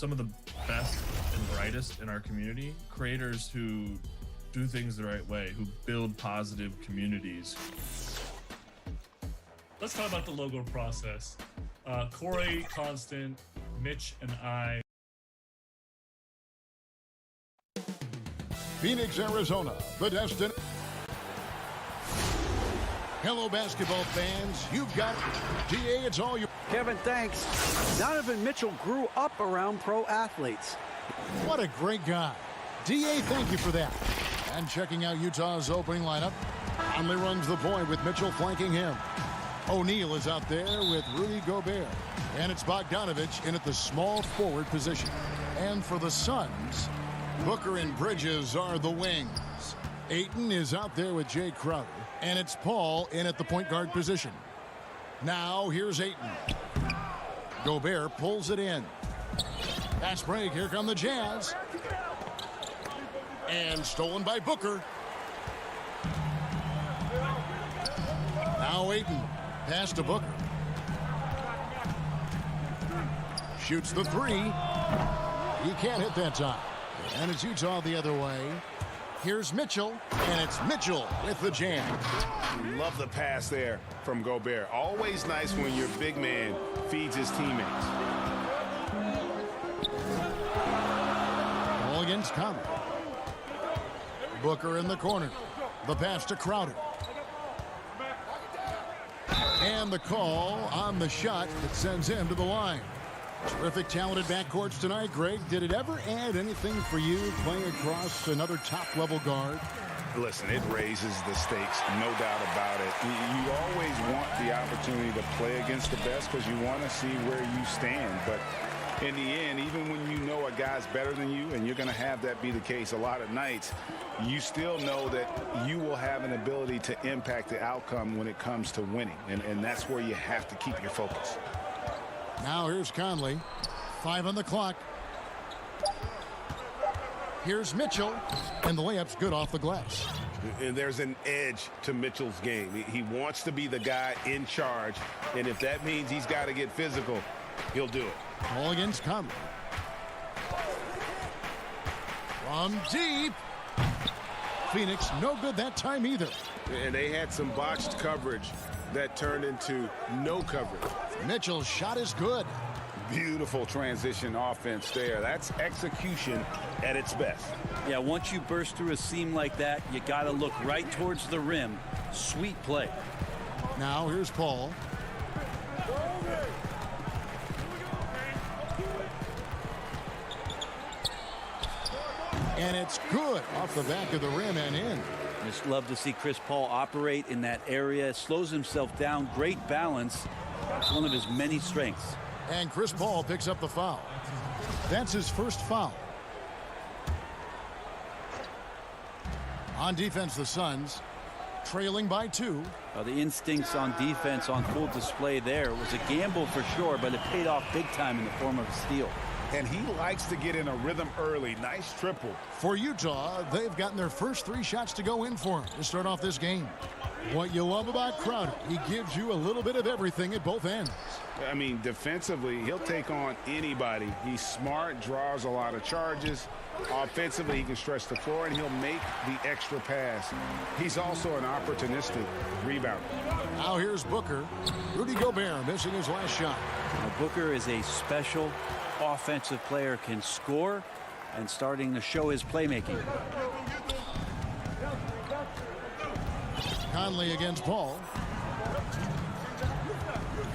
some of the best and brightest in our community, creators who do things the right way, who build positive communities. Let's talk about the logo process. Corey, Constant, Mitch, and I. Phoenix, Arizona, the destination. Hello, basketball fans. You've got DA. It's all you. Kevin, thanks. Donovan Mitchell grew up around pro athletes. What a great guy. DA, thank you for that. And checking out Utah's opening lineup, Conley runs the point with Mitchell flanking him. O'Neal is out there with Rudy Gobert. And it's Bogdanovich in at the small forward position. And for the Suns, Booker and Bridges are the wings. Ayton is out there with Jay Crowder. And it's Paul in at the point guard position. Now here's Ayton. Gobert pulls it in. Pass break. Here come the Jazz. And stolen by Booker. Now Ayton. Pass to Booker. Shoots the three. He can't hit that time. And it's Utah the other way. Here's Mitchell, and it's Mitchell with the jam. Love the pass there from Gobert. Always nice when your big man feeds his teammates. Ball against Conley. Booker in the corner. The pass to Crowder. And the call on the shot that sends him to the line. Terrific, talented backcourts tonight, Greg. Did it ever add anything for you playing across another top-level guard? Listen, it raises the stakes, no doubt about it. You always want the opportunity to play against the best because you want to see where you stand. But in the end, even when you know a guy's better than you, and you're going to have that be the case a lot of nights, you still know that you will have an ability to impact the outcome when it comes to winning. And that's where you have to keep your focus. Now here's Conley. 5 on the clock. Here's Mitchell. And the layup's good off the glass. And there's an edge to Mitchell's game. He wants to be the guy in charge. And if that means he's got to get physical, he'll do it. Ball against Conley. From deep. Phoenix no good that time either. And they had some botched coverage that turned into no coverage. Mitchell's shot is good. Beautiful transition offense there. That's execution at its best. Yeah, once you burst through a seam like that, you got to look right towards the rim. Sweet play. Now here's Paul. And it's good off the back of the rim and in. Just love to see Chris Paul operate in that area. Slows himself down. Great balance. It's one of his many strengths. And Chris Paul picks up the foul. That's his first foul. On defense, the Suns trailing by 2. The instincts on defense on full display there. It was a gamble for sure, but it paid off big time in the form of a steal. And he likes to get in a rhythm early. Nice triple. For Utah, they've gotten their first 3 shots to go in for him to start off this game. What you love about Crowder, he gives you a little bit of everything at both ends. I mean, defensively, he'll take on anybody. He's smart, draws a lot of charges. Offensively, he can stretch the floor, and he'll make the extra pass. He's also an opportunistic rebounder. Now here's Booker. Rudy Gobert missing his last shot. Now, Booker is a special offensive player, can score, and starting to show his playmaking. Conley against Paul.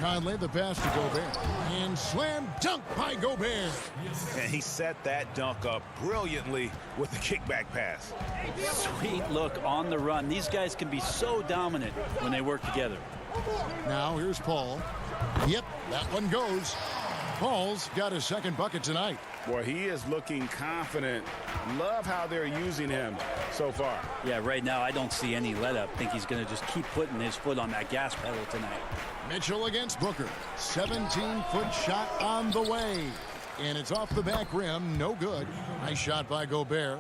Conley, the pass to Gobert. And slam dunk by Gobert. And he set that dunk up brilliantly with the kickback pass. Sweet look on the run. These guys can be so dominant when they work together. Now here's Paul. Yep, that one goes. Paul's got his second bucket tonight. Boy, he is looking confident. Love how they're using him so far. Yeah, right now I don't see any let up. Think he's going to just keep putting his foot on that gas pedal tonight. Mitchell against Booker. 17-foot shot on the way. And it's off the back rim. No good. Nice shot by Gobert.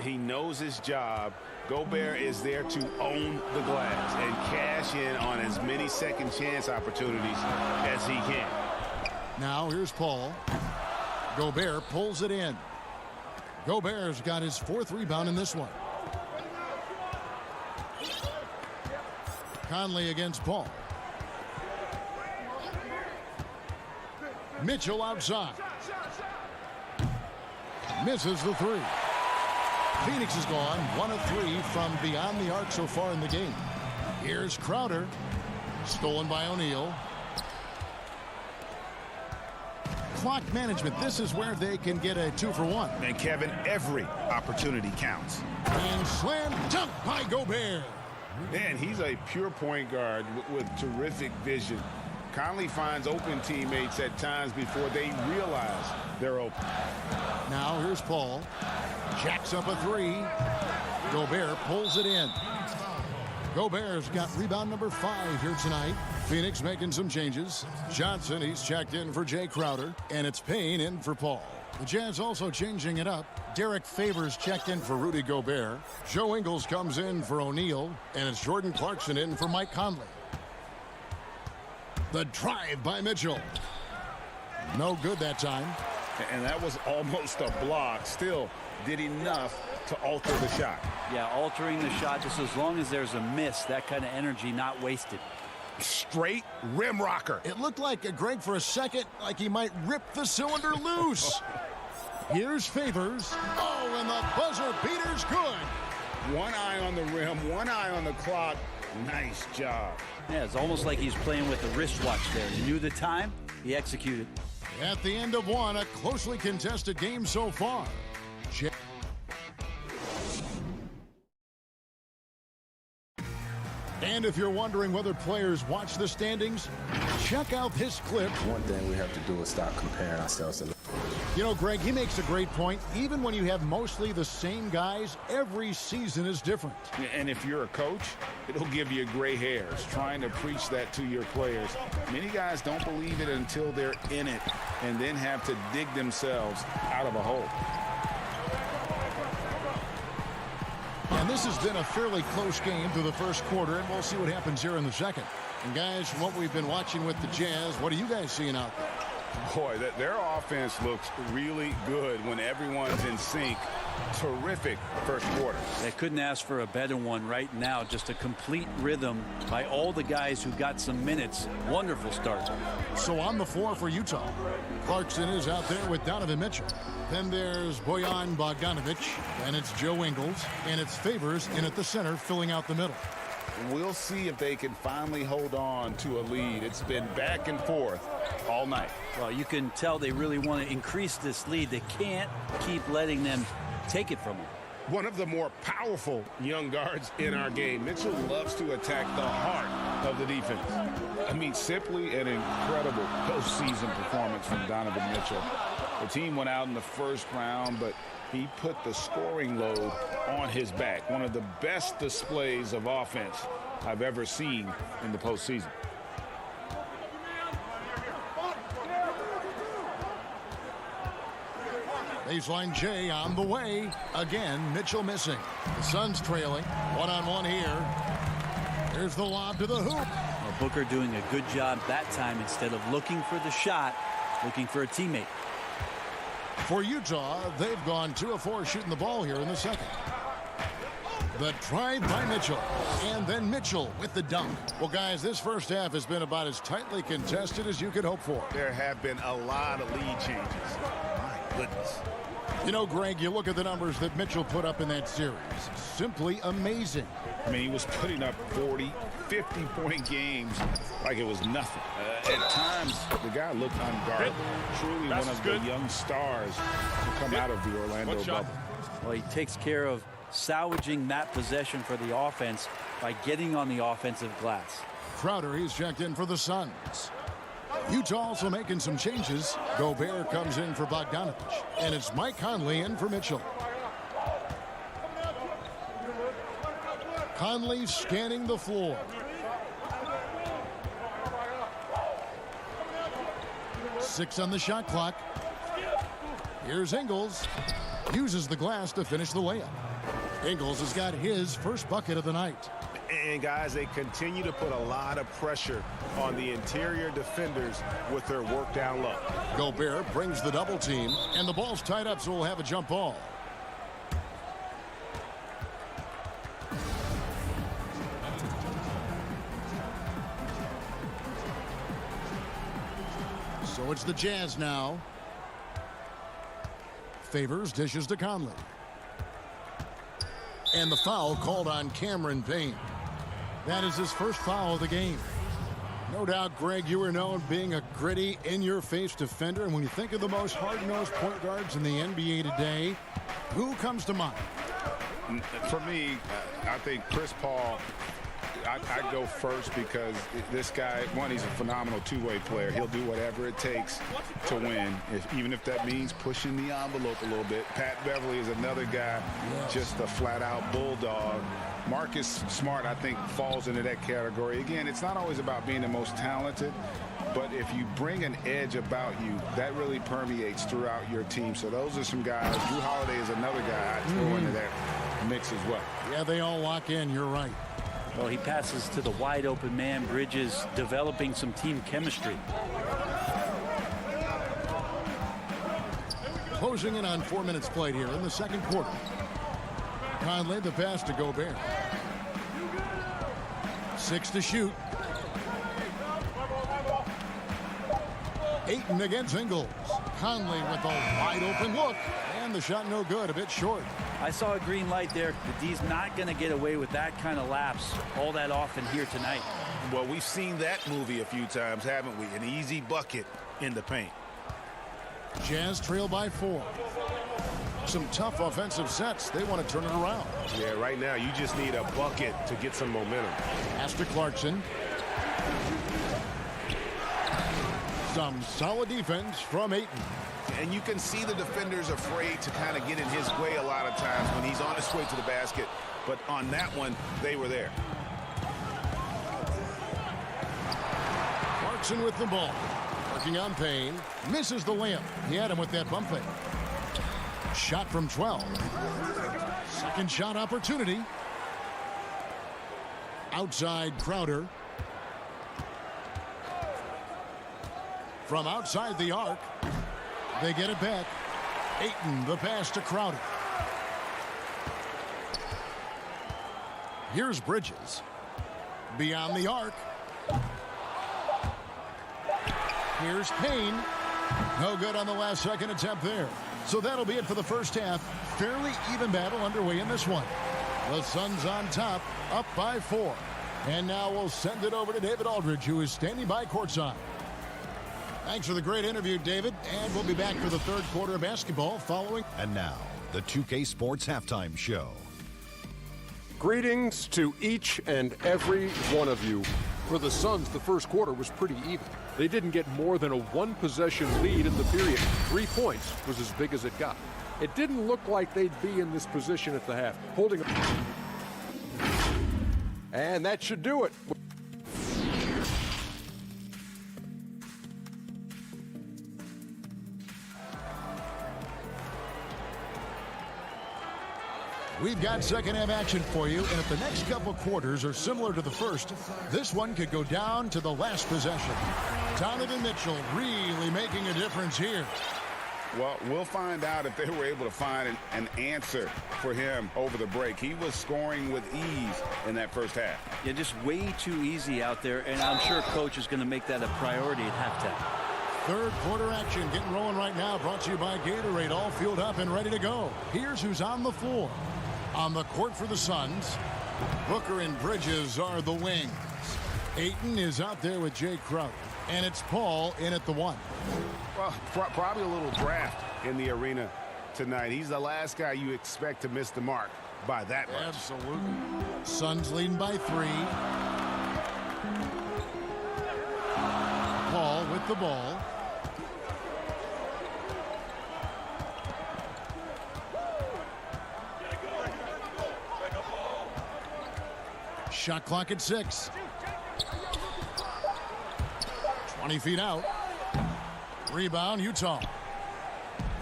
He knows his job. Gobert is there to own the glass and cash in on as many second chance opportunities as he can. Now here's Paul. Gobert pulls it in. Gobert's got his 4th rebound in this one. Conley against Paul. Mitchell outside. Misses the 3. Phoenix is gone 1 of 3 from beyond the arc so far in the game. Here's Crowder. Stolen by O'Neal. Clock management. This is where they can get a 2-for-1. And Kevin, every opportunity counts. And slam dunk by Gobert. Man, he's a pure point guard with terrific vision. Conley finds open teammates at times before they realize they're open. Now here's Paul. Jacks up a 3. Gobert pulls it in. Gobert's got rebound number 5 here tonight. Phoenix making some changes. Johnson, he's checked in for Jay Crowder. And it's Payne in for Paul. The Jazz also changing it up. Derek Favors checked in for Rudy Gobert. Joe Ingles comes in for O'Neal. And it's Jordan Clarkson in for Mike Conley. The drive by Mitchell. No good that time. And that was almost a block. Still did enough to alter the shot. Yeah, altering the shot just as long as there's a miss. That kind of energy not wasted. Straight rim rocker. It looked like Greg for a second like he might rip the cylinder loose. Here's Favors. Oh, and the buzzer beater's good. One eye on the rim, one eye on the clock. Nice job. Yeah, it's almost like he's playing with a wristwatch there. He knew the time, he executed. At the end of one, a closely contested game so far. And if you're wondering whether players watch the standings, check out this clip. One thing we have to do is stop comparing ourselves to. You know, Greg, he makes a great point. Even when you have mostly the same guys, every season is different. And if you're a coach, it'll give you gray hairs trying to preach that to your players. Many guys don't believe it until they're in it and then have to dig themselves out of a hole. And this has been a fairly close game through the first quarter, and we'll see what happens here in the second. And guys, from what we've been watching with the Jazz, what are you guys seeing out there? Boy, their offense looks really good when everyone's in sync. Terrific first quarter. They couldn't ask for a better one right now. Just a complete rhythm by all the guys who got some minutes. Wonderful start. So on the floor for Utah, Clarkson is out there with Donovan Mitchell. Then there's Bojan Bogdanovic, and it's Joe Ingles, and it's Favors in at the center, filling out the middle. We'll see if they can finally hold on to a lead. It's been back and forth all night. Well, you can tell they really want to increase this lead. They can't keep letting them take it from them. One of the more powerful young guards in our game. Mitchell loves to attack the heart of the defense. I mean, simply an incredible postseason performance from Donovan Mitchell. The team went out in the first round, but he put the scoring load on his back. One of the best displays of offense I've ever seen in the postseason. Baseline J on the way. Again, Mitchell missing. The Suns trailing. One-on-one here. Here's the lob to the hoop. Well, Booker doing a good job that time. Instead of looking for the shot, looking for a teammate. For Utah, they've gone 2 of 4 shooting the ball here in the second. The drive by Mitchell. And then Mitchell with the dunk. Well, guys, this first half has been about as tightly contested as you could hope for. There have been a lot of lead changes. My goodness. You know, Greg, you look at the numbers that Mitchell put up in that series. Simply amazing. I mean, he was putting up 40, 50-point games like it was nothing. At times, the guy looked unguarded. Truly one of the young stars to come out of the Orlando bubble. Well, he takes care of salvaging that possession for the offense by getting on the offensive glass. Crowder, he's checked in for the Suns. Utah also making some changes. Gobert comes in for Bogdanovic. And it's Mike Conley in for Mitchell. Conley scanning the floor. Six on the shot clock. Here's Ingles. Uses the glass to finish the layup. Ingles has got his first bucket of the night. And guys, they continue to put a lot of pressure on the interior defenders with their work down low. Gobert brings the double team, and the ball's tied up, so we'll have a jump ball. So it's the Jazz now. Favors dishes to Conley. And the foul called on Cameron Payne. That is his first foul of the game. No doubt, Greg, you were known being a gritty, in-your-face defender. And when you think of the most hard-nosed point guards in the NBA today, who comes to mind? For me, I think Chris Paul. I'd go first because this guy, one, he's a phenomenal two-way player. He'll do whatever it takes to win, even if that means pushing the envelope a little bit. Pat Beverly is another guy, just a flat-out bulldog. Marcus Smart, I think, falls into that category. Again, it's not always about being the most talented, but if you bring an edge about you, that really permeates throughout your team. So those are some guys. Drew Holiday is another guy I'd throw into that mix as well. Yeah, they all lock in. You're right. Well, he passes to the wide open man. Bridges developing some team chemistry. Closing in on 4 minutes played here in the second quarter. Conley, the pass to Gobert. 6 to shoot. Ayton against Ingles. Conley with a wide open look. And the shot no good, a bit short. I saw a green light there. The D's not going to get away with that kind of lapse all that often here tonight. Well, we've seen that movie a few times, haven't we? An easy bucket in the paint. Jazz trail by 4. Some tough offensive sets. They want to turn it around. Yeah, right now you just need a bucket to get some momentum. Pass to Clarkson. Some solid defense from Ayton. And you can see the defenders afraid to kind of get in his way a lot of times when he's on his way to the basket. But on that one, they were there. Clarkson with the ball. Working on Payne. Misses the layup. He had him with that bump fake. Shot from 12. Second shot opportunity. Outside Crowder. From outside the arc. They get it back. Ayton, the pass to Crowder. Here's Bridges. Beyond the arc. Here's Payne. No good on the last second attempt there. So that'll be it for the first half. Fairly even battle underway in this one. The Suns on top, up by 4. And now we'll send it over to David Aldridge, who is standing by courtside. Thanks for the great interview, David. And we'll be back for the third quarter of basketball following. And now, the 2K Sports Halftime Show. Greetings to each and every one of you. For the Suns, the first quarter was pretty even. They didn't get more than a one-possession lead in the period. 3 points was as big as it got. It didn't look like they'd be in this position at the half, holding. And that should do it. We've got second half action for you, and if the next couple quarters are similar to the first, this one could go down to the last possession. Donovan Mitchell really making a difference here. Well, we'll find out if they were able to find an answer for him over the break. He was scoring with ease in that first half. Yeah, just way too easy out there, and I'm sure Coach is going to make that a priority at halftime. Third quarter action getting rolling right now, brought to you by Gatorade, all fueled up and ready to go. Here's who's on the floor. On the court for the Suns, Booker and Bridges are the wings. Ayton is out there with Jay Crowder, and it's Paul in at the 1. Well, probably a little draft in the arena tonight. He's the last guy you expect to miss the mark by that much. Absolutely. Suns leading by 3. Paul with the ball. Shot clock at 6. 20 feet out. Rebound, Utah.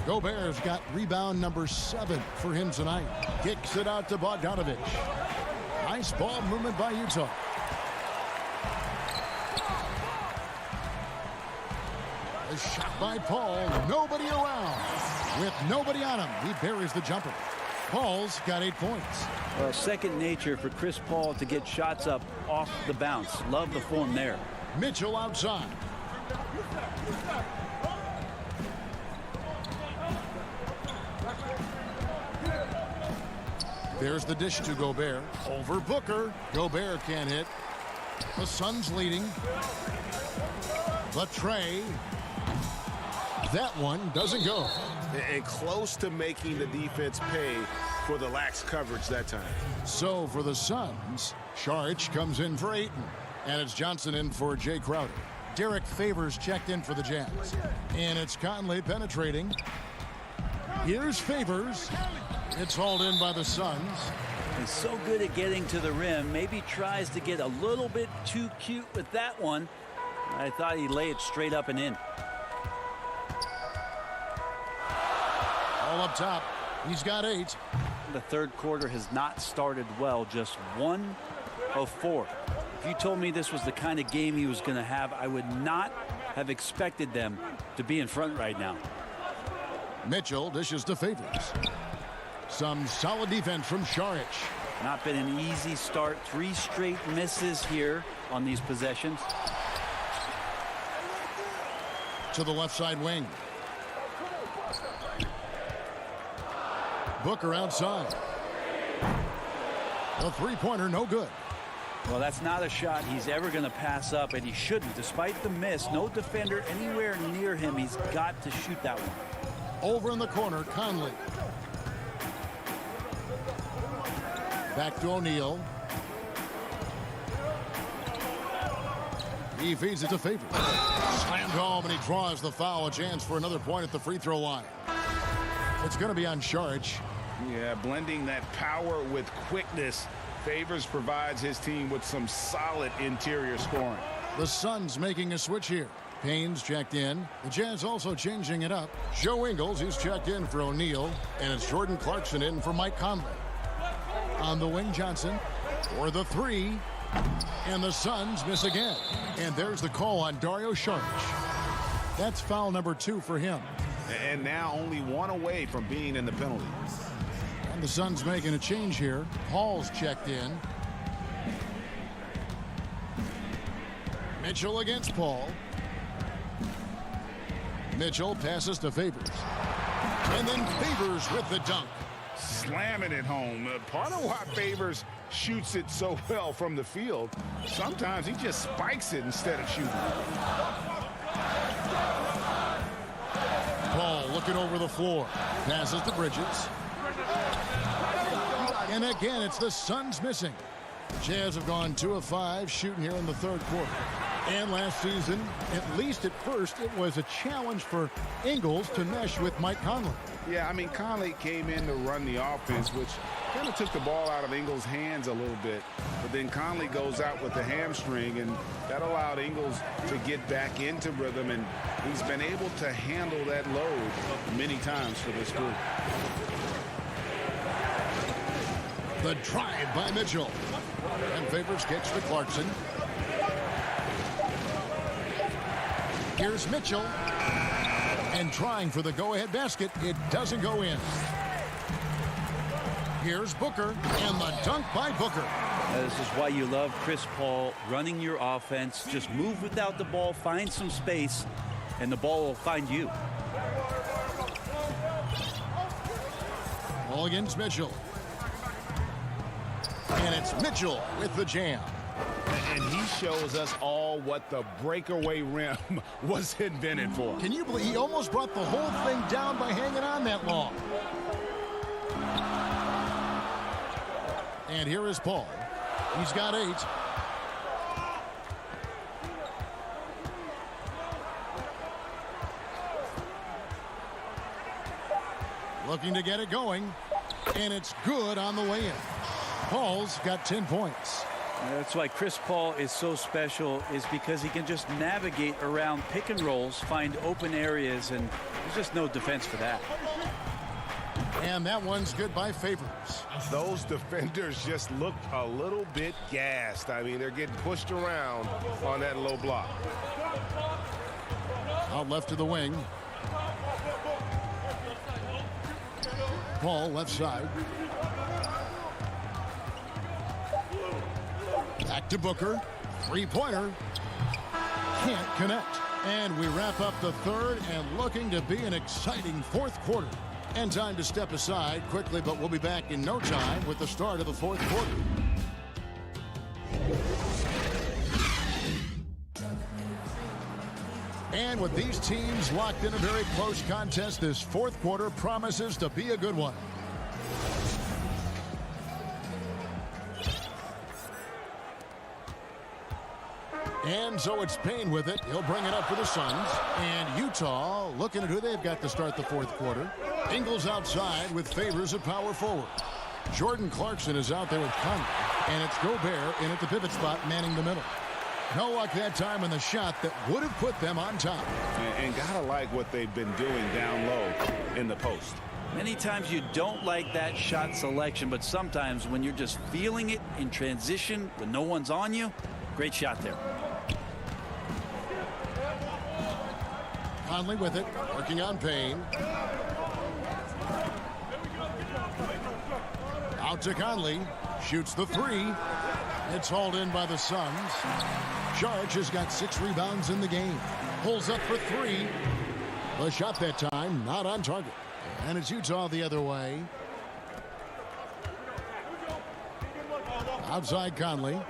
Gobert's got rebound number 7 for him tonight. Kicks it out to Bogdanovich. Nice ball movement by Utah. A shot by Paul. Nobody around. With nobody on him, he buries the jumper. Paul's got 8 points. Well, second nature for Chris Paul to get shots up off the bounce. Love the form there. Mitchell outside. There's the dish to Gobert. Over Booker. Gobert can't hit. The Suns leading. The tray. That one doesn't go. And close to making the defense pay for the lax coverage that time. So for the Suns, Saric comes in for Ayton. And it's Johnson in for Jay Crowder. Derek Favors checked in for the Jazz. And it's Conley penetrating. Here's Favors. It's hauled in by the Suns. He's so good at getting to the rim. Maybe tries to get a little bit too cute with that one. I thought he'd lay it straight up and in. All up top. He's got 8. The third quarter has not started well. Just 1 of 4. If you told me this was the kind of game he was going to have, I would not have expected them to be in front right now. Mitchell dishes to Favors. Some solid defense from Saric. Not been an easy start. 3 straight misses here on these possessions. To the left side wing. Booker outside. The three-pointer no good. Well, that's not a shot he's ever going to pass up, and he shouldn't. Despite the miss, no defender anywhere near him. He's got to shoot that one. Over in the corner, Conley. Back to O'Neal. He feeds it to Favors. Slammed home, and he draws the foul. A chance for another point at the free throw line. It's going to be on Saric. Yeah, blending that power with quickness. Favors provides his team with some solid interior scoring. The Suns making a switch here. Payne's checked in. The Jazz also changing it up. Joe Ingles, he's checked in for O'Neal. And it's Jordan Clarkson in for Mike Conley. On the wing, Johnson for the 3. And the Suns miss again. And there's the call on Dario Saric. That's foul number 2 for him. And now only 1 away from being in the penalty. And the Suns making a change here. Paul's checked in. Mitchell against Paul. Mitchell passes to Favors. And then Favors with the dunk. Slamming it home. Part of why Favors shoots it so well from the field, sometimes he just spikes it instead of shooting. Paul looking over the floor. Passes to Bridges. And again, it's the Suns missing. Jazz have gone 2 of 5 shooting here in the third quarter. And last season, at least at first, it was a challenge for Ingles to mesh with Mike Conley. Yeah, I mean, Conley came in to run the offense, which kind of took the ball out of Ingles' hands a little bit. But then Conley goes out with the hamstring, and that allowed Ingles to get back into rhythm, and he's been able to handle that load many times for this group. The drive by Mitchell. And Favors kicks to Clarkson. Here's Mitchell. And trying for the go-ahead basket. It doesn't go in. Here's Booker. And the dunk by Booker. This is why you love Chris Paul running your offense. Just move without the ball, find some space, and the ball will find you. Ball against Mitchell. And it's Mitchell with the jam. And he shows us all what the breakaway rim was invented for. Can you believe he almost brought the whole thing down by hanging on that long? And here is Paul. He's got 8. Looking to get it going. And it's good on the way in. Paul's got 10 points. That's why Chris Paul is so special, is because he can just navigate around pick and rolls, find open areas, and there's just no defense for that. And that one's good by Favors. Those defenders just looked a little bit gassed. I mean, they're getting pushed around on that low block. Out left to the wing. Ball left side. Back to Booker. Three-pointer. Can't connect. And we wrap up the third and looking to be an exciting fourth quarter. And time to step aside quickly, but we'll be back in no time with the start of the fourth quarter. And with these teams locked in a very close contest, this fourth quarter promises to be a good one. And so it's Payne with it. He'll bring it up for the Suns. And Utah looking at who they've got to start the fourth quarter. Ingles outside with Favors at power forward. Jordan Clarkson is out there with Conley. And it's Gobert in at the pivot spot manning the middle. No luck that time on the shot that would have put them on top. And gotta like what they've been doing down low in the post. Many times you don't like that shot selection, but sometimes when you're just feeling it in transition when no one's on you, great shot there. Conley with it, working on Payne. Out to Conley, shoots the three. It's hauled in by the Suns. Saric has got 6 rebounds in the game. Pulls up for 3. The shot that time, not on target. And it's Utah the other way. Outside Conley.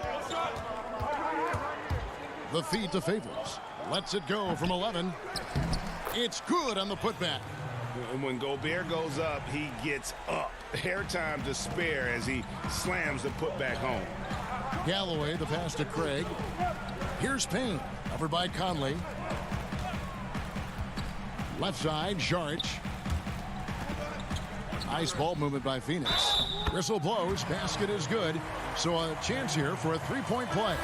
The feed to Favors. Lets it go from 11. It's good on the putback. And when Gobert goes up, he gets up. Hair time to spare as he slams the putback home. Galloway, the pass to Craig. Here's Payne, covered by Conley. Left side, Saric. Nice ball movement by Phoenix. Whistle blows, basket is good. So a chance here for a three-point play.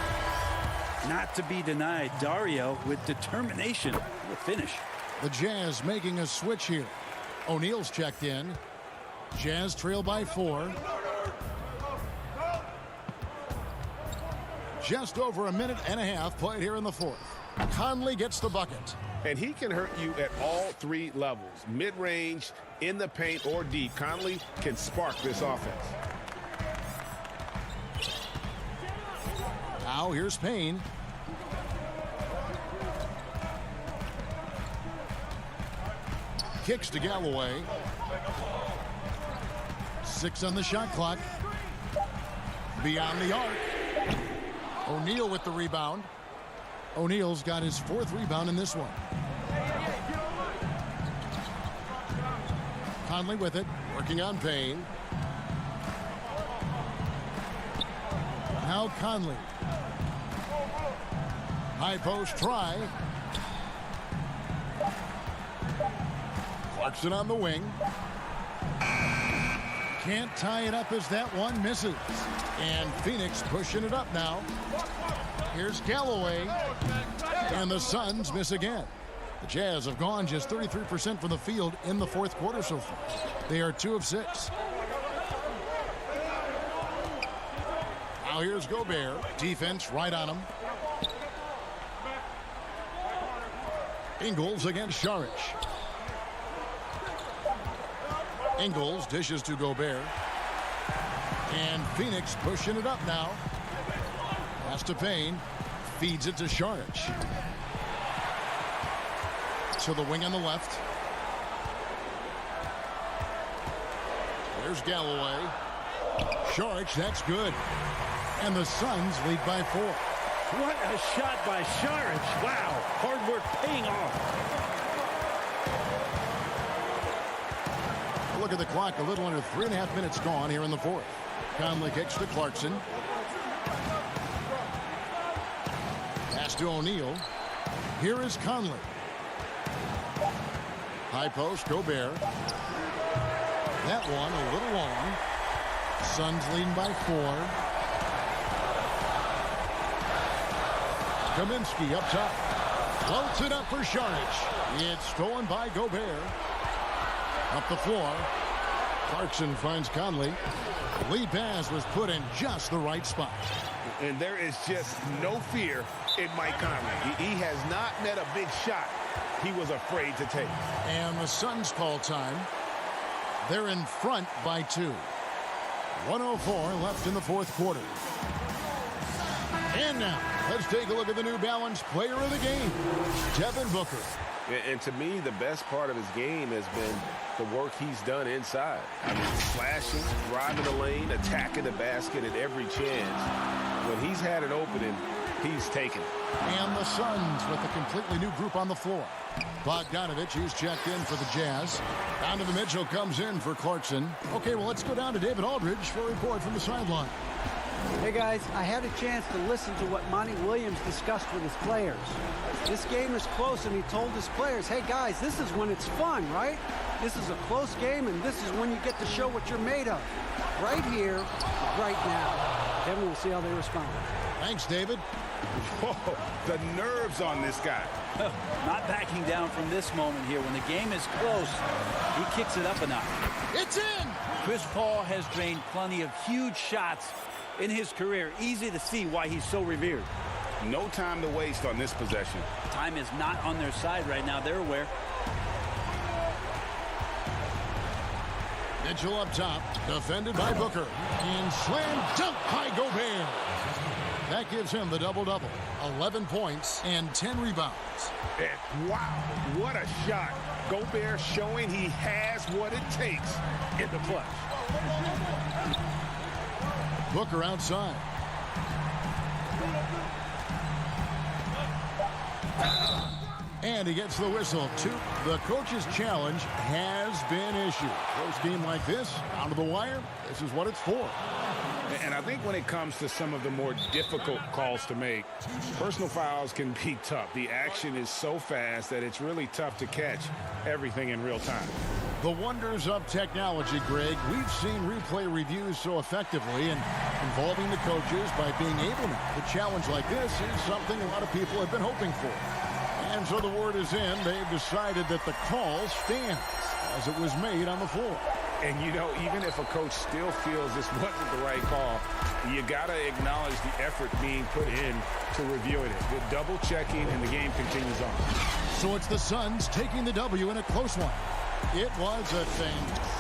Not to be denied, Dario with determination will finish. The Jazz making a switch here. O'Neal's checked in. Jazz trail by 4. Just over a minute and a half played here in the fourth. Conley gets the bucket. And he can hurt you at all 3 levels. Mid-range, in the paint, or deep. Conley can spark this offense. Now here's Payne. Kicks to Galloway. 6 on the shot clock. Beyond the arc. O'Neal with the rebound. O'Neal's got his 4th rebound in this one. Conley with it, working on Payne. Now Conley. High post try. Clarkson on the wing. Can't tie it up as that one misses. And Phoenix pushing it up now. Here's Galloway. And the Suns miss again. The Jazz have gone just 33% from the field in the fourth quarter so far. They are 2 of 6. Now here's Gobert. Defense right on him. Ingles against Saric. Ingles dishes to Gobert. And Phoenix pushing it up now. Pass to Payne. Feeds it to Saric. To the wing on the left. There's Galloway. Saric, that's good. And the Suns lead by 4. What a shot by Saric. Wow, hard work paying off. Look at the clock, a little under 3.5 minutes gone here in the fourth. Conley kicks to Clarkson. Pass to O'Neal. Here is Conley. High post, Gobert. That one a little long. Suns leading by 4. Kaminsky up top. Floats it up for Saric. It's stolen by Gobert. Up the floor. Clarkson finds Conley. The lead pass was put in just the right spot. And there is just no fear in Mike Conley. He has not met a big shot he was afraid to take. And the Suns call time. They're in front by 2. 1:04 left in the fourth quarter. And now, let's take a look at the New Balance player of the game, Devin Booker. And to me, the best part of his game has been the work he's done inside. I mean, slashing, driving the lane, attacking the basket at every chance. When he's had an opening, he's taken it. And the Suns with a completely new group on the floor. Bogdanovich, who's checked in for the Jazz. Donovan Mitchell comes in for Clarkson. Okay, well, let's go down to David Aldridge for a report from the sideline. Hey guys, I had a chance to listen to what Monty Williams discussed with his players. This game is close, and he told his players, hey guys, this is when it's fun, right? This is a close game, and this is when you get to show what you're made of. Right here, right now. Then we'll see how they respond. Thanks, David. Whoa, the nerves on this guy. Not backing down from this moment here. When the game is close, he kicks it up a notch. It's in! Chris Paul has drained plenty of huge shots in his career. Easy to see why he's so revered. No time to waste on this possession. Time is not on their side right now. They're aware. Mitchell up top, defended by Booker. And slam dunk by Gobert. That gives him the double-double. 11 points and 10 rebounds. And wow, what a shot. Gobert showing he has what it takes in the clutch. Booker outside. And he gets the whistle. The coach's challenge has been issued. Close game like this, down to the wire, this is what it's for. And I think when it comes to some of the more difficult calls to make, personal fouls can be tough. The action is so fast that it's really tough to catch everything in real time. The wonders of technology, Greg. We've seen replay reviews so effectively, and involving the coaches by being able to challenge like this is something a lot of people have been hoping for. And so the word is in. They've decided that the call stands as it was made on the floor. And, you know, even if a coach still feels this wasn't the right call, you got to acknowledge the effort being put in to reviewing it. The double checking, and the game continues on. So it's the Suns taking the W in a close one. It was a thing.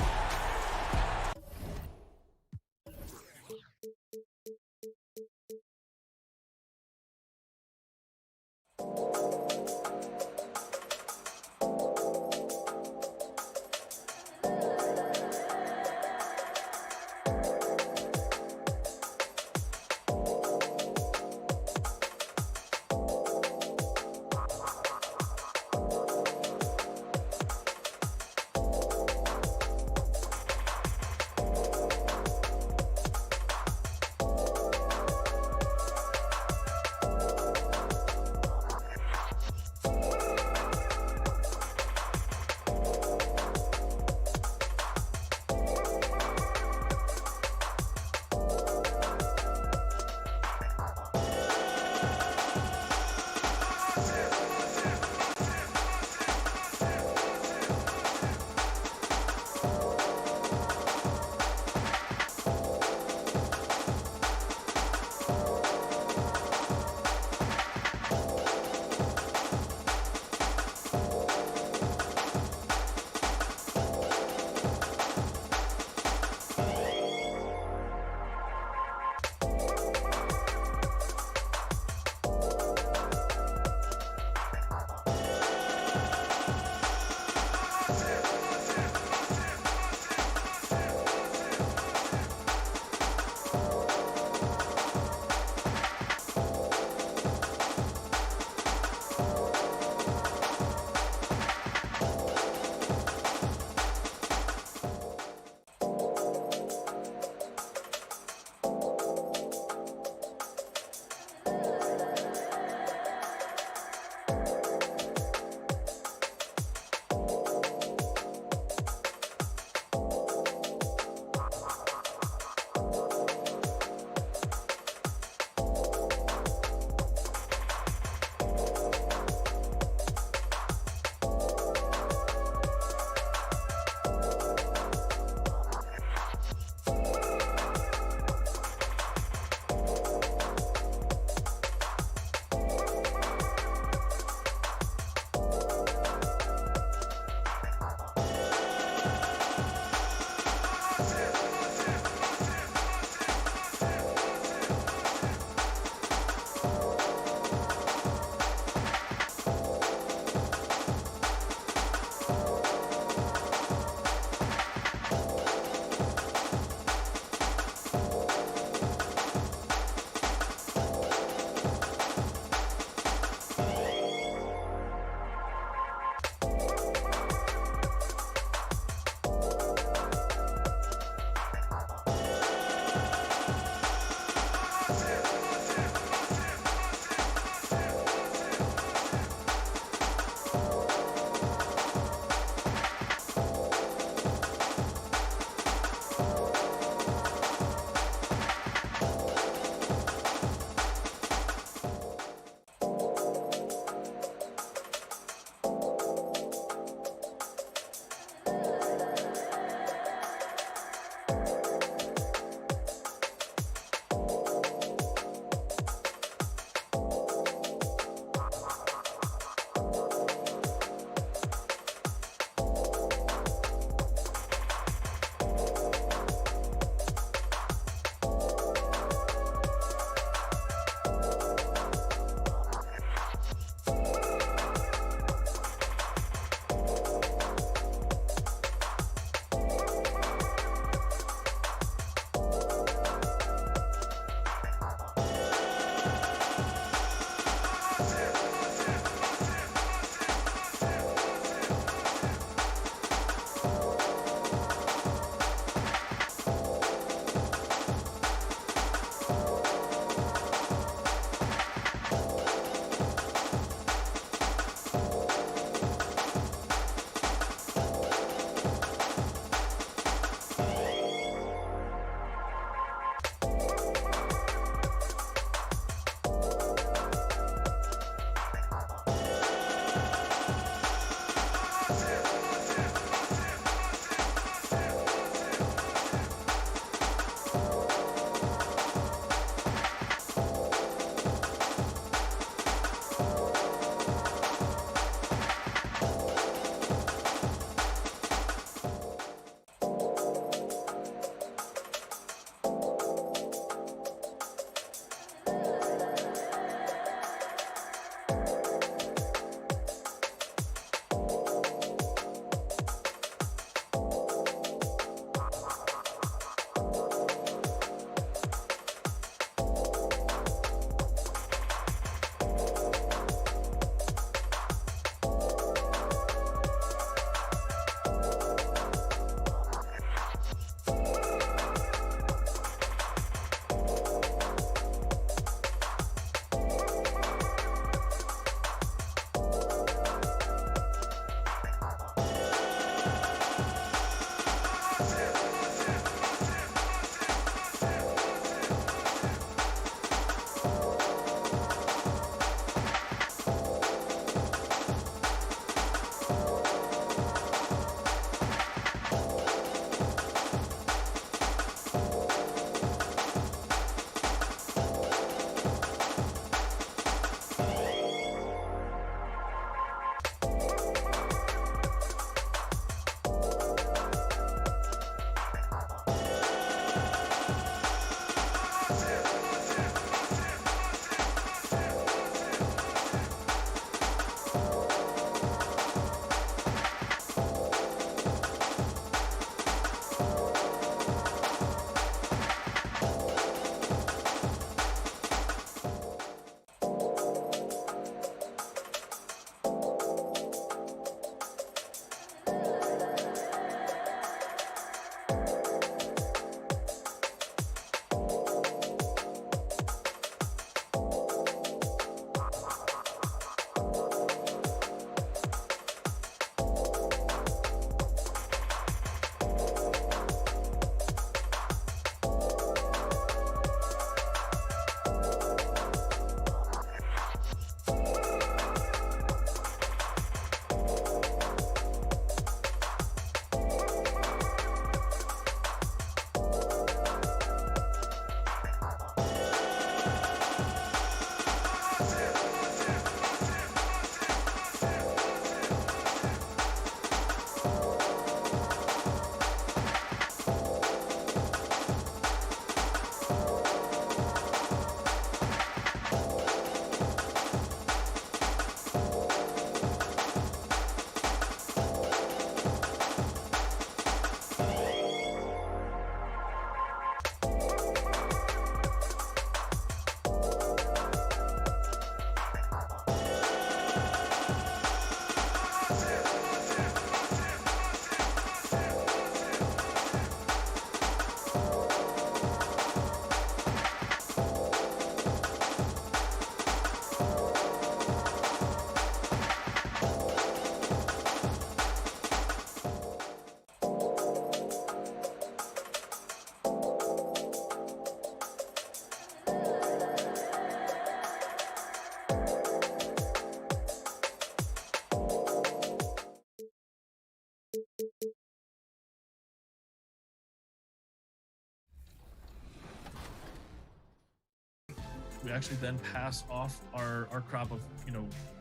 We actually then pass off our crop of,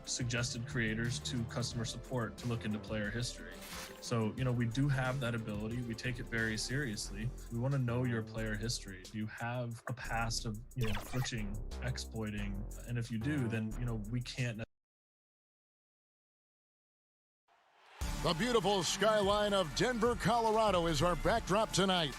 suggested creators to customer support to look into player history. So, we do have that ability. We take it very seriously. We want to know your player history. Do you have a past of, glitching, exploiting? And if you do, then, we can't. The beautiful skyline of Denver, Colorado is our backdrop tonight.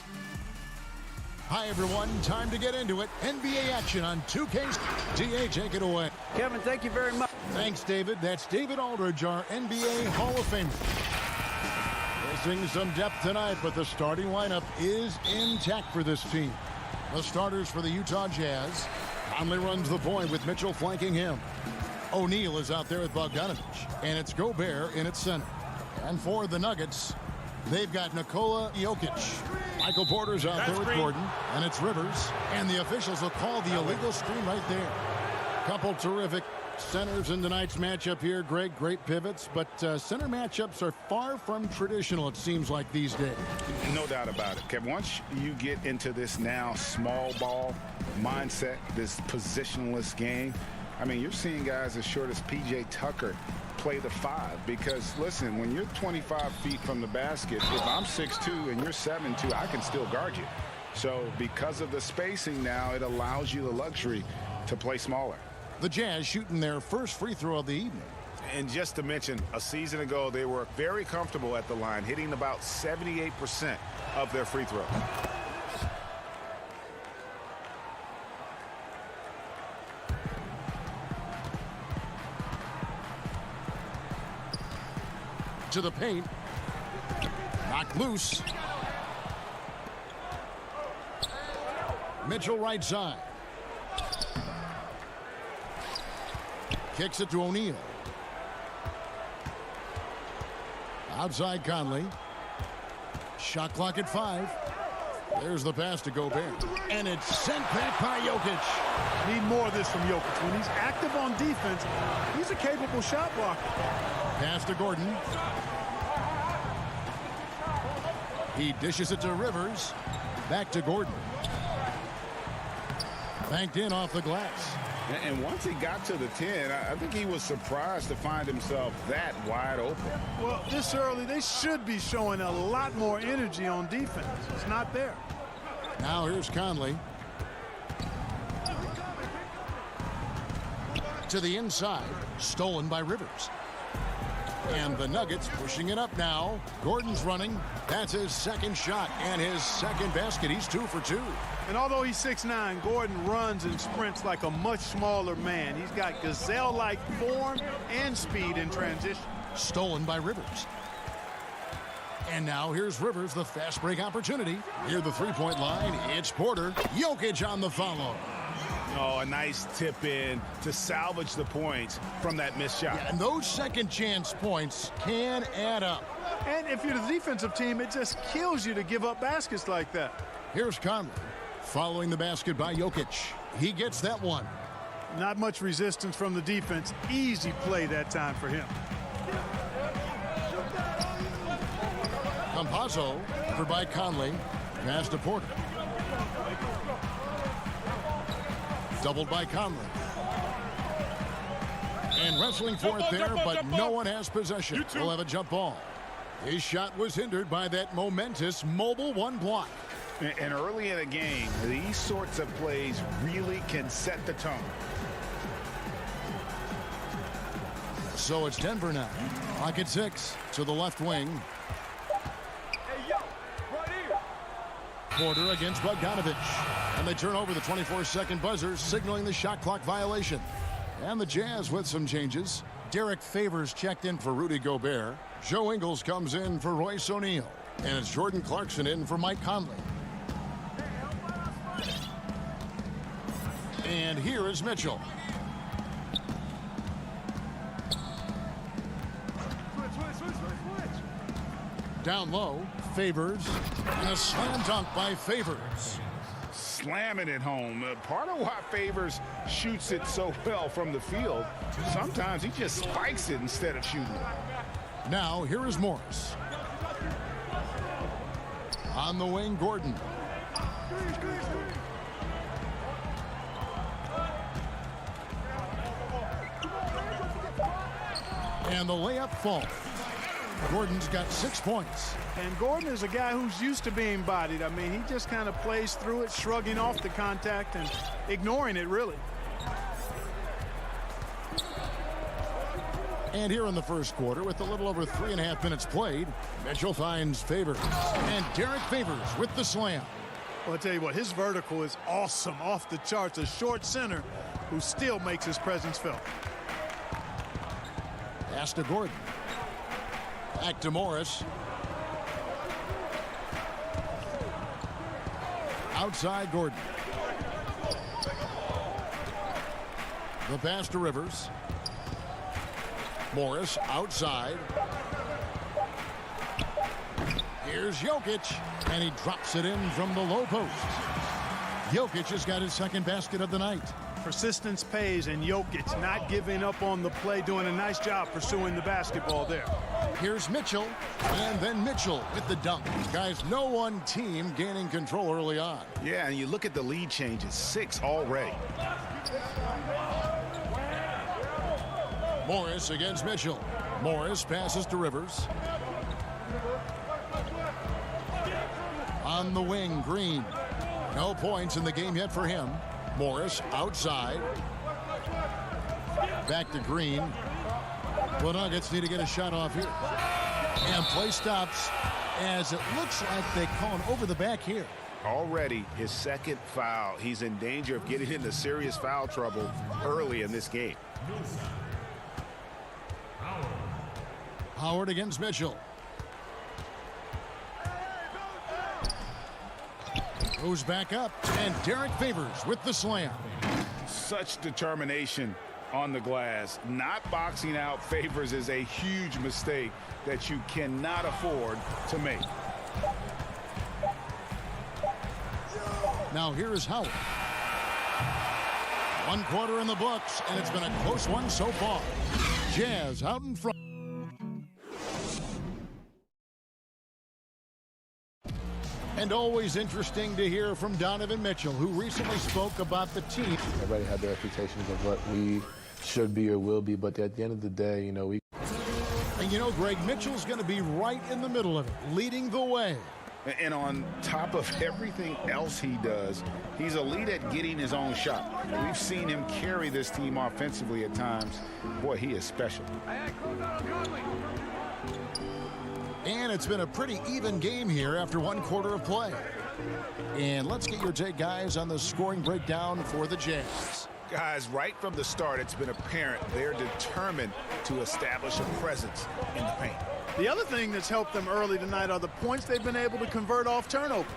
Hi, everyone. Time to get into it. NBA action on 2K. DA, take it away. Kevin, thank you very much. Thanks, David. That's David Aldridge, our NBA Hall of Famer. Missing some depth tonight, but the starting lineup is intact for this team. The starters for the Utah Jazz. Conley runs the point with Mitchell flanking him. O'Neal is out there with Bogdanovich, and it's Gobert in its center. And for the Nuggets, they've got Nikola Jokic. Michael Porter's out there with Gordon, and it's Rivers. And the officials will call the illegal screen right there. Couple terrific centers in tonight's matchup here, Greg. Great pivots, but center matchups are far from traditional, it seems like, these days. No doubt about it, Kevin. Once you get into this now small ball mindset, this positionless game, I mean, you're seeing guys as short as P.J. Tucker play the 5, because listen, when you're 25 feet from the basket, if I'm 6'2" and you're 7'2", I can still guard you. So because of the spacing now, it allows you the luxury to play smaller. The Jazz shooting their first free throw of the evening. And just to mention, a season ago, they were very comfortable at the line, hitting about 78% of their free throws. To the paint. Knocked loose. Mitchell right side. Kicks it to O'Neal. Outside Conley. Shot clock at 5. There's the pass to Gobert. And it's sent back by Jokic. Need more of this from Jokic. When he's active on defense, he's a capable shot blocker. Pass to Gordon. He dishes it to Rivers. Back to Gordon. Banked in off the glass. And once he got to the 10, I think he was surprised to find himself that wide open. Well, this early, they should be showing a lot more energy on defense. It's not there. Now here's Conley. To the inside. Stolen by Rivers. And the Nuggets pushing it up now. Gordon's running. That's his second shot and his second basket. He's 2 for 2. And although he's 6'9", Gordon runs and sprints like a much smaller man. He's got gazelle-like form and speed in transition. Stolen by Rivers. And now here's Rivers, the fast break opportunity. Near the three-point line, it's Porter. Jokic on the follow. Oh, a nice tip in to salvage the points from that missed shot. Yeah, and those second chance points can add up. And if you're the defensive team, it just kills you to give up baskets like that. Here's Conley. Following the basket by Jokic. He gets that one. Not much resistance from the defense. Easy play that time for him. Campazzo, covered by Conley. Pass to Porter. Doubled by Conley. And wrestling for it there, but no one has possession. We'll have a jump ball. His shot was hindered by that momentous mobile one block. And early in a game, these sorts of plays really can set the tone. So it's Denver now. Clock at 6 to the left wing. Porter against Bogdanovich. And they turn over the 24-second buzzer, signaling the shot clock violation. And the Jazz with some changes. Derek Favors checked in for Rudy Gobert. Joe Ingles comes in for Royce O'Neal. And it's Jordan Clarkson in for Mike Conley. And here is Mitchell. Down low, Favors. And a slam dunk by Favors. Slamming it home. Part of why Favors shoots it so well from the field, sometimes he just spikes it instead of shooting it. Now, here is Morris. On the wing, Gordon. And the layup falls. Gordon's got 6 points. And Gordon is a guy who's used to being bodied. I mean, he just kind of plays through it, shrugging off the contact and ignoring it, really. And here in the first quarter, with a little over 3.5 minutes played, Mitchell finds Favors. And Derek Favors with the slam. Well, I'll tell you what, his vertical is awesome, off the charts. A short center who still makes his presence felt. Pass to Gordon. Back to Morris. Outside Gordon. The pass to Rivers. Morris outside. Here's Jokic, and he drops it in from the low post. Jokic has got his second basket of the night. Persistence pays, and Jokic not giving up on the play, doing a nice job pursuing the basketball there. Here's Mitchell, and then Mitchell with the dunk. Guys, no one team gaining control early on. Yeah, and you look at the lead changes, 6 already. Morris against Mitchell. Morris passes to Rivers. On the wing, Green. No points in the game yet for him. Morris outside. Back to Green. The Nuggets need to get a shot off here. And play stops as it looks like they call him over the back here. Already his second foul. He's in danger of getting into serious foul trouble early in this game. Howard against Mitchell. Goes back up, and Derek Favors with the slam. Such determination on the glass. Not boxing out Favors is a huge mistake that you cannot afford to make. Now here is Howard. 1 quarter in the books, and it's been a close one so far. Jazz out in front. And always interesting to hear from Donovan Mitchell, who recently spoke about the team. Everybody had their expectations of what we should be or will be, but at the end of the day, you know, And you know, Greg, Mitchell's going to be right in the middle of it, leading the way. And on top of everything else he does, he's elite at getting his own shot. We've seen him carry this team offensively at times. Boy, he is special. And it's been a pretty even game here after 1 quarter of play. And let's get your take, guys, on the scoring breakdown for the Jazz. Guys, right from the start, it's been apparent they're determined to establish a presence in the paint. The other thing that's helped them early tonight are the points they've been able to convert off turnovers.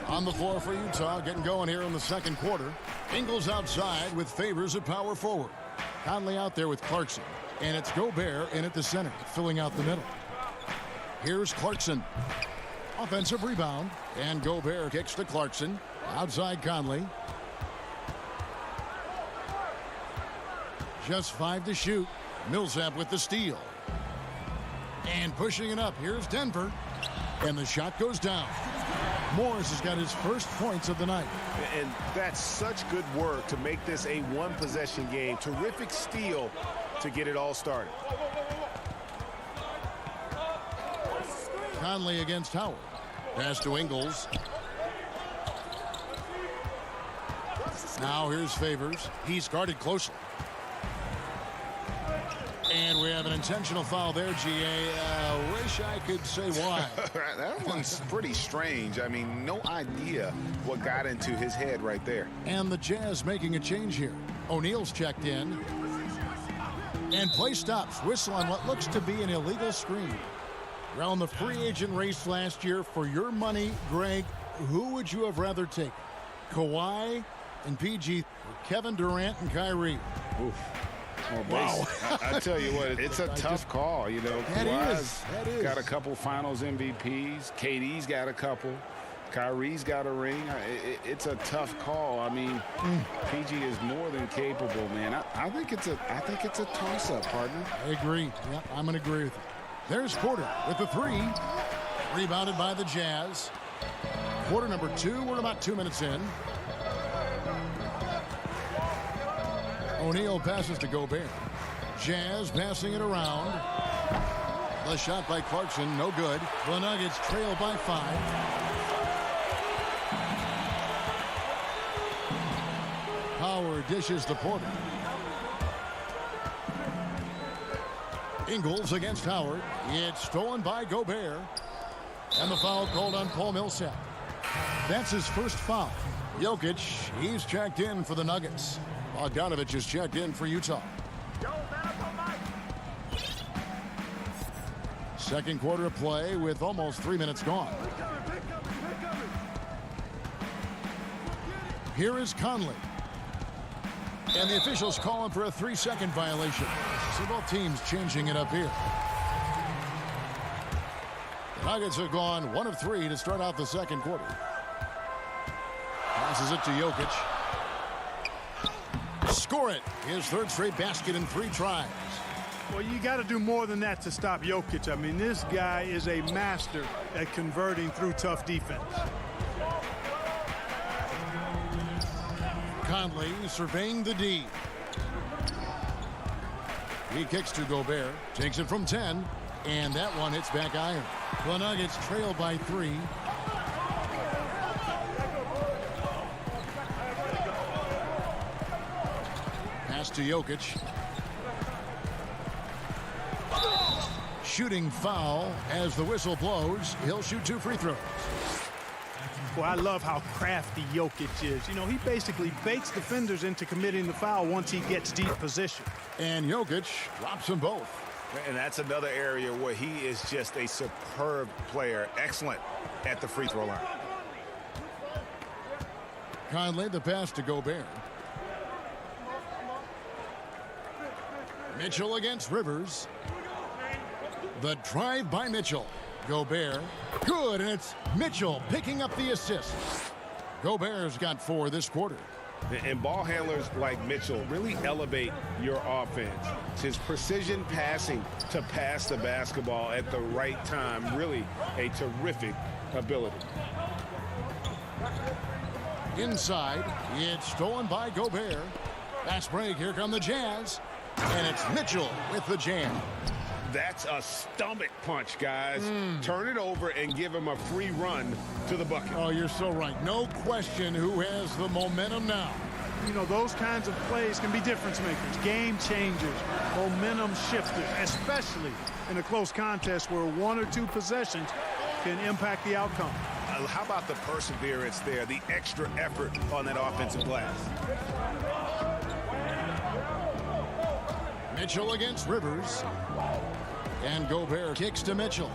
On the floor for Utah, getting going here in the second quarter. Ingles outside with Favors at power forward. Conley out there with Clarkson. And it's Gobert in at the center, filling out the middle. Here's Clarkson. Offensive rebound. And Gobert kicks to Clarkson. Outside Conley. Just 5 to shoot. Millsap with the steal. And pushing it up. Here's Denver. And the shot goes down. Morris has got his first points of the night. And that's such good work to make this a one-possession game. Terrific steal to get it all started. Conley against Howard. Pass to Ingles. Now here's Favors. He's guarded closely. And we have an intentional foul there, GA. Wish I could say why. That one's pretty strange. I mean, no idea what got into his head right there. And the Jazz making a change here. O'Neal's checked in. And play stops. Whistle on what looks to be an illegal screen. Around the free agent race last year, for your money, Greg, who would you have rather taken? Kawhi and PG, or Kevin Durant and Kyrie? Oof. Well, wow. I tell you what, it's a tough call. You know, Kawhi's got a couple finals MVPs. KD's got a couple. Kyrie's got a ring. It's a tough call. I mean, PG is more than capable, man. I think it's a toss-up, partner. I agree. Yeah, I'm going to agree with you. There's Porter with the three. Rebounded by the Jazz. Quarter number 2. We're about 2 minutes in. O'Neal passes to Gobert. Jazz passing it around. The shot by Clarkson, no good. The Nuggets trail by 5. Howard dishes to Porter. Ingles against Howard. It's stolen by Gobert. And the foul called on Paul Millsap. That's his first foul. Jokic, he's checked in for the Nuggets. Bogdanovich is checked in for Utah. Second quarter of play with almost 3 minutes gone. Here is Conley. And the officials call him for a 3-second violation. So both teams changing it up here. The Nuggets have gone 1 of 3 to start out the second quarter. Passes it to Jokic. Score it. His third straight basket in 3 tries. Well, you got to do more than that to stop Jokic. I mean, this guy is a master at converting through tough defense. Conley surveying the D. He kicks to Gobert. Takes it from 10. And that one hits back iron. The Nuggets trail by 3. Pass to Jokic. Shooting foul as the whistle blows. He'll shoot 2 free throws. Well, I love how crafty Jokic is. You know, he basically baits defenders into committing the foul once he gets deep position. And Jokic drops them both. And that's another area where he is just a superb player. Excellent at the free throw line. Conley, the pass to Gobert. Mitchell against Rivers. The drive by Mitchell. Gobert. Good, and it's Mitchell picking up the assist. Gobert's got 4 this quarter. And ball handlers like Mitchell really elevate your offense. His precision passing to pass the basketball at the right time, really a terrific ability. Inside, it's stolen by Gobert. Fast break, here come the Jazz. And it's Mitchell with the jam. That's a stomach punch, guys. Turn it over and give him a free run to the bucket. Oh, you're so right. No question who has the momentum now. You know, those kinds of plays can be difference makers, game changers, momentum shifters, especially in a close contest where 1 or 2 possessions can impact the outcome. How about the perseverance there, the extra effort on that offensive glass? Mitchell against Rivers. And Gobert kicks to Mitchell.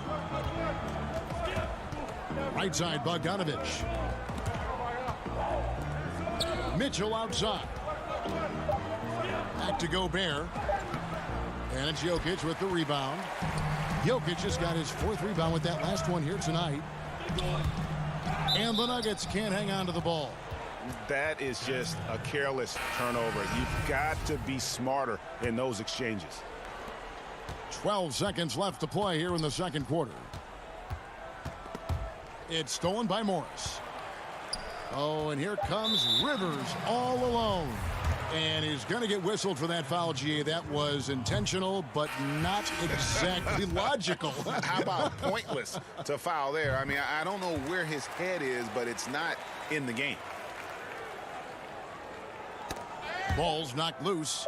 Right side, Bogdanovich. Mitchell outside. Back to Gobert. And it's Jokic with the rebound. Jokic has got his 4th rebound with that last one here tonight. And the Nuggets can't hang on to the ball. That is just a careless turnover. You've got to be smarter in those exchanges. 12 seconds left to play here in the second quarter. It's stolen by Morris. Oh, and here comes Rivers all alone. And he's going to get whistled for that foul, GA. That was intentional, but not exactly logical. How about pointless to foul there? I mean, I don't know where his head is, but it's not in the game. Ball's knocked loose.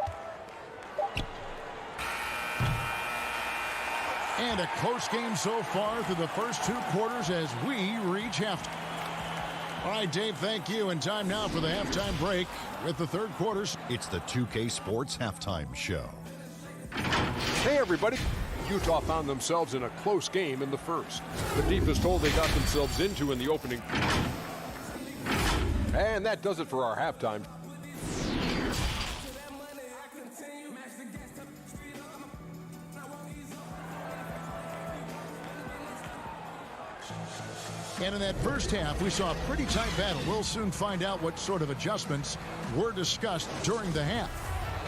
And a close game so far through the first 2 quarters as we reach halftime. All right, Dave, thank you. And time now for the halftime break with the third quarter. It's the 2K Sports Halftime Show. Hey, everybody. Utah found themselves in a close game in the first. The deepest hole they got themselves into in the opening. And that does it for our halftime. And in that first half, we saw a pretty tight battle. We'll soon find out what sort of adjustments were discussed during the half.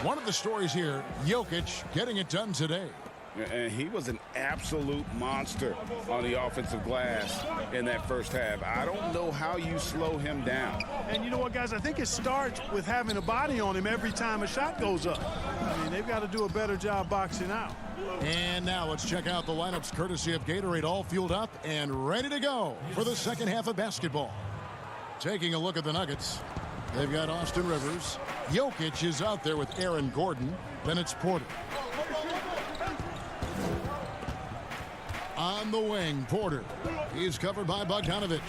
One of the stories here, Jokic getting it done today. And he was an absolute monster on the offensive glass in that first half. I don't know how you slow him down. And you know what, guys? I think it starts with having a body on him every time a shot goes up. I mean, they've got to do a better job boxing out. And now let's check out the lineups courtesy of Gatorade, all fueled up and ready to go for the second half of basketball. Taking a look at the Nuggets, they've got Austin Rivers. Jokic is out there with Aaron Gordon. Then it's Porter. On the wing, Porter. He's covered by Bogdanovic.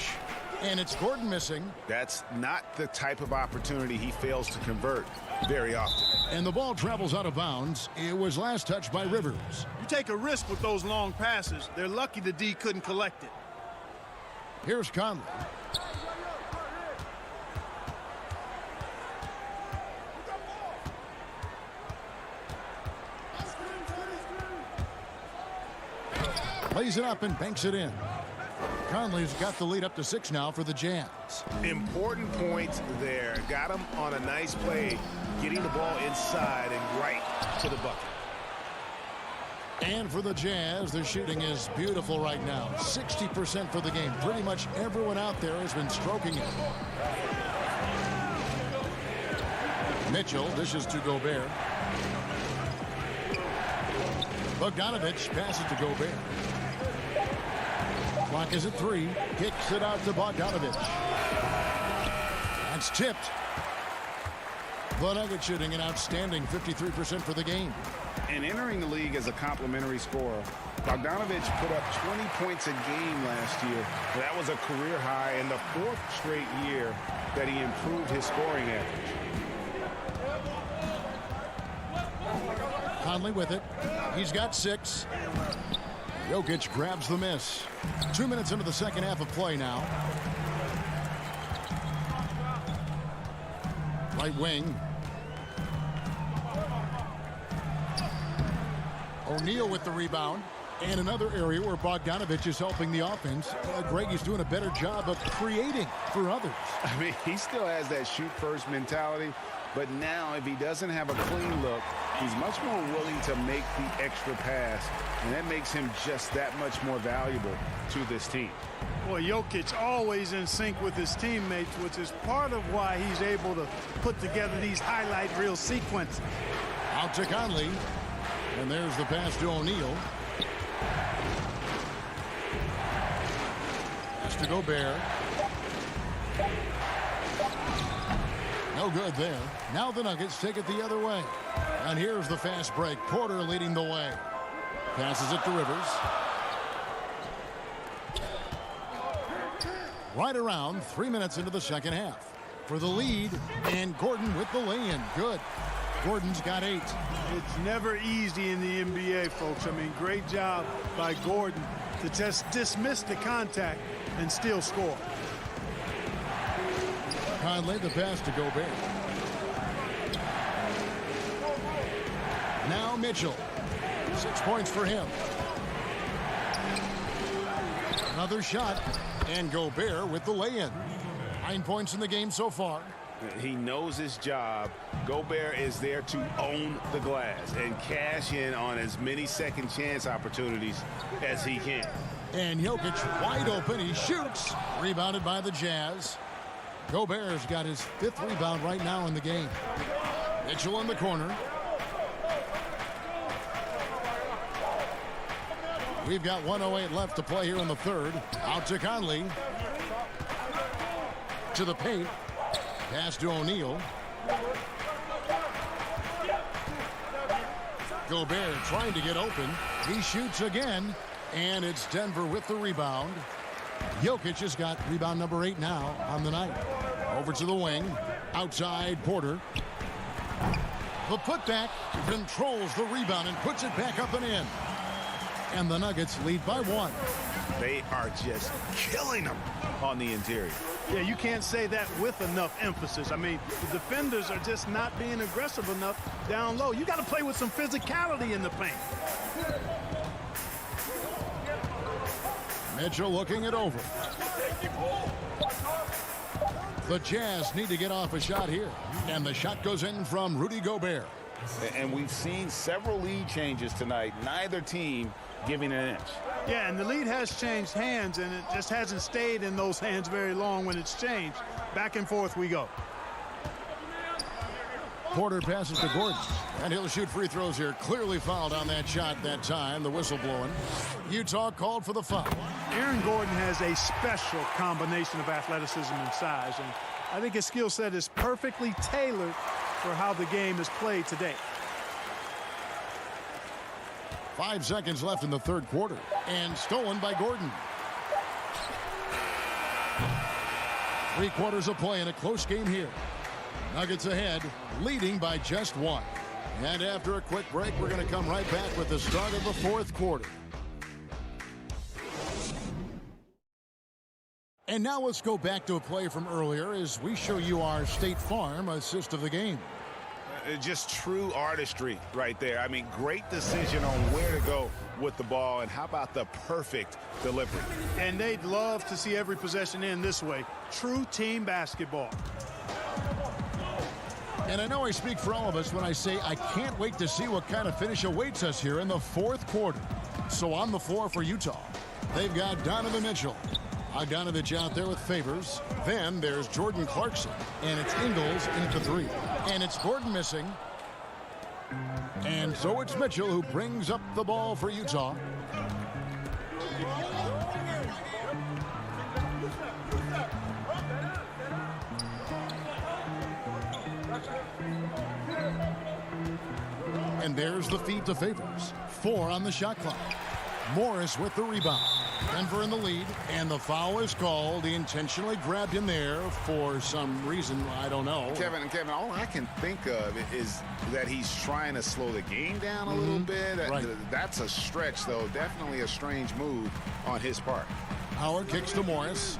And it's Gordon missing. That's not the type of opportunity he fails to convert very often. And the ball travels out of bounds. It was last touched by Rivers. You take a risk with those long passes. They're lucky the D couldn't collect it. Here's Conley. Lays it up and banks it in. Conley's got the lead up to 6 now for the Jazz. Important points there. Got him on a nice play, getting the ball inside and right to the bucket. And for the Jazz, their shooting is beautiful right now. 60% for the game. Pretty much everyone out there has been stroking it. Mitchell dishes to Gobert. Bogdanovic passes to Gobert. Clock is at 3. Kicks it out to Bogdanovic. That's tipped. The Nuggets shooting an outstanding 53% for the game. And entering the league as a complimentary scorer, Bogdanovic put up 20 points a game last year. That was a career high in the 4th straight year that he improved his scoring average. Conley with it. He's got 6. Jokic grabs the miss. 2 minutes into the second half of play now. Right wing. O'Neal with the rebound. And another area where Bogdanovic is helping the offense. Greg is doing a better job of creating for others. I mean, he still has that shoot-first mentality. But now, if he doesn't have a clean look, he's much more willing to make the extra pass. And that makes him just that much more valuable to this team. Boy, Jokic always in sync with his teammates, which is part of why he's able to put together these highlight reel sequences. Out to Conley. And there's the pass to O'Neal. Pass to Gobert. No good there. Now the Nuggets take it the other way. And here's the fast break. Porter leading the way. Passes it to Rivers. Right around 3 minutes into the second half. For the lead, and Gordon with the lay-in. Good. Gordon's got 8. It's never easy in the NBA, folks. I mean, great job by Gordon to just dismiss the contact and still score. Conley, the pass to Gobert. Now Mitchell. 6 points for him. Another shot. And Gobert with the lay-in. 9 points in the game so far. He knows his job. Gobert is there to own the glass and cash in on as many second chance opportunities as he can. And Jokic wide open. He shoots. Rebounded by the Jazz. Gobert's got his 5th rebound right now in the game. Mitchell in the corner. We've got 1:08 left to play here in the third. Out to Conley. To the paint. Pass to O'Neal. Gobert trying to get open. He shoots again. And it's Denver with the rebound. Jokic has got rebound number 8 now on the night. Over to the wing. Outside Porter. The putback controls the rebound and puts it back up and in. And the Nuggets lead by 1. They are just killing them on the interior. Yeah, you can't say that with enough emphasis. I mean, the defenders are just not being aggressive enough down low. You got to play with some physicality in the paint. Mitchell looking it over. The Jazz need to get off a shot here. And the shot goes in from Rudy Gobert. And we've seen several lead changes tonight, neither team giving an inch. Yeah, and the lead has changed hands, and it just hasn't stayed in those hands very long when it's changed. Back and forth we go. Porter passes to Gordon, and he'll shoot free throws here. Clearly fouled on that shot that time. The whistle blowing. Utah called for the foul. Aaron Gordon has a special combination of athleticism and size, and I think his skill set is perfectly tailored for how the game is played today. 5 seconds left in the third quarter, and stolen by Gordon. 3 quarters of play in a close game here. Nuggets ahead, leading by just 1. And after a quick break, we're going to come right back with the start of the fourth quarter. And now let's go back to a play from earlier as we show you our State Farm assist of the game. Just true artistry right there. I mean, great decision on where to go with the ball, and how about the perfect delivery? And they'd love to see every possession end this way. True team basketball. And I know I speak for all of us when I say I can't wait to see what kind of finish awaits us here in the fourth quarter. So on the floor for Utah, they've got Donovan Mitchell. Bogdanovich out there with Favors. Then there's Jordan Clarkson. And it's Ingles in at the 3. And it's Gordon missing. And so it's Mitchell who brings up the ball for Utah. And there's the feed to Favors. 4 on the shot clock. Morris with the rebound. Denver in the lead, and the foul is called. He intentionally grabbed him there for some reason, I don't know. Kevin, all I can think of is that he's trying to slow the game down a little bit. Right. That's a stretch, though. Definitely a strange move on his part. Howard kicks to Morris.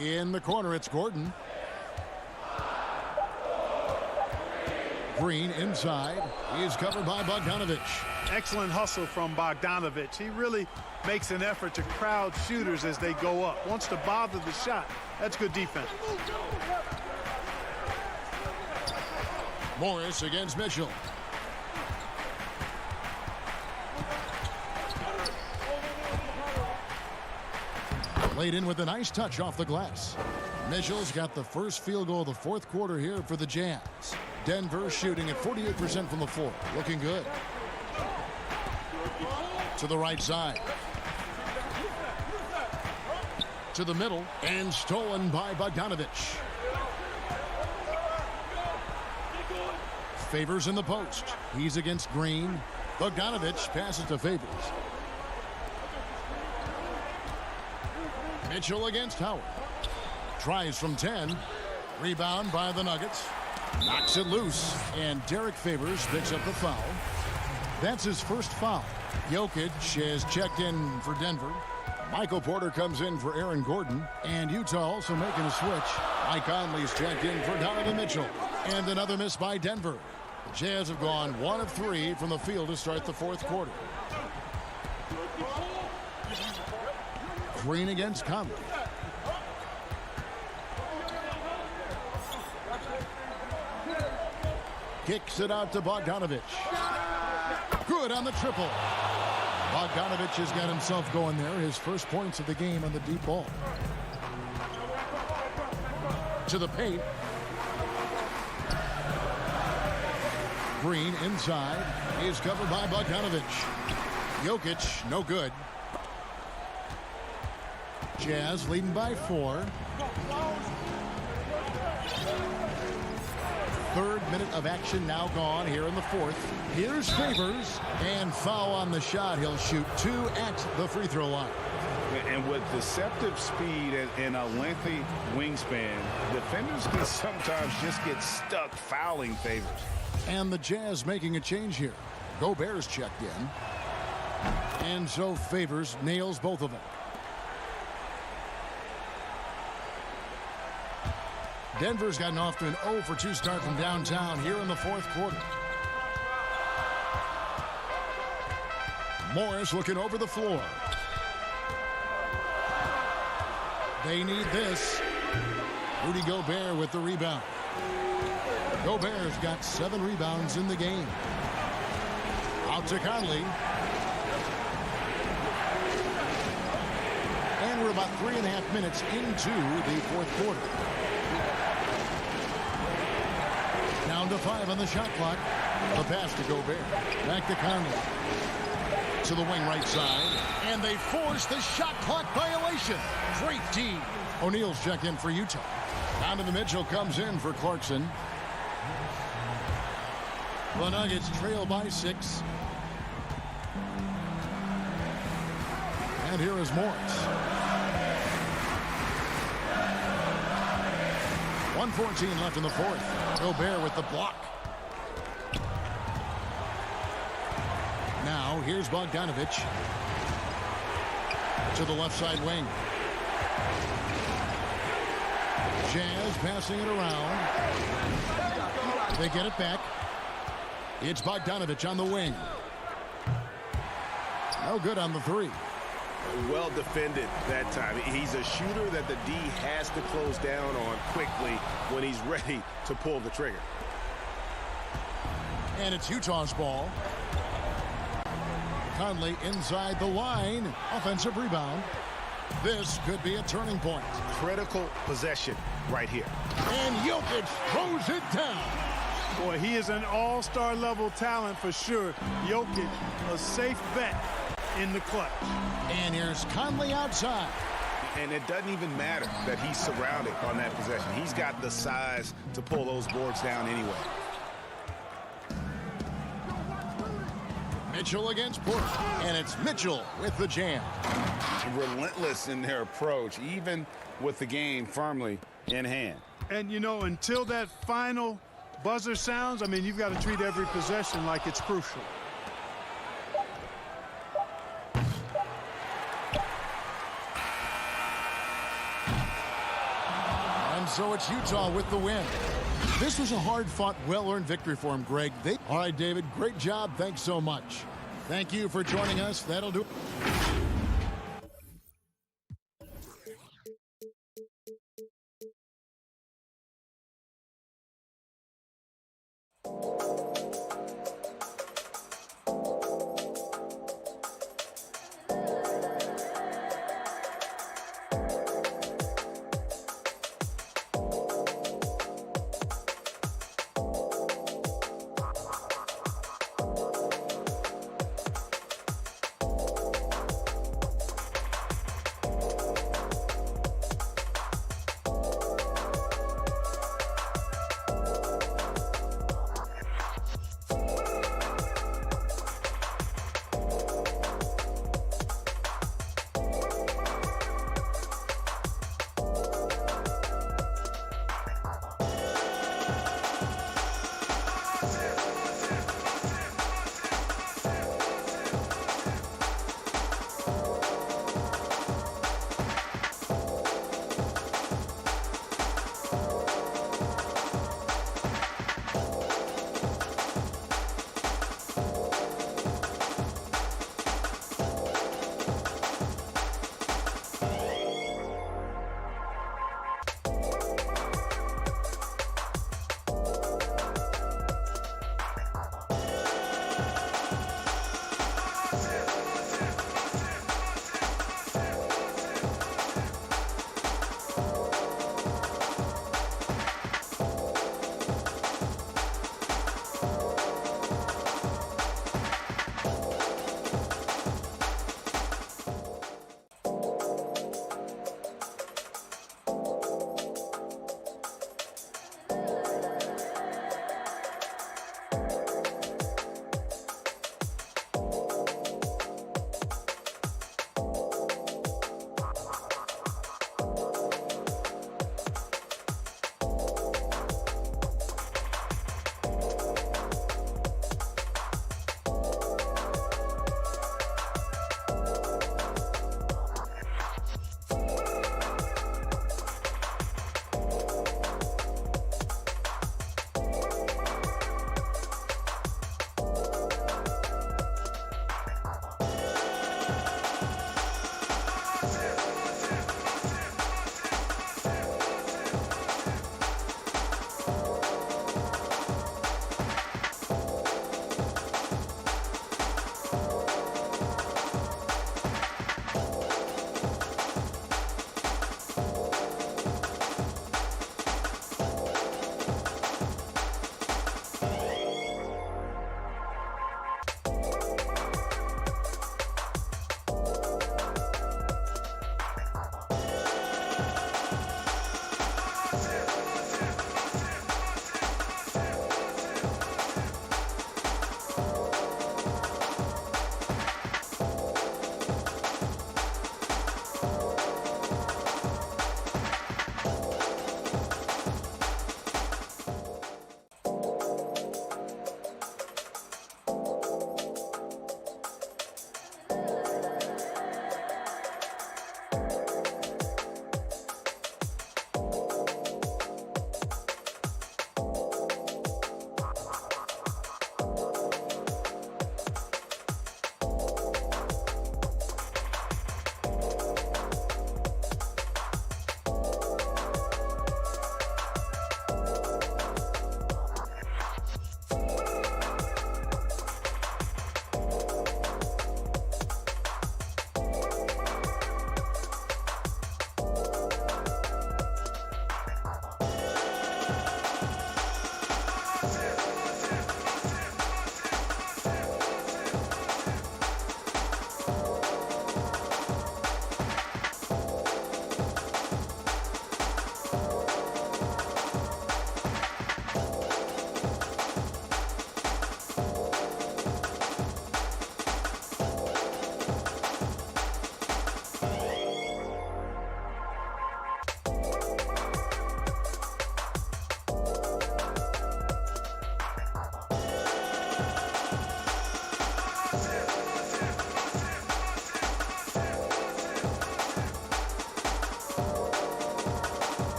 In the corner, it's Gordon. Green inside. He's covered by Bogdanovich. Excellent hustle from Bogdanovich. He really makes an effort to crowd shooters as they go up. Wants to bother the shot. That's good defense. Morris against Mitchell. Laid in with a nice touch off the glass. Mitchell's got the first field goal of the fourth quarter here for the Jazz. Denver shooting at 48% from the floor. Looking good. To the right side. To the middle. And stolen by Bogdanovich. Favors in the post. He's against Green. Bogdanovich passes to Favors. Mitchell against Howard. Tries from 10. Rebound by the Nuggets. Knocks it loose. And Derek Favors picks up the foul. That's his first foul. Jokic has checked in for Denver. Michael Porter comes in for Aaron Gordon. And Utah also making a switch. Mike Conley's checked in for Donovan Mitchell. And another miss by Denver. The Jazz have gone 1 of 3 from the field to start the fourth quarter. Green against Conley. Kicks it out to Bogdanovich. Good on the triple. Bogdanovich has got himself going there. His first points of the game on the deep ball. To the paint. Green inside. Is covered by Bogdanovich. Jokic, no good. Jazz leading by 4. Third minute of action now gone here in the fourth. Here's Favors, and foul on the shot. He'll shoot 2 at the free throw line. And with deceptive speed and a lengthy wingspan, defenders can sometimes just get stuck fouling Favors. And the Jazz making a change here. Gobert's checked in. And so Favors nails both of them. Denver's gotten off to an 0 for 2 start from downtown here in the fourth quarter. Morris looking over the floor. They need this. Rudy Gobert with the rebound. Gobert's got 7 rebounds in the game. Out to Conley. And we're about 3.5 minutes into the fourth quarter. Down to 5 on the shot clock. The pass to Gobert. Back to Conley. To the wing right side. And they force the shot clock violation. Great D. O'Neal's checked in for Utah. Donovan Mitchell comes in for Clarkson. The Nuggets trail by 6. And here is Morris. 1:14 left in the fourth. Gobert with the block. Now here's Bogdanovich. To the left side wing. Jazz passing it around. They get it back. It's Bogdanovich on the wing. No good on the 3. Well defended that time. He's a shooter that the D has to close down on quickly when he's ready to pull the trigger. And it's Utah's ball. Conley inside the line. Offensive rebound. This could be a turning point. Critical possession right here. And Jokic throws it down. Boy, he is an all-star level talent for sure. Jokic, a safe bet in the clutch. And here's Conley outside. And it doesn't even matter that he's surrounded on that possession. He's got the size to pull those boards down anyway. Mitchell against Porter. And it's Mitchell with the jam. Relentless in their approach, even with the game firmly in hand. And, you know, until that final buzzer sounds, I mean, you've got to treat every possession like it's crucial. And so it's Utah with the win. This was a hard-fought, well-earned victory for him, Greg. All right, David, great job. Thanks so much. Thank you for joining us. That'll do it.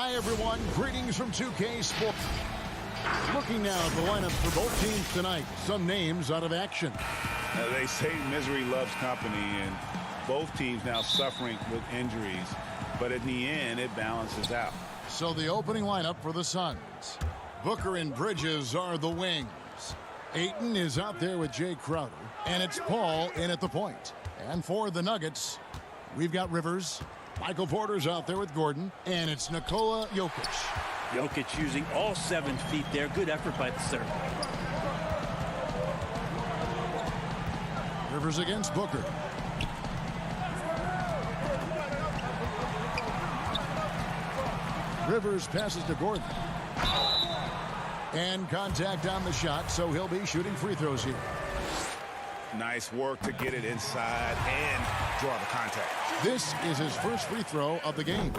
Hi, everyone. Greetings from 2K Sports. Looking now at the lineups for both teams tonight. Some names out of action. They say misery loves company, and both teams now suffering with injuries. But in the end, it balances out. So the opening lineup for the Suns. Booker and Bridges are the wings. Ayton is out there with Jay Crowder. And it's Paul in at the point. And for the Nuggets, we've got Rivers. Michael Porter's out there with Gordon. And it's Nikola Jokic. Jokic using all 7 feet there. Good effort by the center. Rivers against Booker. Rivers passes to Gordon. And contact on the shot, so he'll be shooting free throws here. Nice work to get it inside and draw the contact. This is his first free throw of the game.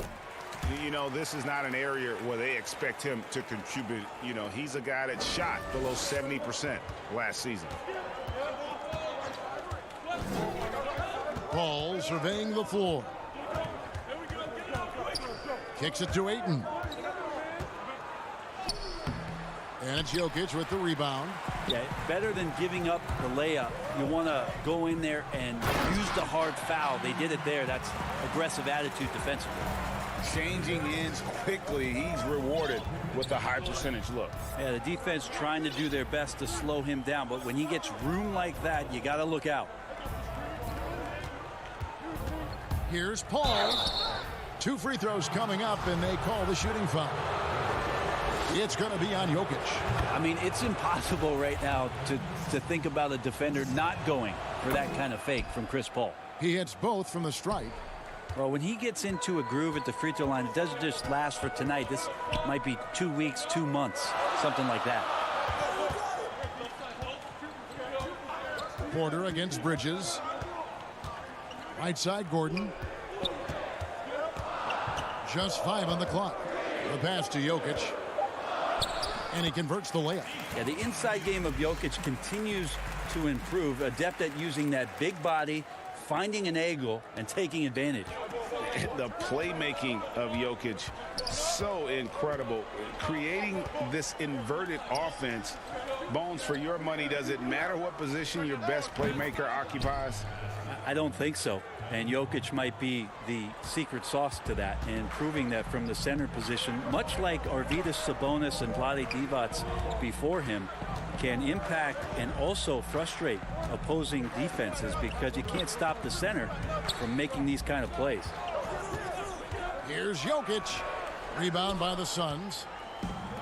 You know, this is not an area where they expect him to contribute. You know, he's a guy that shot below 70% last season. Paul surveying the floor. Kicks it to Ayton. And it's Jokic with the rebound. Yeah, better than giving up the layup. You want to go in there and use the hard foul. They did it there. That's aggressive attitude defensively. Changing ends quickly. He's rewarded with a high percentage look. Yeah, the defense trying to do their best to slow him down. But when he gets room like that, you got to look out. Here's Paul. 2 free throws coming up, and they call the shooting foul. It's going to be on Jokic. I mean, it's impossible right now to think about a defender not going for that kind of fake from Chris Paul. He hits both from the stripe. Well, when he gets into a groove at the free throw line, it doesn't just last for tonight. This might be 2 weeks, 2 months, something like that. Porter against Bridges. Right side, Gordon. Just 5 on the clock. The pass to Jokic. And he converts the layup. Yeah, the inside game of Jokic continues to improve. Adept at using that big body, finding an angle, and taking advantage. The playmaking of Jokic, so incredible. Creating this inverted offense. Bones, for your money, does it matter what position your best playmaker occupies? I don't think so. And Jokic might be the secret sauce to that, and proving that from the center position, much like Arvydas Sabonis and Vlade Divac before him, can impact and also frustrate opposing defenses because you can't stop the center from making these kind of plays. Here's Jokic. Rebound by the Suns.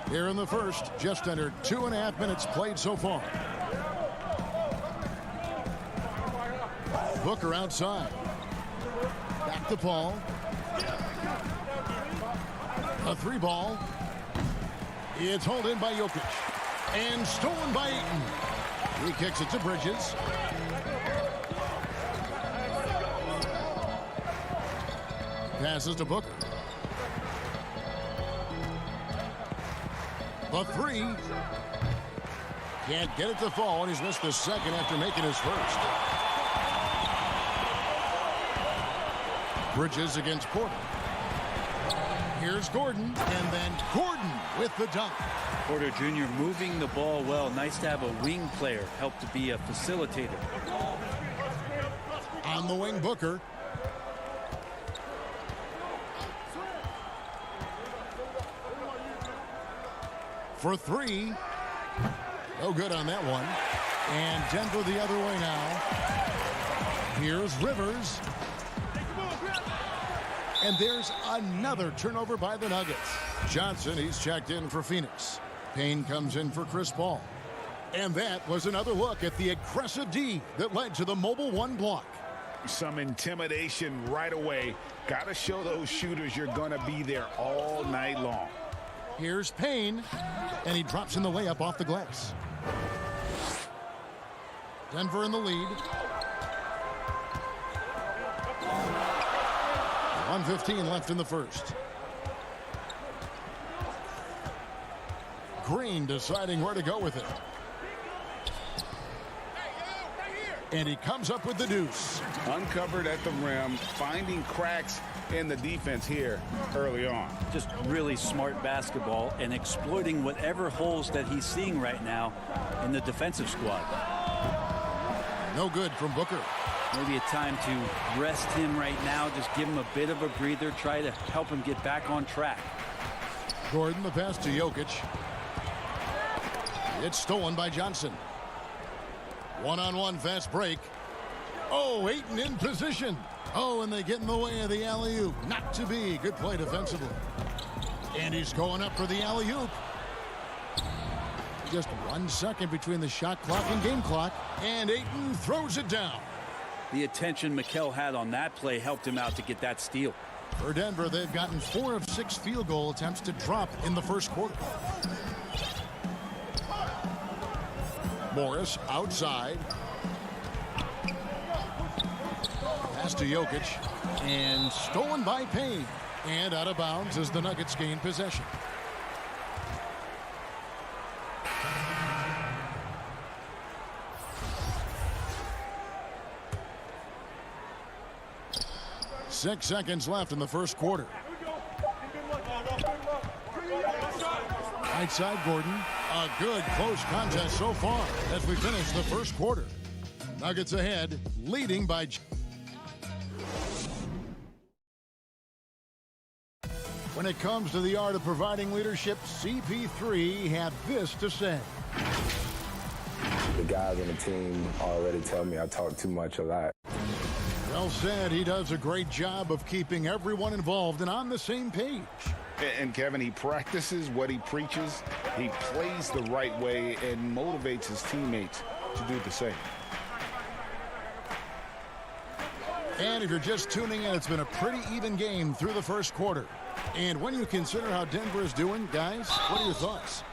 Here in the first, just under 2.5 minutes played so far. Booker outside. Back to Paul. A 3 ball. It's hauled in by Jokic. And stolen by Ayton. He kicks it to Bridges. Passes to Booker. The 3. Can't get it to fall, and he's missed the second after making his first. Bridges against Porter. Here's Gordon, and then Gordon with the dunk. Porter Jr. moving the ball well. Nice to have a wing player help to be a facilitator. On the wing, Booker. For 3. No good on that one. And Denver the other way now. Here's Rivers. And there's another turnover by the Nuggets. Johnson, he's checked in for Phoenix. Payne comes in for Chris Paul. And that was another look at the aggressive D that led to the Mobile One block. Some intimidation right away. Got to show those shooters you're going to be there all night long. Here's Payne, and he drops in the layup off the glass. Denver in the lead. 1:15 left in the first. Green deciding where to go with it. And he comes up with the deuce. Uncovered at the rim, finding cracks in the defense here early on. Just really smart basketball and exploiting whatever holes that he's seeing right now in the defensive squad. No good from Booker. Maybe a time to rest him right now. Just give him a bit of a breather. Try to help him get back on track. Gordon, the pass to Jokic. It's stolen by Johnson. One-on-one fast break. Oh, Ayton in position. Oh, and they get in the way of the alley-oop. Not to be. Good play defensively. And he's going up for the alley-oop. Just 1 second between the shot clock and game clock. And Ayton throws it down. The attention Mikel had on that play helped him out to get that steal. For Denver, they've gotten 4 of 6 field goal attempts to drop in the first quarter. Morris outside. Pass to Jokic. And stolen by Payne. And out of bounds as the Nuggets gain possession. Six seconds left in the first quarter. Right side, Gordon. A good close contest so far as we finish the first quarter. Nuggets ahead, leading by... When it comes to the art of providing leadership, CP3 had this to say. The guys on the team already tell me I talk too much a lot. Well said. He does a great job of keeping everyone involved and on the same page. And Kevin, he practices what he preaches. He plays the right way and motivates his teammates to do the same. And if you're just tuning in, it's been a pretty even game through the first quarter. And when you consider how Denver is doing, guys, what are your thoughts?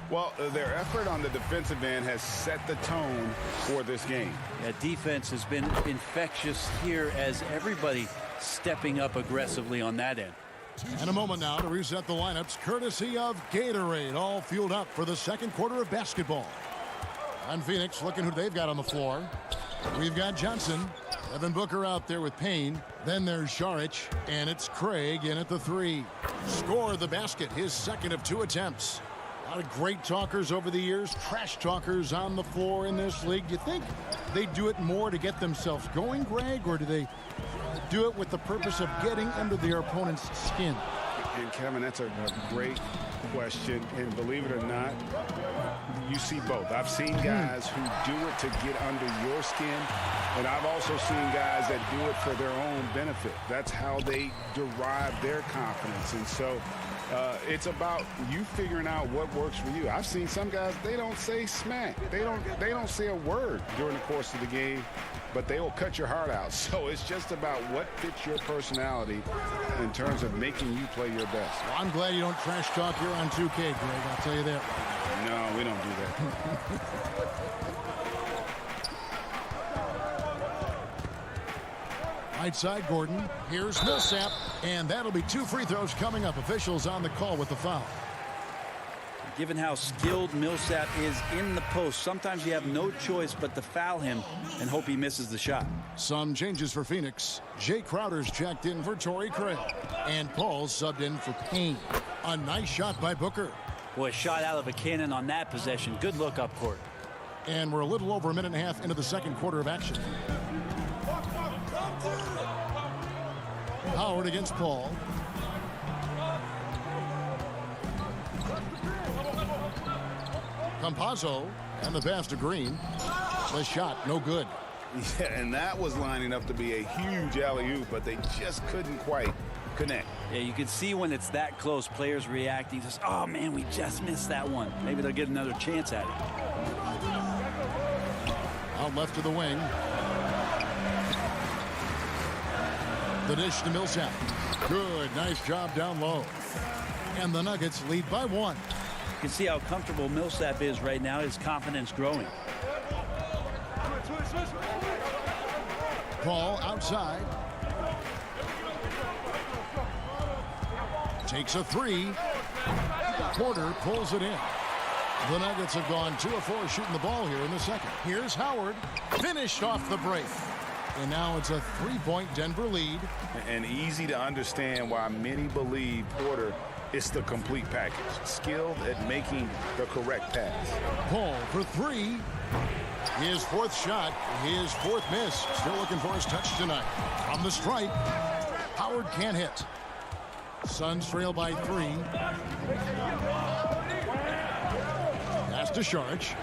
Well, their effort on the defensive end has set the tone for this game. Yeah, defense has been infectious here as everybody stepping up aggressively on that end. And a moment now to reset the lineups courtesy of Gatorade, all fueled up for the second quarter of basketball. On Phoenix, looking who they've got on the floor. We've got Johnson, Devin Booker out there with Payne. Then there's Šarić, and it's Craig in at the 3. Scored the basket, his second of 2 attempts. A lot of great talkers over the years, trash talkers on the floor in this league. Do you think they do it more to get themselves going, Greg, or do they do it with the purpose of getting under their opponent's skin? And Kevin, that's a great question. And believe it or not, you see both. I've seen guys who do it to get under your skin, and I've also seen guys that do it for their own benefit. That's how they derive their confidence. And so it's about you figuring out what works for you. I've seen some guys, they don't say smack. They don't say a word during the course of the game, but they will cut your heart out. So it's just about what fits your personality in terms of making you play your best. Well, I'm glad you don't trash talk here on 2K, Greg. I'll tell you that. No, we don't do that. Right side, Gordon. Here's Millsap, and that'll be 2 free throws coming up. Officials on the call with the foul. Given how skilled Millsap is in the post, sometimes you have no choice but to foul him and hope he misses the shot. Some changes for Phoenix. Jay Crowder's checked in for Torrey Craig, and Paul's subbed in for Payne. A nice shot by Booker. Boy, shot out of a cannon on that possession. Good look up court. And we're a little over a minute and a half into the second quarter of action. Howard against Paul. Campazzo, and the pass to Green. The shot, no good. Yeah, and that was lining up to be a huge alley-oop, but they just couldn't quite connect. Yeah, you can see when it's that close, players reacting. Just, oh, man, we just missed that one. Maybe they'll get another chance at it. Out left to the wing. The dish to Millsap. Good, nice job down low. And the Nuggets lead by 1. You can see how comfortable Millsap is right now. His confidence growing. Paul outside. Takes a 3. Porter pulls it in. The Nuggets have gone 2 of 4 shooting the ball here in the second. Here's Howard. Finished off the break. And now it's a 3-point Denver lead. And easy to understand why many believe Porter is the complete package. Skilled at making the correct pass. Paul for 3. His 4th shot, his 4th miss. Still looking for his touch tonight. From the stripe, Howard can't hit. Suns trail by 3. Pass to Saric.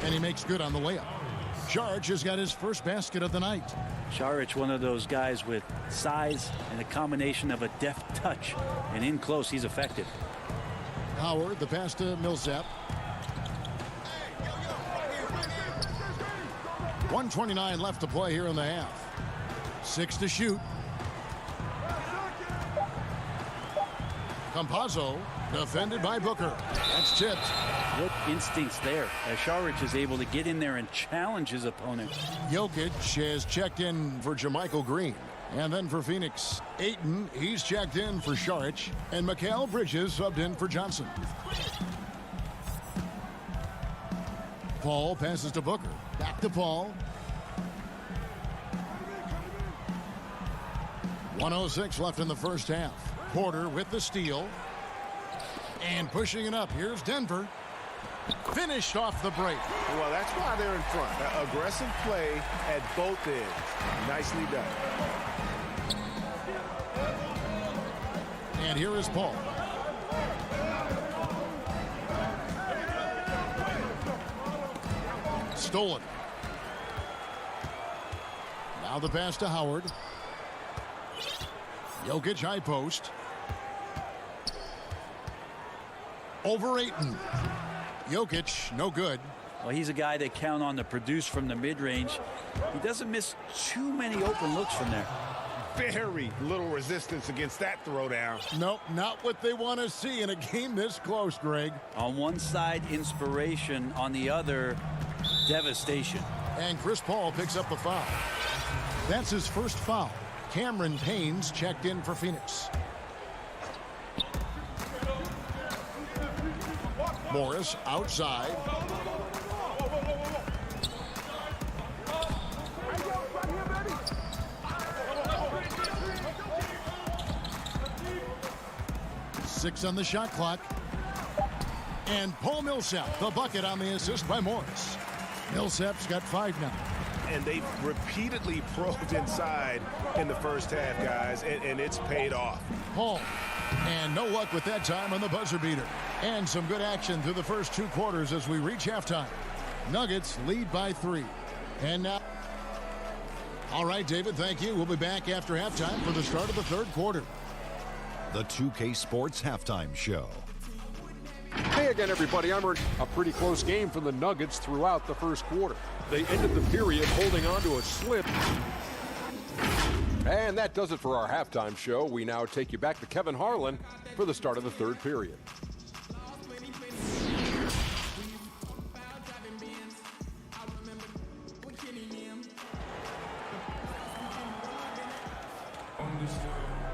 And he makes good on the layup. Saric has got his first basket of the night. Saric, one of those guys with size and a combination of a deft touch. And in close, he's effective. Howard, the pass to Millsap. 1:29 left to play here in the half. 6 to shoot. Campazzo, defended by Booker. That's tipped. Good instincts there as Saric is able to get in there and challenge his opponent. Jokic has checked in for Jermichael Green. And then for Phoenix, Ayton, he's checked in for Saric. And Mikal Bridges subbed in for Johnson. Paul passes to Booker. Back to Paul. 1:06 left in the first half. Porter with the steal. And pushing it up. Here's Denver. Finished off the break. Well, that's why they're in front. Aggressive play at both ends. Nicely done. And here is Paul. Stolen. Now the pass to Howard. Jokic high post. Over Ayton. Jokic, no good. Well, he's a guy that count on to produce from the mid-range. He doesn't miss too many open looks from there. Very little resistance against that throwdown. Nope, not what they want to see in a game this close, Greg. On one side, inspiration. On the other, devastation. And Chris Paul picks up the foul. That's his first foul. Cameron Payne's checked in for Phoenix. Morris outside. Six on the shot clock. And Paul Millsap, the bucket on the assist by Morris. Millsap's got 5 now. And they've repeatedly probed inside in the first half, guys, and it's paid off. Paul. And no luck with that time on the buzzer beater. And some good action through the first 2 quarters as we reach halftime. Nuggets lead by 3. And now... All right, David, thank you. We'll be back after halftime for the start of the 3rd quarter. The 2K Sports Halftime Show. Hey again, everybody. I'm Rick. A pretty close game for the Nuggets throughout the first quarter. They ended the period holding on to a slip. And that does it for our halftime show. We now take you back to Kevin Harlan for the start of the 3rd period.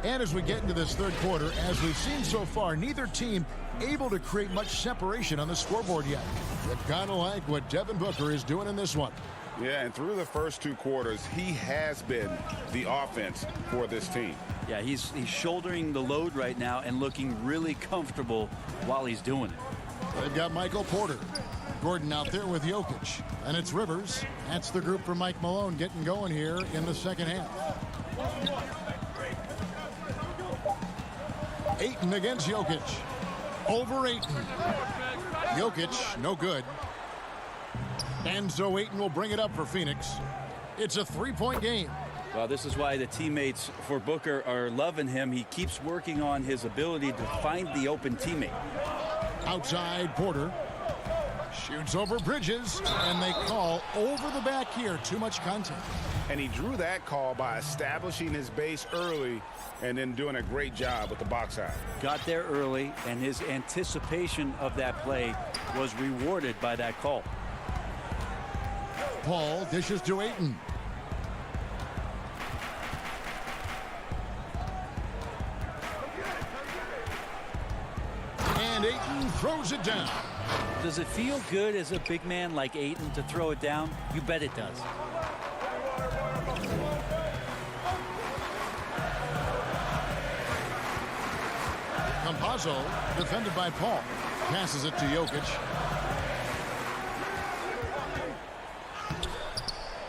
And as we get into this 3rd quarter, as we've seen so far, neither team able to create much separation on the scoreboard yet. But kind of like what Devin Booker is doing in this one. Yeah, and through the first 2 quarters, he has been the offense for this team. Yeah, he's shouldering the load right now and looking really comfortable while he's doing it. They've got Michael Porter. Gordon out there with Jokic. And it's Rivers. That's the group for Mike Malone getting going here in the second half. Ayton against Jokic. Over Ayton. Jokic, no good. And so Ayton will bring it up for Phoenix. It's a 3-point game. Well, this is why the teammates for Booker are loving him. He keeps working on his ability to find the open teammate. Outside, Porter. Shoots over Bridges, and they call over the back here. Too much contact. And he drew that call by establishing his base early and then doing a great job with the box out. Got there early, and his anticipation of that play was rewarded by that call. Paul dishes to Ayton. throws it down. Does it feel good as a big man like Ayton to throw it down? You bet it does. Campazzo, defended by Paul. Passes it to Jokic.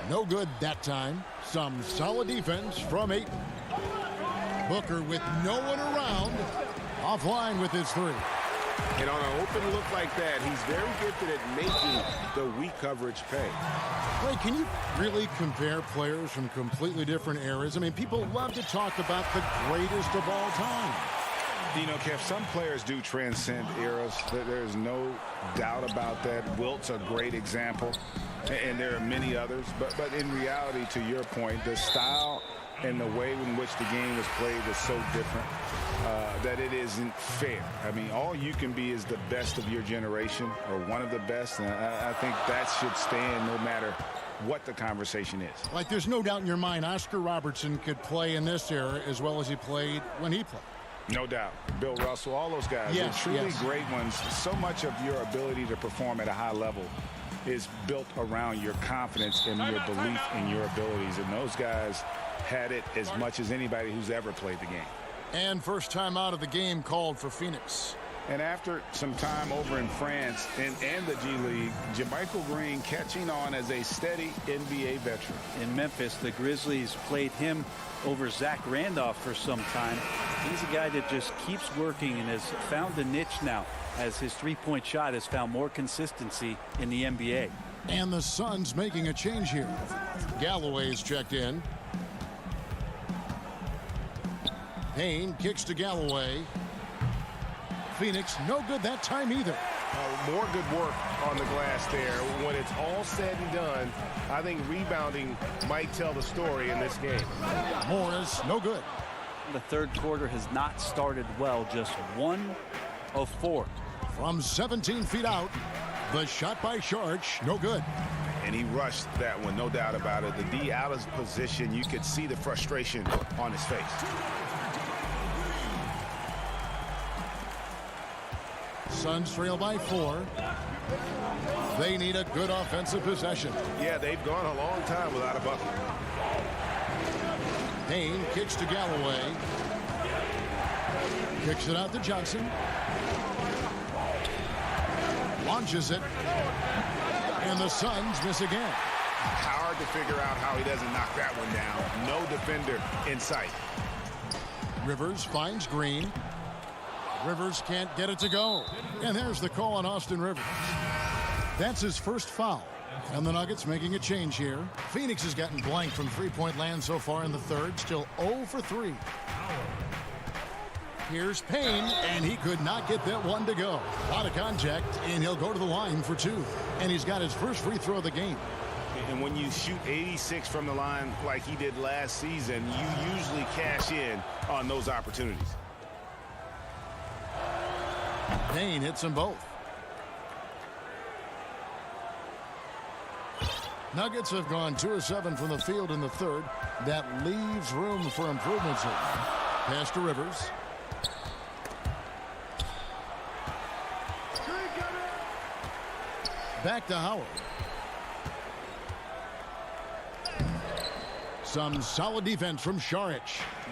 No good that time. Some solid defense from Ayton. Booker with no one around. Offline with his three. And on an open look like that, he's very gifted at making the weak coverage pay. Ray, can you really compare players from completely different eras? I mean, people love to talk about the greatest of all time. You know, Kev, some players do transcend eras. There's no doubt about that. Wilt's a great example, and there are many others. But in reality, to your point, the style and the way in which the game was played was so different that it isn't fair. I mean, all you can be is the best of your generation or one of the best, and I think that should stand no matter what the conversation is. Like, there's no doubt in your mind Oscar Robertson could play in this era as well as he played when he played. No doubt. Bill Russell, all those guys, yes, they're truly yes. great ones. So much of your ability to perform at a high level is built around your confidence and your belief in your abilities, and those guys had it as much as anybody who's ever played the game. And first time out of the game called for Phoenix. And after some time over in France and the G League, JaMychal Green catching on as a steady NBA veteran. In Memphis, the Grizzlies played him over Zach Randolph for some time. He's a guy that just keeps working and has found a niche now as his three-point shot has found more consistency in the NBA. And the Suns making a change here. Galloway's checked in. Payne kicks to Galloway. Phoenix, no good that time either. More good work on the glass there. When it's all said and done, I think rebounding might tell the story in this game. Morris, no good. The third quarter has not started well, just 1 of 4. From 17 feet out, the shot by Sharch, no good. And he rushed that one, no doubt about it. The D out of position, you could see the frustration on his face. Suns trail by 4. They need a good offensive possession. Yeah, they've gone a long time without a bucket. Payne kicks to Galloway. Kicks it out to Johnson. Launches it. And the Suns miss again. Hard to figure out how he doesn't knock that one down. No defender in sight. Rivers finds Green. Rivers can't get it to go. And there's the call on Austin Rivers. That's his first foul. And the Nuggets making a change here. Phoenix has gotten blanked from three-point land so far in the third. Still 0 for 3. Here's Payne, and he could not get that one to go. A lot of contact, and he'll go to the line for 2. And he's got his first free throw of the game. And when you shoot 86 from the line like he did last season, you usually cash in on those opportunities. Payne hits them both. Nuggets have gone 2 of 7 from the field in the third. That leaves room for improvements here. Pass to Rivers. Back to Howard. Some solid defense from Saric.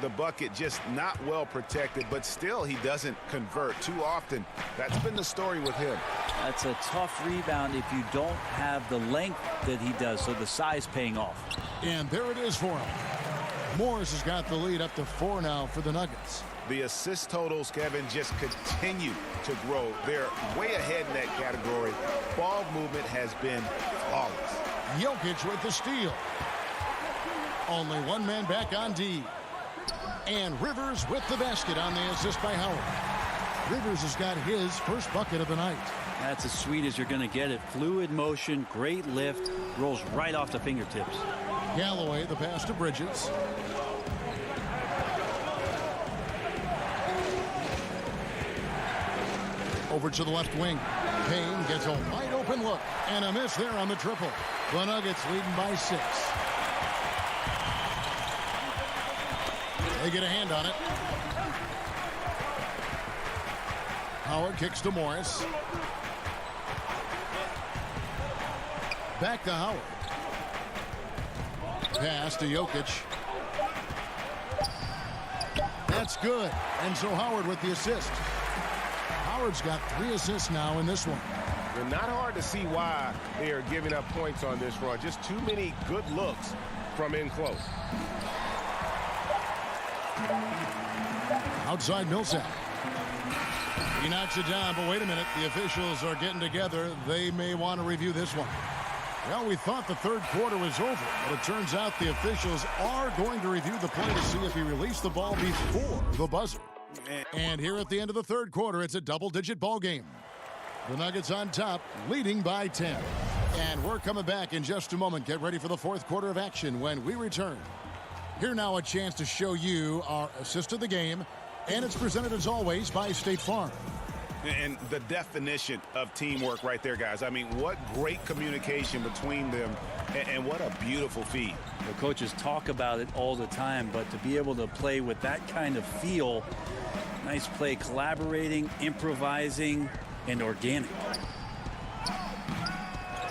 The bucket just not well protected, but still he doesn't convert too often. That's been the story with him. That's a tough rebound if you don't have the length that he does, so the size paying off. And there it is for him. Morris has got the lead up to 4 now for the Nuggets. The assist totals, Kevin, just continue to grow. They're way ahead in that category. Ball movement has been flawless. Jokic with the steal. Only one man back on D. And Rivers with the basket on the assist by Howard. Rivers has got his first bucket of the night. That's as sweet as you're going to get it. Fluid motion, great lift, rolls right off the fingertips. Galloway, the pass to Bridges. Over to the left wing. Payne gets a wide open look. And a miss there on the triple. The Nuggets leading by 6. They get a hand on it. Howard kicks to Morris. Back to Howard. Pass to Jokic. That's good. And so Howard with the assist. Howard's got 3 assists now in this one. And not hard to see why they are giving up points on this run. Just too many good looks from in close. Outside Millsap. He knocks it down, but wait a minute. The officials are getting together. They may want to review this one. Well, we thought the third quarter was over, but it turns out the officials are going to review the play to see if he released the ball before the buzzer. And here at the end of the third quarter, it's a double-digit ball game. The Nuggets on top, leading by 10. And we're coming back in just a moment. Get ready for the fourth quarter of action when we return. Here now a chance to show you our assist of the game, and it's presented as always by State Farm. And the definition of teamwork right there, guys. I mean, what great communication between them, and what a beautiful feed. The coaches talk about it all the time, but to be able to play with that kind of feel, nice play, collaborating, improvising, and organic.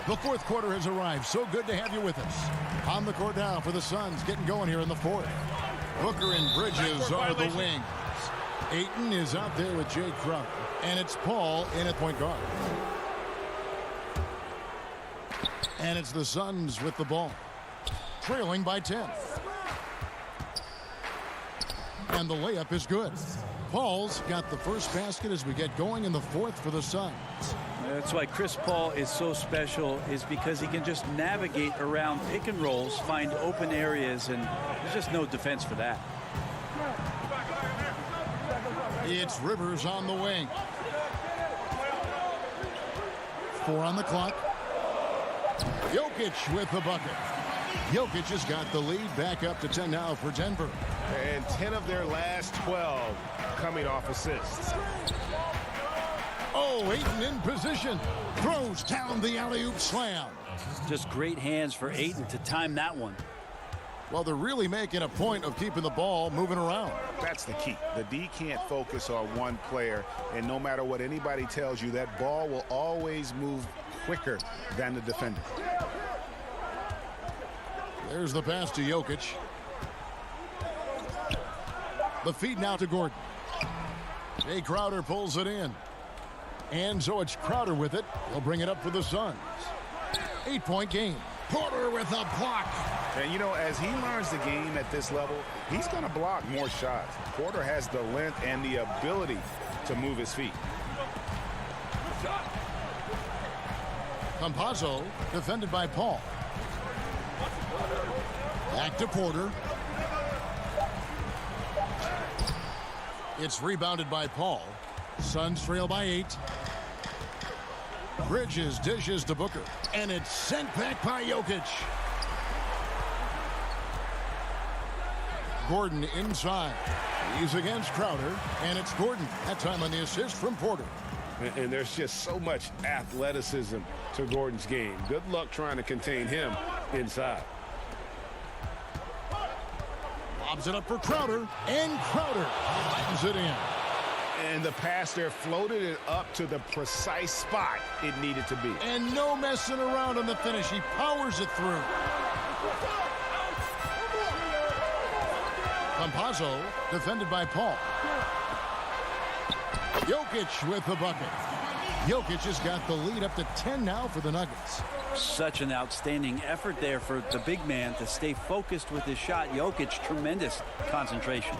The fourth quarter has arrived. So good to have you with us. On the court now for the Suns, getting going here in the fourth. Booker and Bridges are the wings. Ayton is out there with Jay Crowder. And it's Paul in at point guard. And it's the Suns with the ball. Trailing by 10. And the layup is good. Paul's got the first basket as we get going in the fourth for the Suns. That's why Chris Paul is so special, is because he can just navigate around pick and rolls, find open areas, and there's just no defense for that. It's Rivers on the wing. 4 on the clock. Jokic with the bucket. Jokic has got the lead back up to 10 now for Denver. And 10 of their last 12 coming off assists. Oh, Ayton in position. Throws down the alley-oop slam. Just great hands for Ayton to time that one. Well, they're really making a point of keeping the ball moving around. That's the key. The D can't focus on one player, and no matter what anybody tells you, that ball will always move quicker than the defender. There's the pass to Jokic. The feed now to Gordon. Jay Crowder pulls it in. And so it's Crowder with it. He'll bring it up for the Suns. 8-point game. Porter with a block. And, you know, as he learns the game at this level, he's going to block more shots. Porter has the length and the ability to move his feet. Campazzo defended by Paul. Back to Porter. It's rebounded by Paul. Suns trail by 8. Bridges dishes to Booker. And it's sent back by Jokic. Gordon inside. He's against Crowder. And it's Gordon. That time on the assist from Porter. And there's just so much athleticism to Gordon's game. Good luck trying to contain him inside. Lobs it up for Crowder. And Crowder lines it in. And the pass there floated it up to the precise spot it needed to be. And no messing around on the finish. He powers it through. Campazzo defended by Paul. Jokic with the bucket. Jokic has got the lead up to 10 now for the Nuggets. Such an outstanding effort there for the big man to stay focused with his shot. Jokic, tremendous concentration.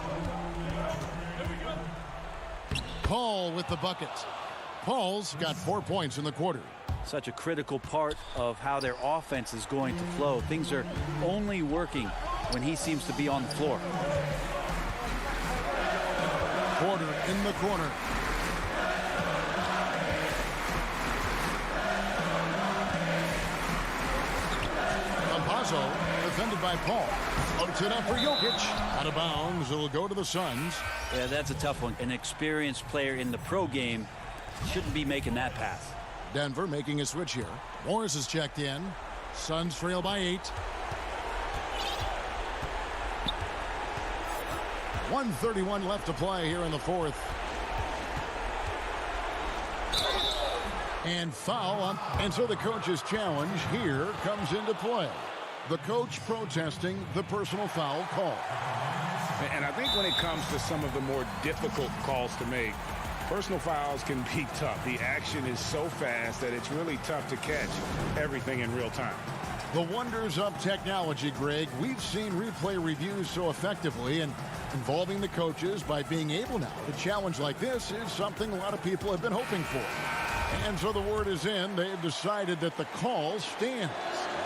Paul with the bucket. Paul's got 4 points in the quarter. Such a critical part of how their offense is going to flow. Things are only working when he seems to be on the floor. Porter in the corner. Campazzo defended by Paul. Floats it up for Jokic. Out of bounds. It'll go to the Suns. Yeah, that's a tough one. An experienced player in the pro game shouldn't be making that pass. Denver making a switch here. Morris is checked in. Suns trail by 8. 1:31 left to play here in the fourth. And foul on. And so the coach's challenge here comes into play. The coach protesting the personal foul call. And I think when it comes to some of the more difficult calls to make, personal fouls can be tough. The action is so fast that it's really tough to catch everything in real time. The wonders of technology, Greg. We've seen replay reviews so effectively, and involving the coaches by being able now to challenge like this is something a lot of people have been hoping for. And so the word is in. They have decided that the call stands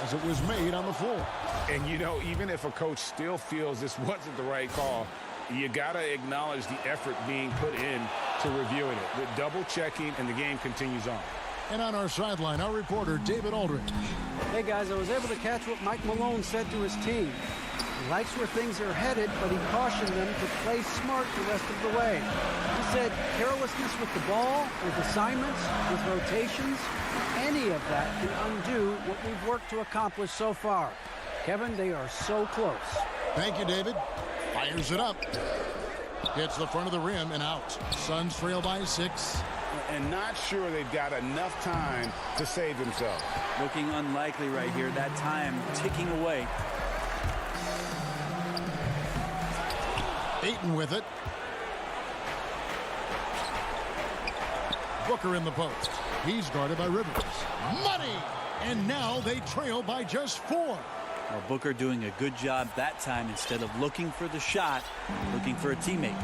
as it was made on the floor. And, you know, even if a coach still feels this wasn't the right call, you got to acknowledge the effort being put in to reviewing it. The double checking, and the game continues on. And on our sideline, our reporter, David Aldridge. Hey, guys, I was able to catch what Mike Malone said to his team. He likes where things are headed, but he cautioned them to play smart the rest of the way. He said carelessness with the ball, with assignments, with rotations, any of that can undo what we've worked to accomplish so far. Kevin, they are so close. Thank you, David. Fires it up. Hits the front of the rim and out. Suns trail by 6. And not sure they've got enough time to save themselves. Looking unlikely right here. That time ticking away. Ayton with it. Booker in the post. He's guarded by Rivers. Money! And now they trail by just 4. Well, Booker doing a good job that time instead of looking for the shot, looking for a teammate.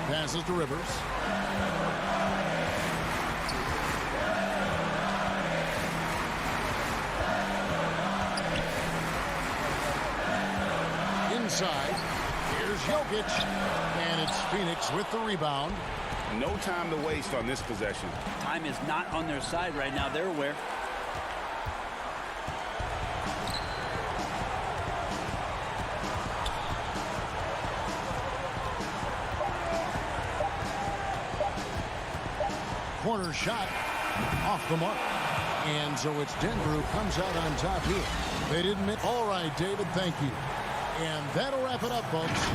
Passes to Rivers. Inside. Here's Jokic. And it's Phoenix with the rebound. No time to waste on this possession. Time is not on their side right now. They're aware. Corner shot off the mark. And so it's Denver who comes out on top here. They didn't miss. All right, David, thank you. And that'll wrap it up, folks.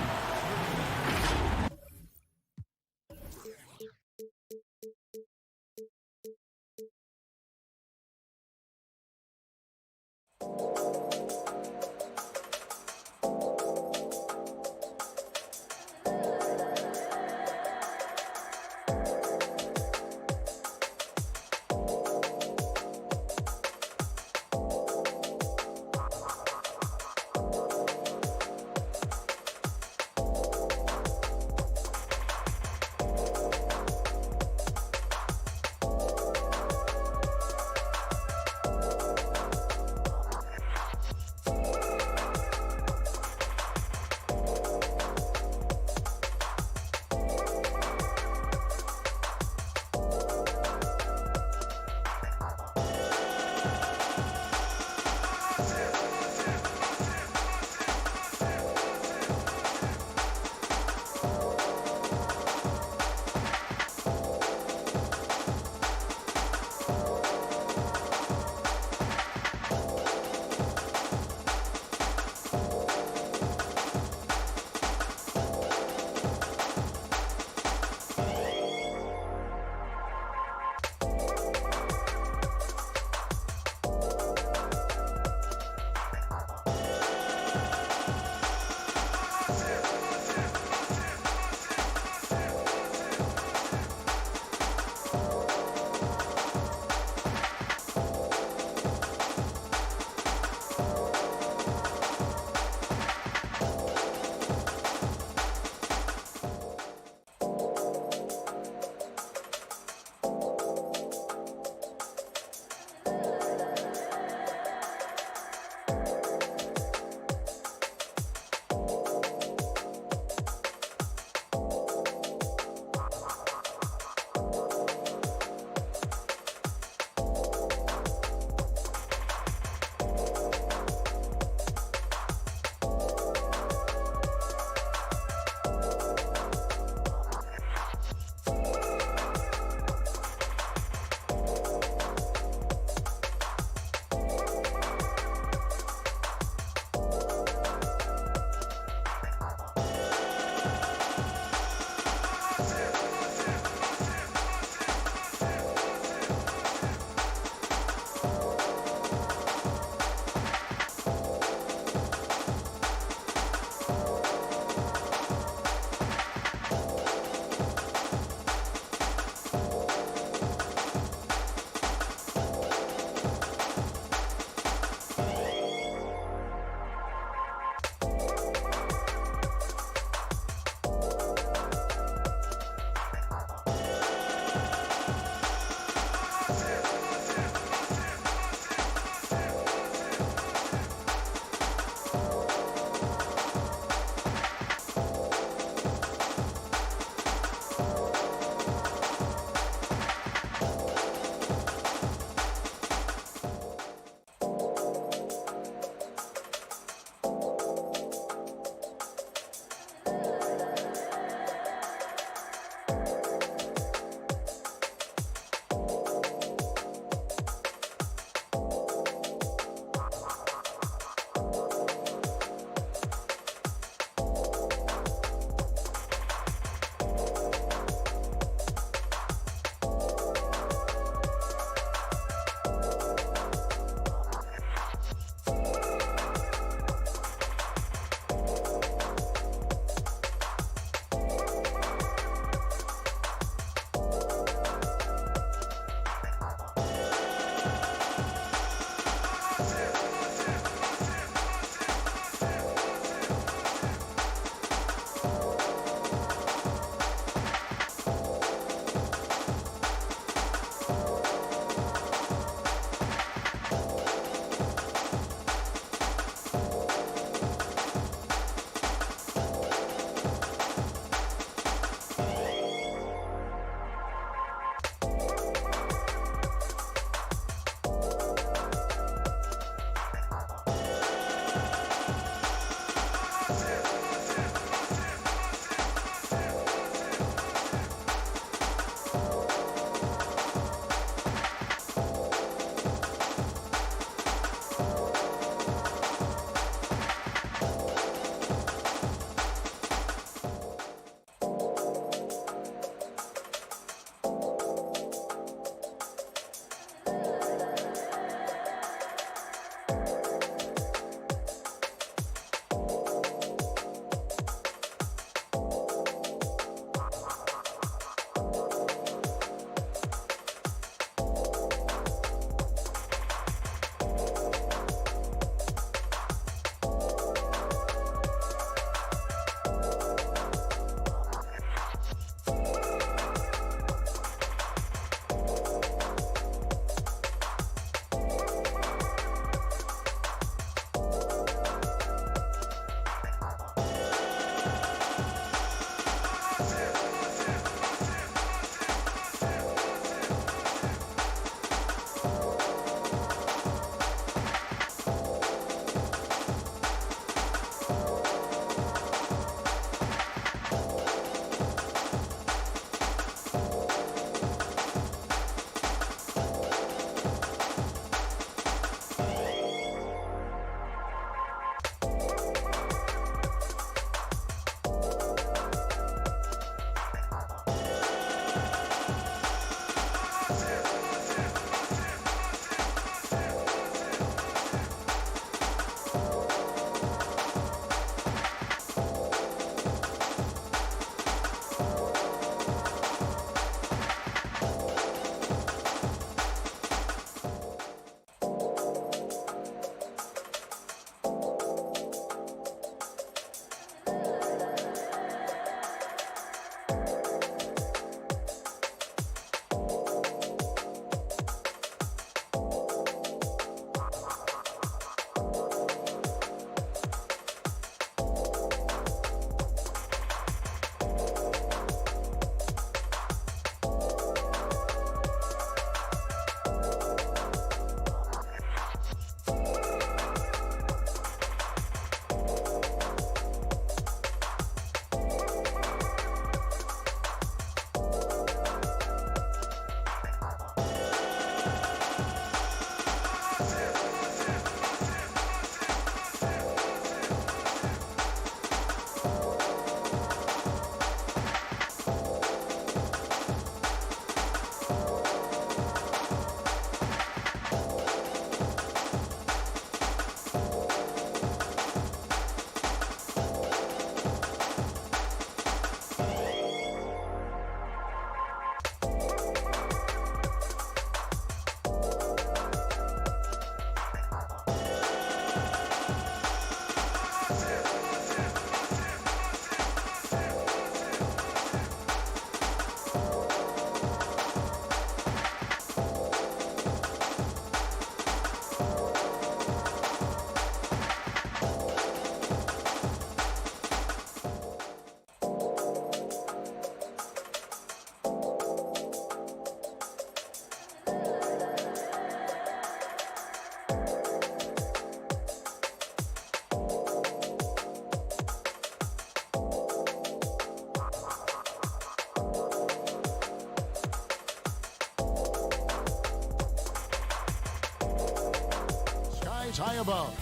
skies high above.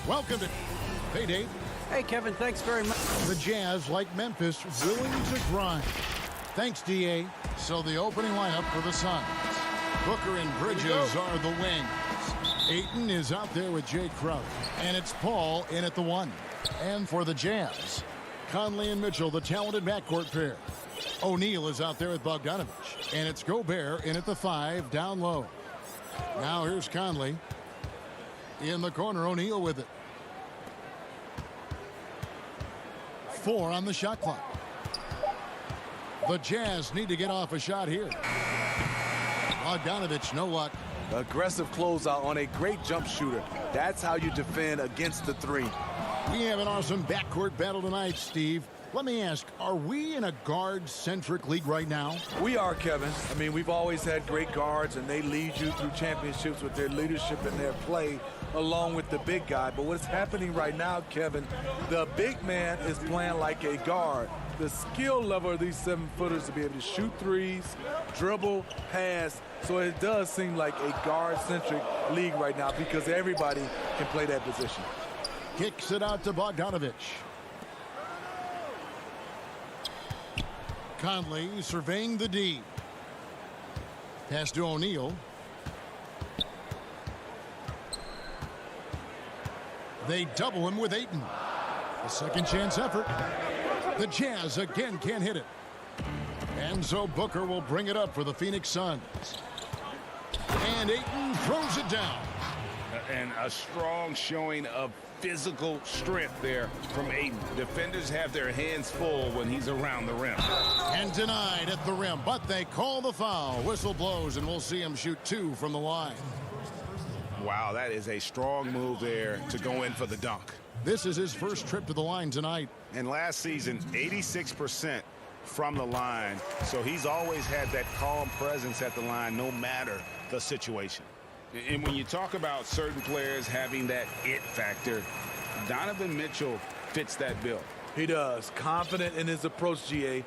Welcome to Payday. Hey, Kevin, thanks very much. The Jazz, like Memphis, willing to grind. Thanks, D.A. So the opening lineup for the Suns. Booker and Bridges are the wings. Ayton is out there with Jay Crowder. And it's Paul in at the 1. And for the Jazz, Conley and Mitchell, the talented backcourt pair. O'Neal is out there with Bogdanovich. And it's Gobert in at the 5, down low. Now here's Conley. In the corner, O'Neal with it. 4 on the shot clock. The Jazz need to get off a shot here. Bogdanovich, no luck. Aggressive closeout on a great jump shooter. That's how you defend against the 3. We have an awesome backcourt battle tonight, Steve. Let me ask, are we in a guard-centric league right now? We are, Kevin. I mean, we've always had great guards, and they lead you through championships with their leadership and their play, along with the big guy. But what's happening right now, Kevin, the big man is playing like a guard. The skill level of these 7-footers to be able to shoot threes, dribble, pass. So it does seem like a guard-centric league right now because everybody can play that position. Kicks it out to Bogdanovich. Conley surveying the D. Pass to O'Neal. They double him with Ayton. A second chance effort. The Jazz again can't hit it. And so Booker will bring it up for the Phoenix Suns. And Ayton throws it down. And a strong showing of physical strength there from Ayton. Defenders have their hands full when he's around the rim. And denied at the rim, but they call the foul. Whistle blows, and we'll see him shoot 2 from the line. Wow, that is a strong move there to go in for the dunk. This is his first trip to the line tonight. And last season, 86% from the line. So he's always had that calm presence at the line no matter the situation. And when you talk about certain players having that it factor, Donovan Mitchell fits that bill. He does. Confident in his approach, GA.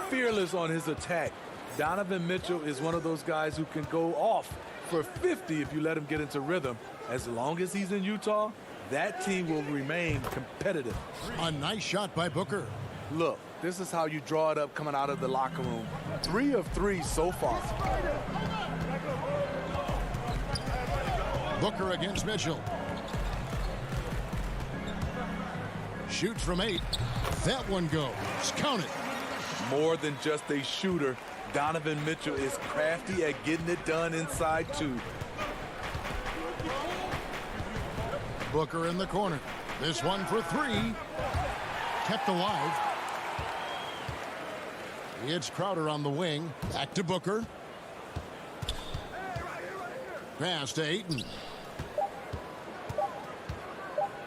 Fearless on his attack. Donovan Mitchell is one of those guys who can go off for 50 if you let him get into rhythm. As long as he's in Utah, that team will remain competitive. A nice shot by Booker. Look, this is how you draw it up coming out of the locker room. 3 of 3 so far. Booker against Mitchell. Shoots from 8. That one goes. Count it. More than just a shooter, Donovan Mitchell is crafty at getting it done inside too. Booker in the corner. This one for 3. Kept alive. It's Crowder on the wing. Back to Booker. Pass to Ayton.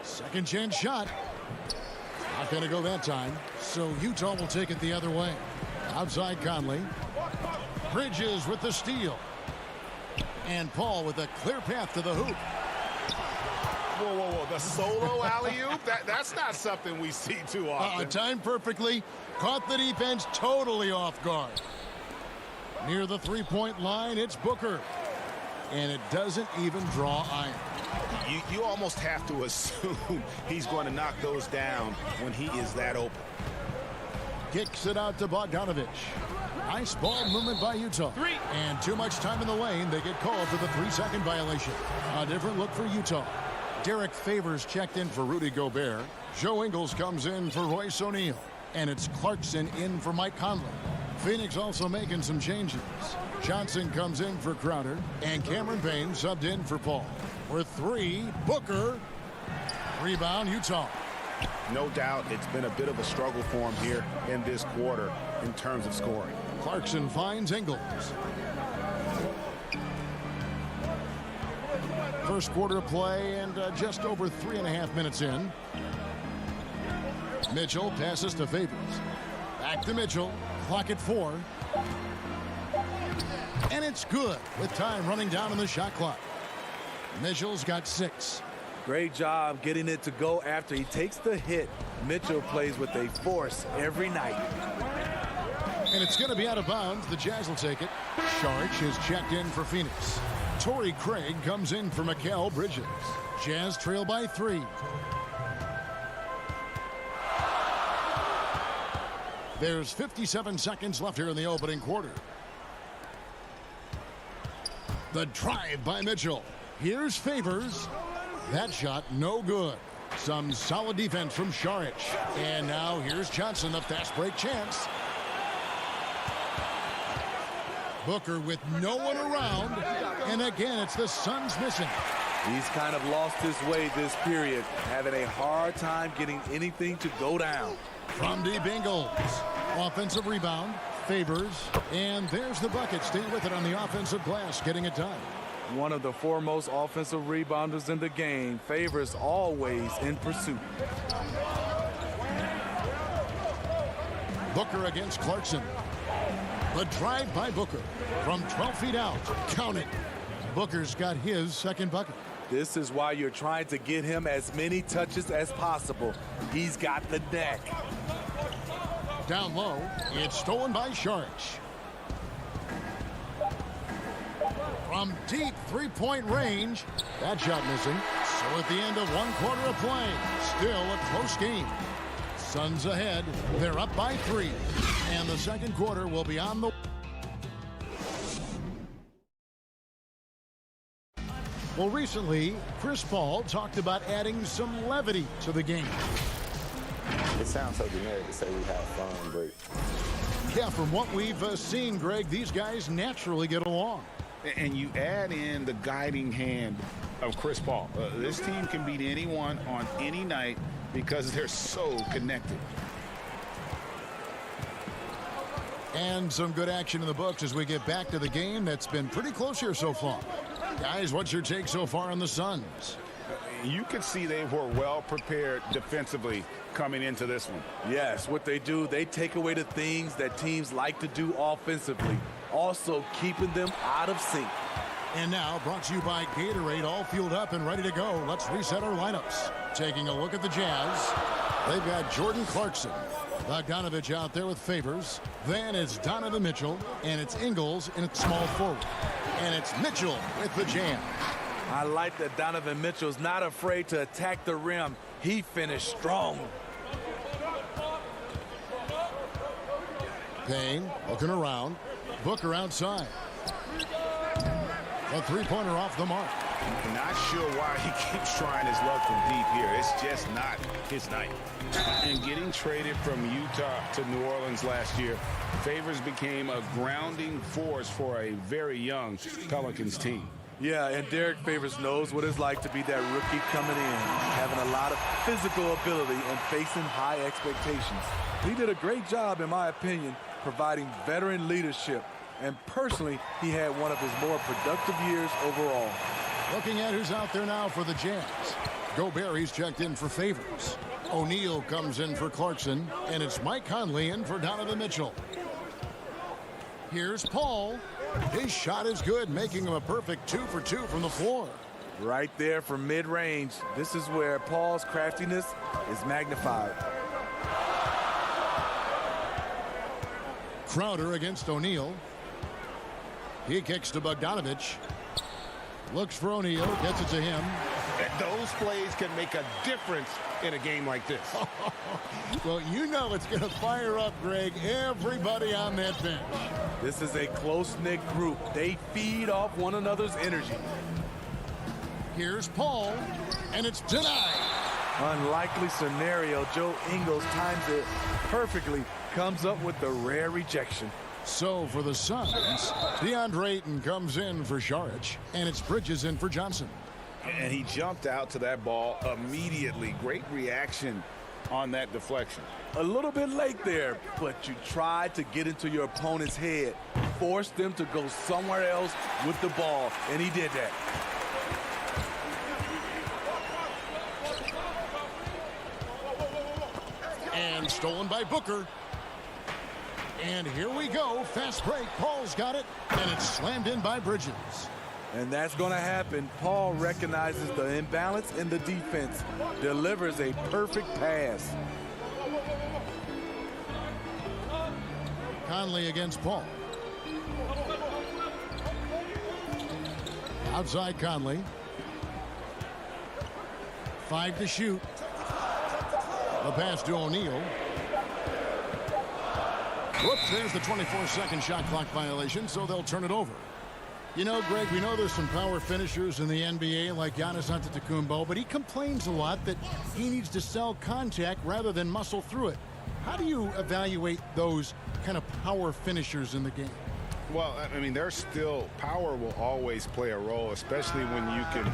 Second chance shot. Not going to go that time. So Utah will take it the other way. Outside Conley. Bridges with the steal. And Paul with a clear path to the hoop. Whoa, whoa, whoa. The solo alley-oop? That's not something we see too often. Timed perfectly. Caught the defense totally off guard. Near the three-point line, it's Booker. And it doesn't even draw iron. You almost have to assume he's going to knock those down when he is that open. Kicks it out to Bogdanovich. Nice ball movement by Utah. 3. And too much time in the lane. They get called for the 3-second violation. A different look for Utah. Derek Favors checked in for Rudy Gobert. Joe Ingles comes in for Royce O'Neal. And it's Clarkson in for Mike Conley. Phoenix also making some changes. Johnson comes in for Crowder. And Cameron Payne subbed in for Paul. For 3, Booker. Rebound, Utah. No doubt it's been a bit of a struggle for him here in this quarter in terms of scoring. Clarkson finds Ingles. First quarter play and just over 3.5 minutes in. Mitchell passes to Favors. Back to Mitchell. Clock at 4. And it's good with time running down on the shot clock. Mitchell's got 6. Great job getting it to go after he takes the hit. Mitchell plays with a force every night. And it's going to be out of bounds. The Jazz will take it. Saric is checked in for Phoenix. Torrey Craig comes in for Mikal Bridges. Jazz trail by 3. There's 57 seconds left here in the opening quarter. The drive by Mitchell. Here's Favors. That shot no good. Some solid defense from Šarić. And now here's Johnson, a fast break chance. Booker with no one around. And again, it's the Suns missing. He's kind of lost his way this period, having a hard time getting anything to go down. From deep Ingles. Offensive rebound. Favors. And there's the bucket. Stay with it on the offensive glass, getting it done. One of the foremost offensive rebounders in the game. Favors always in pursuit. Booker against Clarkson. The drive by Booker from 12 feet out. Count it. Booker's got his second bucket. This is why you're trying to get him as many touches as possible. He's got the neck. Down low, it's stolen by Šarić. From deep three-point range, that shot missing. So at the end of one quarter of play, still a close game. Suns ahead. They're up by 3. And the second quarter will be on the... Well, recently, Chris Paul talked about adding some levity to the game. It sounds so generic to say we have fun, but... Yeah, from what we've seen, Greg, these guys naturally get along. And you add in the guiding hand of Chris Paul. This team can beat anyone on any night because they're so connected. And some good action in the books as we get back to the game that's been pretty close here so far. Guys, what's your take so far on the Suns? You could see they were well prepared defensively coming into this one. Yes, what they do, they take away the things that teams like to do offensively, also keeping them out of sync. And now, brought to you by Gatorade, all fueled up and ready to go. Let's reset our lineups. Taking a look at the Jazz. They've got Jordan Clarkson. Bogdanovich out there with Favors. Then it's Donovan Mitchell, and it's Ingles in its small forward. And it's Mitchell with the jam. I like that Donovan Mitchell's not afraid to attack the rim. He finished strong. Payne looking around. Booker outside. A three-pointer off the mark. Not sure why he keeps trying his luck from deep here. It's just not his night. And getting traded from Utah to New Orleans last year, Favors became a grounding force for a very young Pelicans team. Yeah, and Derek Favors knows what it's like to be that rookie coming in, having a lot of physical ability and facing high expectations. He did a great job, in my opinion, providing veteran leadership. And personally, he had one of his more productive years overall. Looking at who's out there now for the Jazz. Gobert, he's checked in for Favors. O'Neal comes in for Clarkson, and it's Mike Conley in for Donovan Mitchell. Here's Paul. His shot is good, making him a perfect 2 for 2 from the floor. Right there from mid-range. This is where Paul's craftiness is magnified. Crowder against O'Neal. He kicks to Bogdanovich. Looks for O'Neal, gets it to him. Those plays can make a difference in a game like this. Well, you know it's going to fire up, Greg, everybody on that bench. This is a close-knit group. They feed off one another's energy. Here's Paul, and it's denied. Unlikely scenario. Joe Ingles times it perfectly, comes up with the rare rejection. So for the Suns, DeAndre Ayton comes in for Šarić, and it's Bridges in for Johnson. And he jumped out to that ball immediately. Great reaction on that deflection. A little bit late there, but you tried to get into your opponent's head, force them to go somewhere else with the ball, and he did that. And stolen by Booker. And here we go. Fast break. Paul's got it. And it's slammed in by Bridges. And that's going to happen. Paul recognizes the imbalance in the defense. Delivers a perfect pass. Conley against Paul. Outside Conley. 5 to shoot. The pass to O'Neal. Whoops, there's the 24-second shot clock violation, so they'll turn it over. You know, Greg, we know there's some power finishers in the NBA like Giannis Antetokounmpo, but he complains a lot that he needs to sell contact rather than muscle through it. How do you evaluate those kind of power finishers in the game? Well, I mean, there's still power will always play a role, especially when you can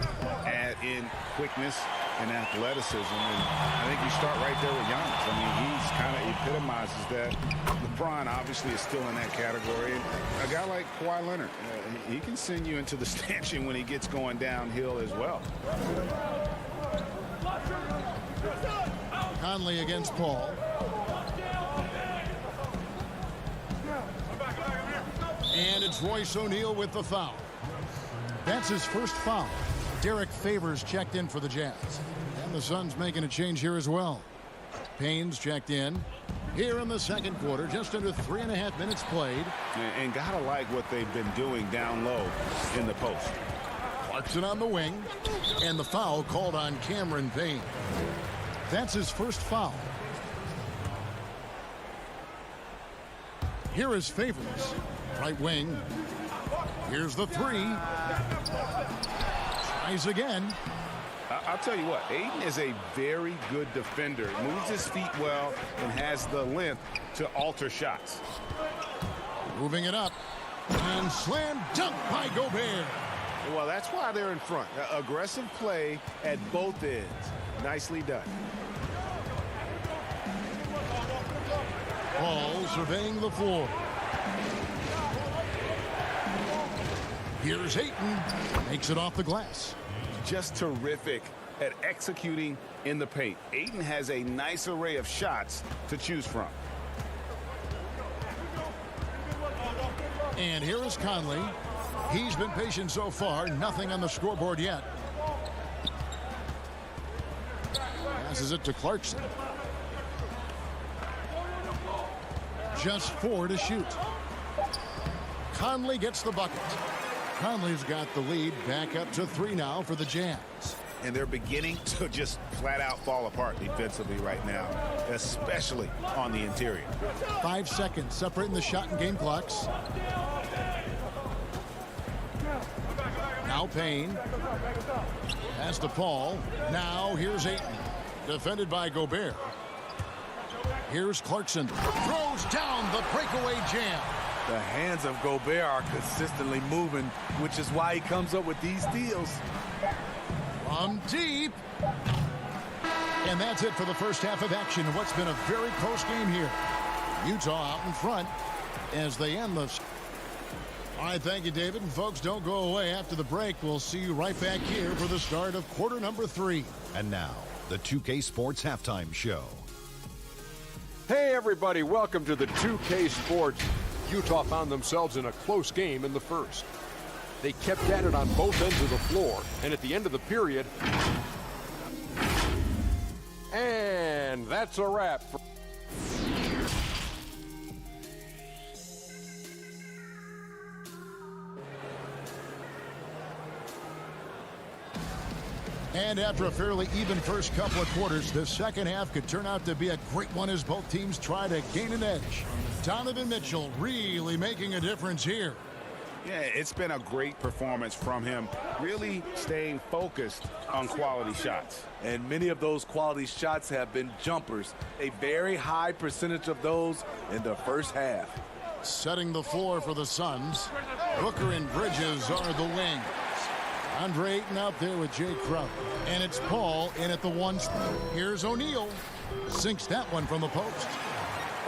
add in quickness and athleticism. And I think you start right there with Giannis. I mean, he's kind of epitomizes that. LeBron obviously is still in that category. And a guy like Kawhi Leonard, he can send you into the stanchion when he gets going downhill as well. Conley against Paul. And it's Royce O'Neal with the foul. That's his first foul. Derek Favors checked in for the Jazz. And the Suns making a change here as well. Payne's checked in. Here in the second quarter, just under 3.5 minutes played. And gotta like what they've been doing down low in the post. Clarkson on the wing. And the foul called on Cameron Payne. That's his first foul. Here is Favors. Right wing. Here's the three. Tries again. I'll tell you what, Ayton is a very good defender. Moves his feet well and has the length to alter shots. Moving it up. And slam dunk by Gobert. Well, that's why they're in front. Aggressive play at both ends. Nicely done. Paul surveying the floor. Here's Ayton. Makes it off the glass. Just terrific at executing in the paint. Ayton has a nice array of shots to choose from. And here is Conley. He's been patient so far. Nothing on the scoreboard yet. Passes it to Clarkson. Just 4 to shoot. Conley gets the bucket. Conley's got the lead back up to 3 now for the Jazz. And they're beginning to just flat out fall apart defensively right now, especially on the interior. 5 seconds separating the shot and game clocks. Now Payne. Pass to Paul. Now here's Ayton. Defended by Gobert. Here's Clarkson. Throws down the breakaway jam. The hands of Gobert are consistently moving, which is why he comes up with these steals. From deep. And that's it for the first half of action. What's been a very close game here. Utah out in front as they end this. All right, thank you, David. And folks, don't go away after the break. We'll see you right back here for the start of quarter number 3. And now, the 2K Sports Halftime Show. Hey, everybody. Welcome to the 2K Sports. Utah found themselves in a close game in the first. They kept at it on both ends of the floor, and at the end of the period, and that's a wrap. And after a fairly even first couple of quarters, the second half could turn out to be a great one as both teams try to gain an edge. Donovan Mitchell really making a difference here. Yeah, it's been a great performance from him, really staying focused on quality shots. And many of those quality shots have been jumpers, a very high percentage of those in the first half. Setting the floor for the Suns, Booker and Bridges are the wings. Andre Ayton out there with Jay Crowder. And it's Paul in at the 1 spot. Here's O'Neal. Sinks that one from the post.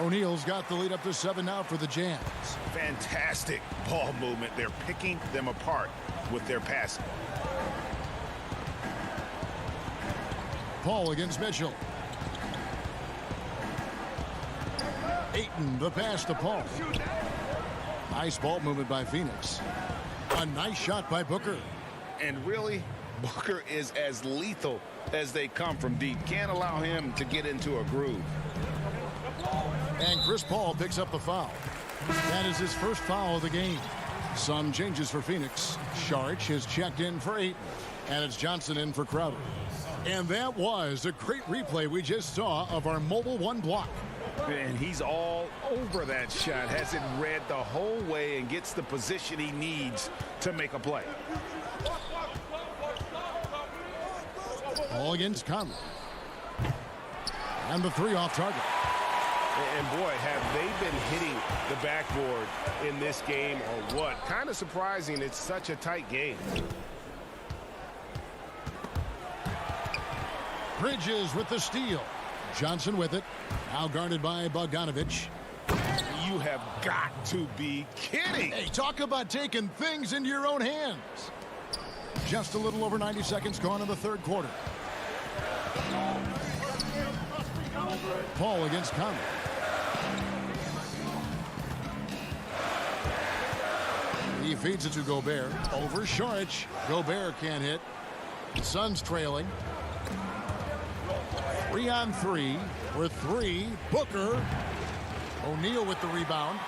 O'Neal's got the lead up to 7 now for the Jazz. Fantastic ball movement. They're picking them apart with their passing. Paul against Mitchell. Ayton, the pass to Paul. Nice ball movement by Phoenix. A nice shot by Booker. And really, Booker is as lethal as they come from deep. Can't allow him to get into a groove. And Chris Paul picks up the foul. That is his first foul of the game. Some changes for Phoenix. Sharch has checked in for Ayton, and it's Johnson in for Crowder. And that was a great replay we just saw of our Mobile One block. And he's all over that shot, has it read the whole way and gets the position he needs to make a play. All against Conley. And the three off target. And boy, have they been hitting the backboard in this game or what? Kind of surprising it's such a tight game. Bridges with the steal. Johnson with it. Now guarded by Bogdanovich. You have got to be kidding. Hey, talk about taking things into your own hands. Just a little over 90 seconds gone in the third quarter. Paul against Conley. He feeds it to Gobert. Over Saric. Gobert can't hit. The Suns trailing. 3-on-3 with three. Booker. O'Neal with the rebound.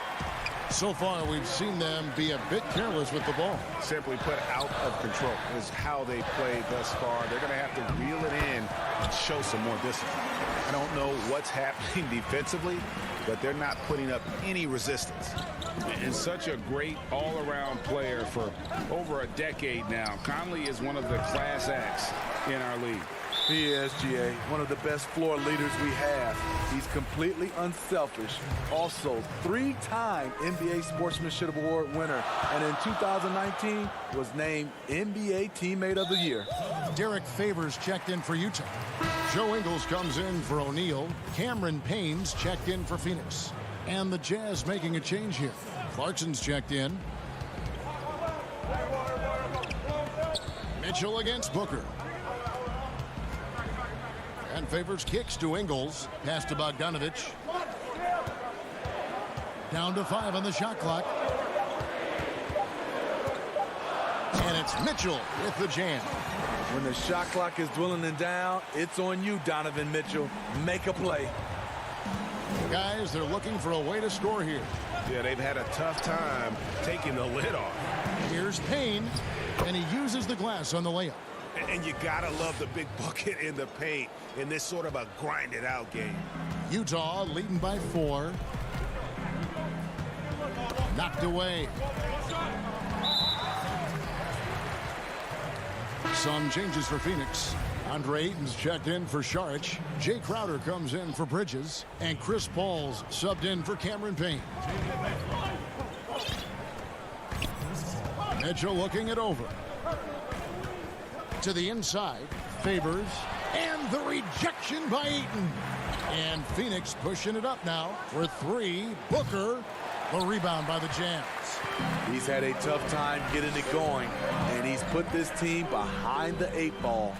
So far, we've seen them be a bit careless with the ball. Simply put, out of control is how they played thus far. They're going to have to reel it in and show some more discipline. I don't know what's happening defensively, but they're not putting up any resistance. And such a great all-around player for over a decade now. Conley is one of the class acts in our league. He is, GA, one of the best floor leaders we have. He's completely unselfish. Also, 3-time NBA Sportsmanship Award winner. And in 2019, was named NBA Teammate of the Year. Derek Favors checked in for Utah. Joe Ingles comes in for O'Neal. Cameron Payne's checked in for Phoenix. And the Jazz making a change here. Clarkson's checked in. Mitchell against Booker. And Favors kicks to Ingles. Pass to Bogdanovich. Down to 5 on the shot clock. And it's Mitchell with the jam. When the shot clock is dwindling down, it's on you, Donovan Mitchell. Make a play. Guys, they're looking for a way to score here. Yeah, they've had a tough time taking the lid off. Here's Payne, and he uses the glass on the layup. And you gotta love the big bucket in the paint in this sort of a grinded out game. Utah leading by 4. Knocked away. Some changes for Phoenix. Andre Ayton's checked in for Saric. Jay Crowder comes in for Bridges. And Chris Paul's subbed in for Cameron Payne. Mitchell looking it over. To the inside. Favors. And the rejection by Ayton. And Phoenix pushing it up now for 3. Booker. The rebound by the Jazz. He's had a tough time getting it going, and he's put this team behind the 8 ball.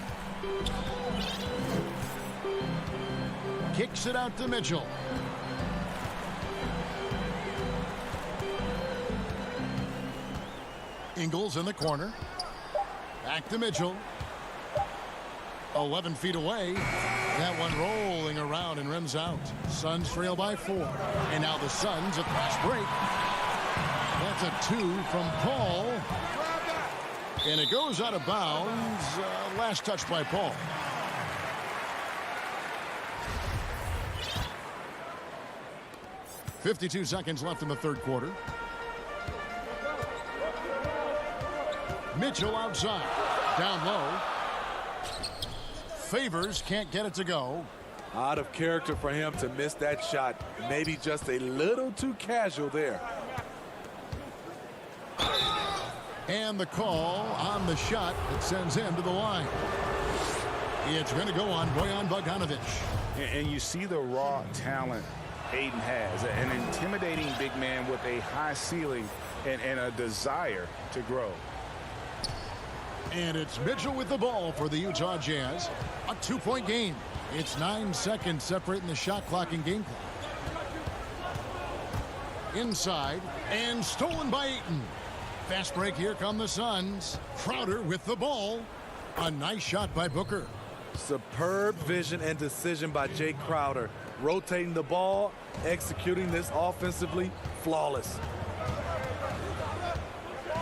Kicks it out to Mitchell. Ingles in the corner. Back to Mitchell. 11 feet away. That one rolling around and rims out. Suns trail by 4. And now the Suns at fast break. That's a 2 from Paul. And it goes out of bounds. Last touch by Paul. .52 seconds left in the third quarter. Mitchell outside. Down low. Favors can't get it to go. Out of character for him to miss that shot. Maybe just a little too casual there. And the call on the shot that sends him to the line. It's going to go on Bojan Bogdanovich. And you see the raw talent Ayton has. An intimidating big man with a high ceiling and a desire to grow. And it's Mitchell with the ball for the Utah Jazz. A 2-point game. It's 9 seconds separating the shot clock and game clock. Inside and stolen by Ayton. Fast break, here come the Suns. Crowder with the ball. A nice shot by Booker. Superb vision and decision by Jay Crowder. Rotating the ball, executing this offensively, flawless.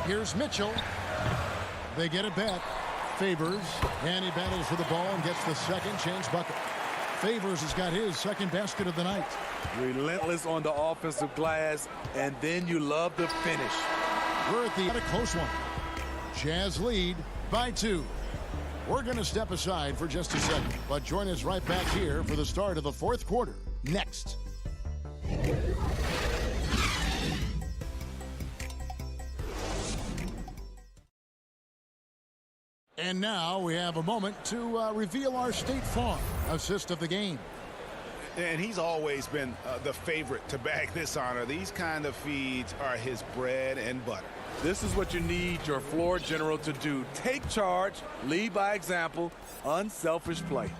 Here's Mitchell. They get it back. Favors, and he battles for the ball and gets the second chance bucket. Favors has got his second basket of the night. Relentless on the offensive glass, and then you love the finish. We're at a close one. Jazz lead by 2. We're going to step aside for just a second, but join us right back here for the start of the fourth quarter next. And now we have a moment to reveal our State Farm assist of the game. And he's always been the favorite to bag this honor. These kind of feeds are his bread and butter. This is what you need your floor general to do. Take charge, lead by example, unselfish play.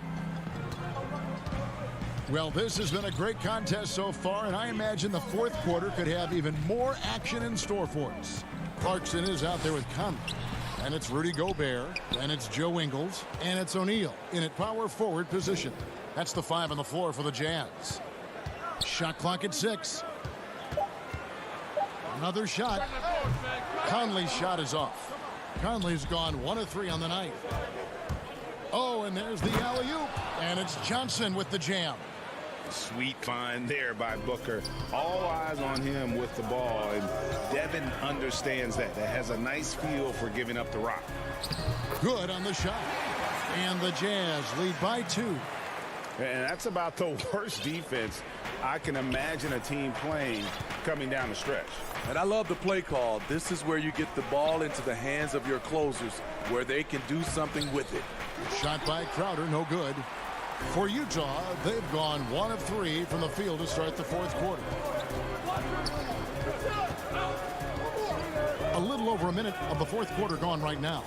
Well, this has been a great contest so far, and I imagine the fourth quarter could have even more action in store for us. Clarkson is out there with Conley. And it's Rudy Gobert, and it's Joe Ingles, and it's O'Neal in at power forward position. That's the 5 on the floor for the Jazz. Shot clock at 6. Another shot. Conley's shot is off. Conley's gone 1 of 3 on the night. Oh, and there's the alley-oop, and it's Johnson with the jam. Sweet find there by Booker. All eyes on him with the ball, and Devin understands that. That has a nice feel for giving up the rock. Good on the shot. And the Jazz lead by 2. And that's about the worst defense I can imagine a team playing coming down the stretch. And I love the play call. This is where you get the ball into the hands of your closers, where they can do something with it. Shot by Crowder, no good. For Utah, they've gone 1 of 3 from the field to start the fourth quarter. A little over a minute of the fourth quarter gone right now.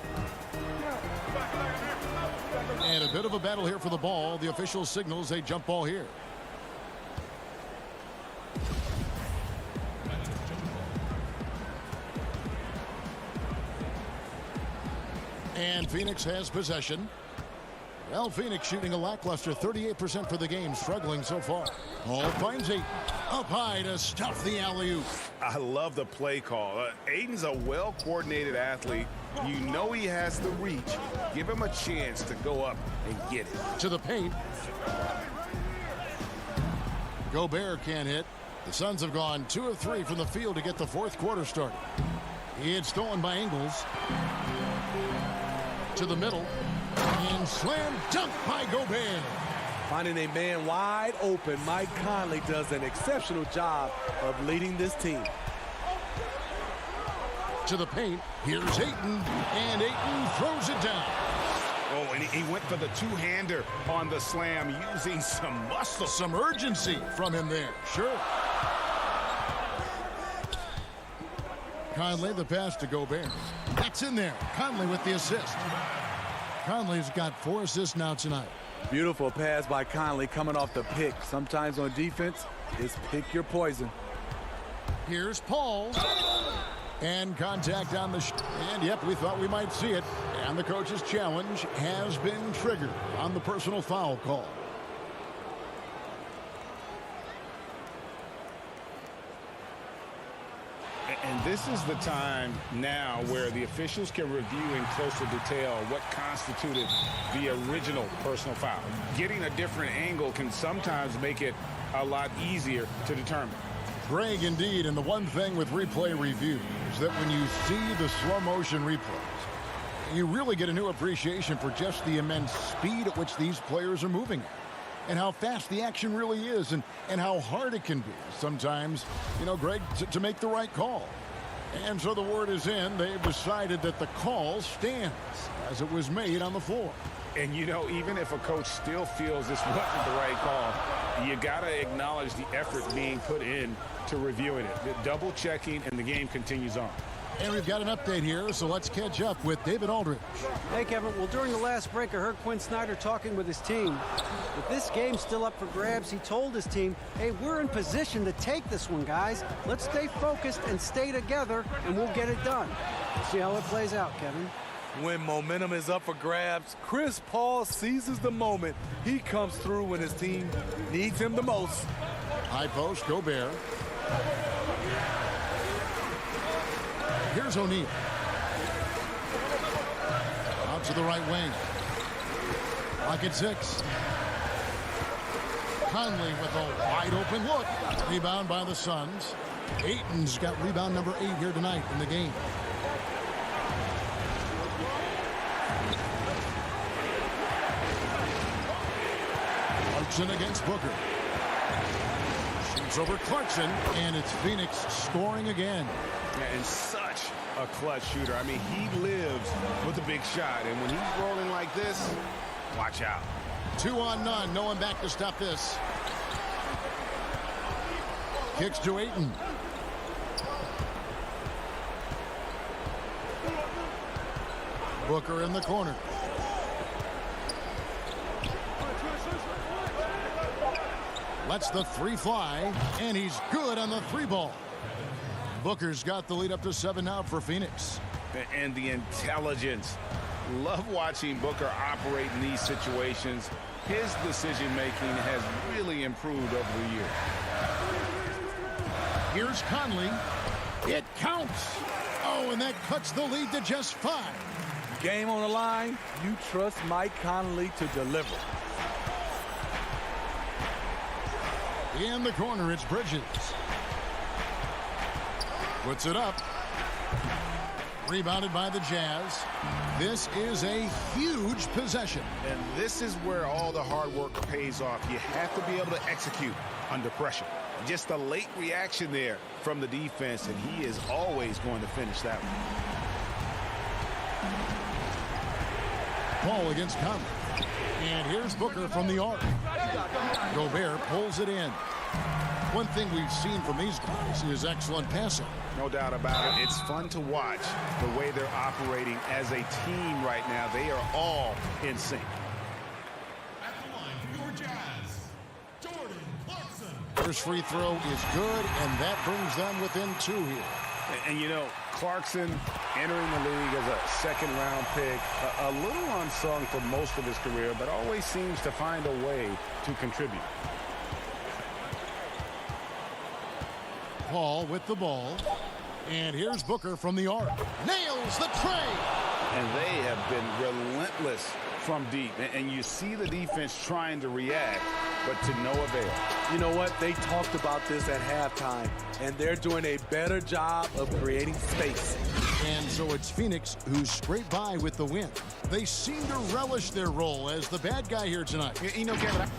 And a bit of a battle here for the ball. The official signals a jump ball here. And Phoenix has possession. Well, Phoenix shooting a lackluster 38% for the game, struggling so far. Paul finds Ayton up high to stuff the alley-oop. I love the play call. Ayton's a well-coordinated athlete. You know he has the reach. Give him a chance to go up and get it. To the paint. Gobert can't hit. The Suns have gone 2 of 3 from the field to get the fourth quarter started. It's stolen by Ingles. To the middle. And slam dunk by Gobert. Finding a man wide open, Mike Conley does an exceptional job of leading this team. To the paint. Here's Ayton. And Ayton throws it down. Oh, and he went for the two-hander on the slam, using some muscle. Some urgency from him there. Sure. Conley, the pass to Gobert. That's in there. Conley with the assist. Conley's got 4 assists now tonight. Beautiful pass by Conley coming off the pick. Sometimes on defense, it's pick your poison. Here's Paul. And contact on the and yep, we thought we might see it. And the coach's challenge has been triggered on the personal foul call. And this is the time now where the officials can review in closer detail what constituted the original personal foul. Getting a different angle can sometimes make it a lot easier to determine. Greg, indeed, and the one thing with replay review is that when you see the slow motion replays, you really get a new appreciation for just the immense speed at which these players are moving at. And how fast the action really is, and how hard it can be sometimes, you know, Greg, to make the right call. And so the word is in. They've decided that the call stands as it was made on the floor. And, you know, even if a coach still feels this wasn't the right call, you got to acknowledge the effort being put in to reviewing it. The double checking, and the game continues on. And we've got an update here, so let's catch up with David Aldridge. Hey, Kevin. Well, during the last break, I heard Quinn Snyder talking with his team. With this game still up for grabs, he told his team, hey, we're in position to take this one, guys. Let's stay focused and stay together, and we'll get it done. We'll see how it plays out, Kevin. When momentum is up for grabs, Chris Paul seizes the moment. He comes through when his team needs him the most. High post, Gobert. Here's O'Neal. Out to the right wing. Lock at 6. Conley with a wide open look. Rebound by the Suns. Ayton's got rebound number 8 here tonight in the game. Clarkson against Booker. Shoots over Clarkson, and it's Phoenix scoring again. Yeah, and such a clutch shooter. I mean, he lives with a big shot, and when he's rolling like this, watch out. 2 on none. No one back to stop this. Kicks to Ayton. Booker in the corner. Lets the 3 fly, and he's good on the 3 ball. Booker's got the lead up to 7 now for Phoenix. And the intelligence. Love watching Booker operate in these situations. His decision-making has really improved over the years. Here's Conley. It counts. Oh, and that cuts the lead to just 5. Game on the line. You trust Mike Conley to deliver. In the corner, it's Bridges. Puts it up. Rebounded by the Jazz. This is a huge possession. And this is where all the hard work pays off. You have to be able to execute under pressure. Just a late reaction there from the defense, and he is always going to finish that one. Ball against Conley. And here's Booker from the arc. Gobert pulls it in. One thing we've seen from these guys is excellent passing. No doubt about it. It's fun to watch the way they're operating as a team right now. They are all in sync. At the line for your Jazz, Jordan Clarkson. First free throw is good, and that brings them within 2 here. And you know, Clarkson entering the league as a second-round pick, a little unsung for most of his career, but always seems to find a way to contribute. Paul with the ball. And here's Booker from the arc. Nails the tray. And they have been relentless from deep. And you see the defense trying to react, but to no avail. You know what? They talked about this at halftime, and they're doing a better job of creating space. And so it's Phoenix who scraped by with the win. They seem to relish their role as the bad guy here tonight. You know, Kevin,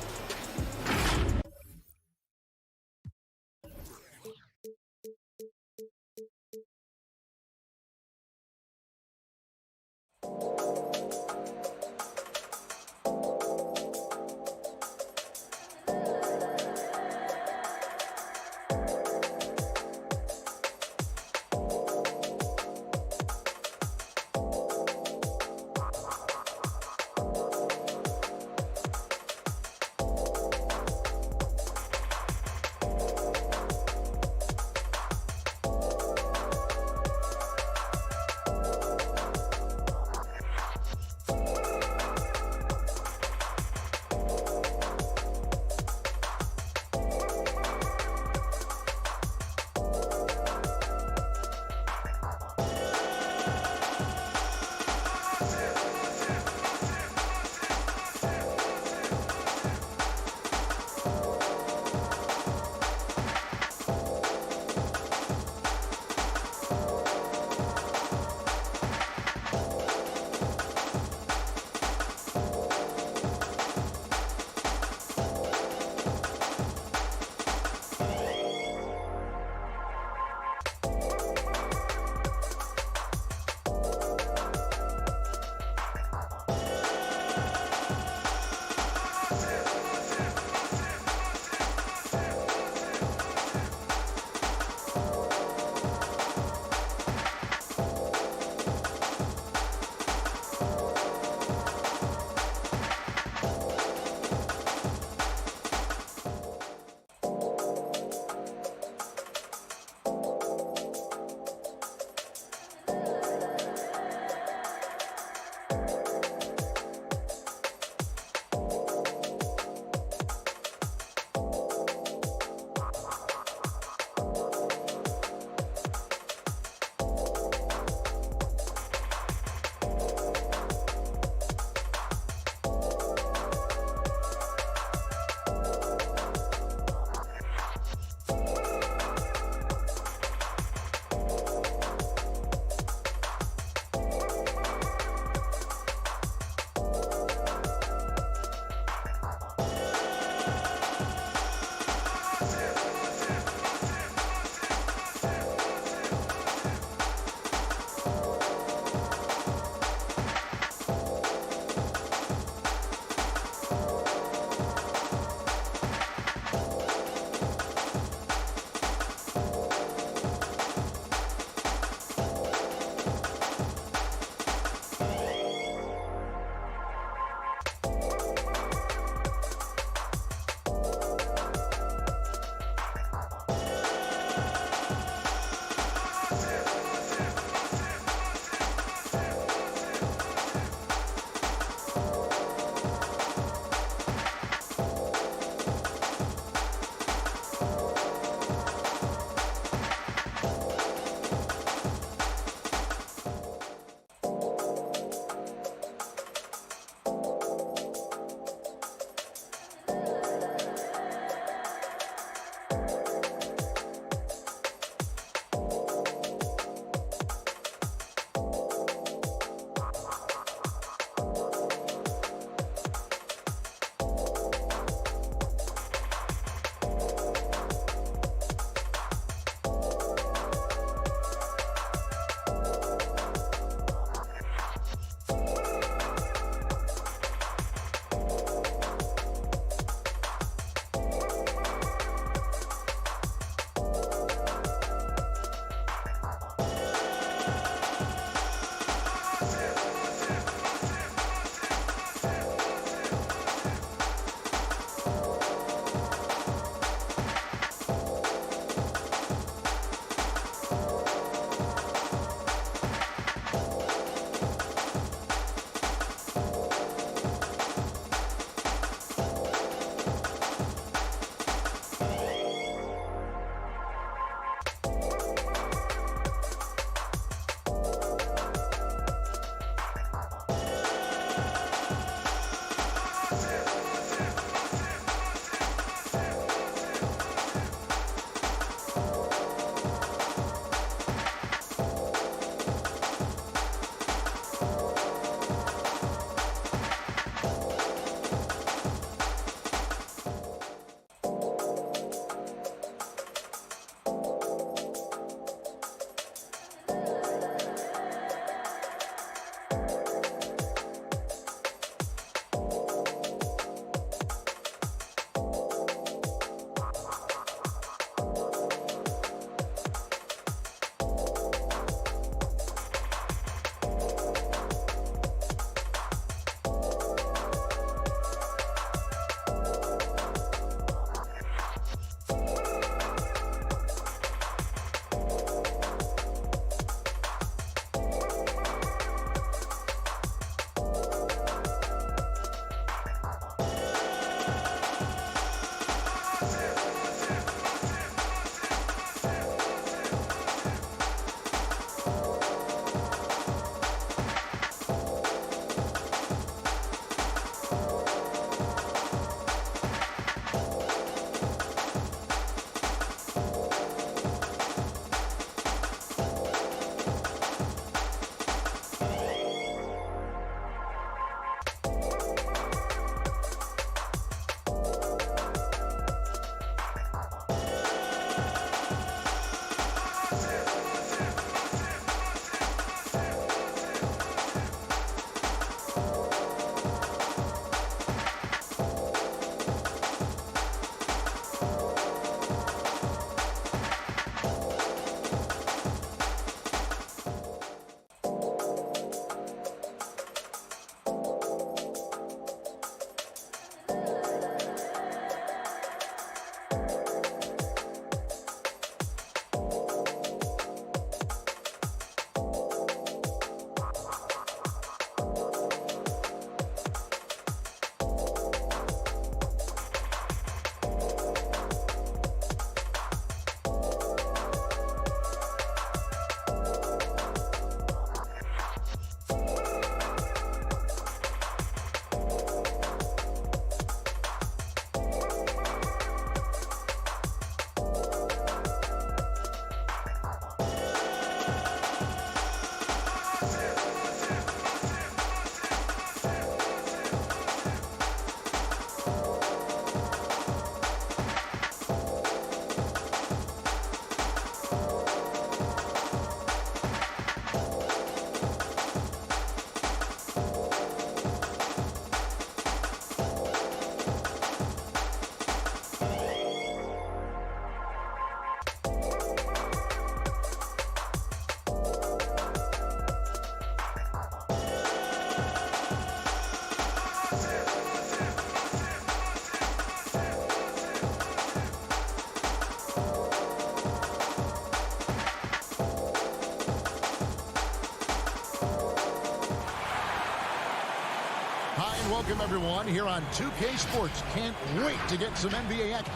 Hi, and welcome everyone here on 2K Sports. Can't wait to get some NBA action.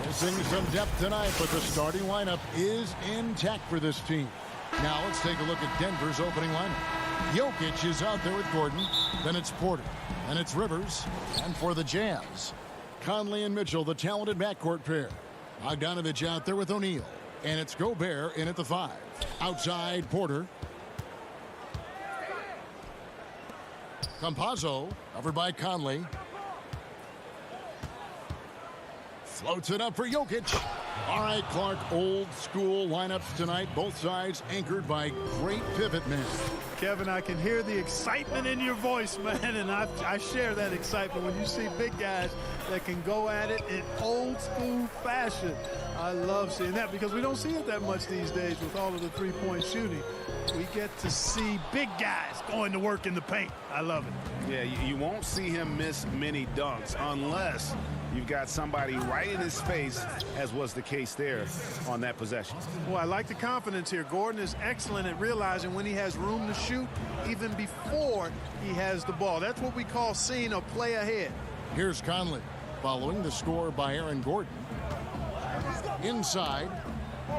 Missing some depth tonight, but the starting lineup is intact for this team. Now let's take a look at Denver's opening lineup. Jokic is out there with Gordon. Then it's Porter. Then it's Rivers. And for the Jazz, Conley and Mitchell, the talented backcourt pair. Bogdanovich out there with O'Neal. And it's Gobert in at the 5. Outside, Porter. Campazzo, covered by Conley. Floats it up for Jokic. All right, Clark, old school lineups tonight. Both sides anchored by great pivot men. Kevin, I can hear the excitement in your voice, man, and I share that excitement when you see big guys that can go at it in old school fashion. I love seeing that because we don't see it that much these days with all of the three-point shooting. We get to see big guys going to work in the paint. I love it. Yeah, you won't see him miss many dunks unless you've got somebody right in his face, as was the case there on that possession. Well, I like the confidence here. Gordon is excellent at realizing when he has room to shoot even before he has the ball. That's what we call seeing a play ahead. Here's Conley following the score by Aaron Gordon. Inside.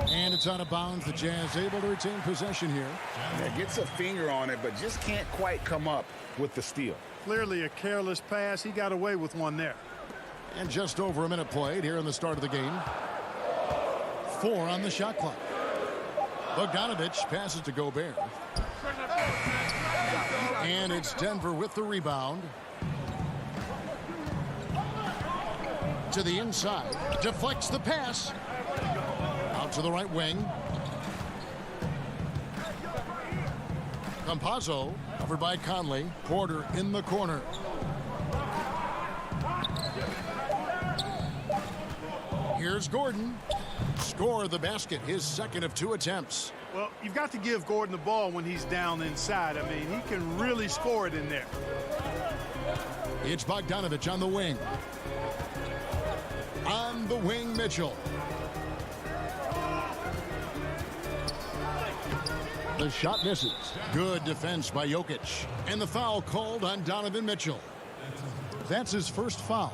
And it's out of bounds. The Jazz able to retain possession here. Yeah, gets a finger on it, but just can't quite come up with the steal. Clearly a careless pass. He got away with one there. And just over a minute played here in the start of the game. 4 on the shot clock. Bogdanovich passes to Gobert. And it's Denver with the rebound. To the inside. Deflects the pass. Out to the right wing. Campazzo covered by Conley. Porter in the corner. Here's Gordon. Score the basket, his second of 2 attempts. Well, you've got to give Gordon the ball when he's down inside. I mean, he can really score it in there. It's Bogdanovich on the wing. On the wing, Mitchell. The shot misses. Good defense by Jokic. And the foul called on Donovan Mitchell. That's his first foul.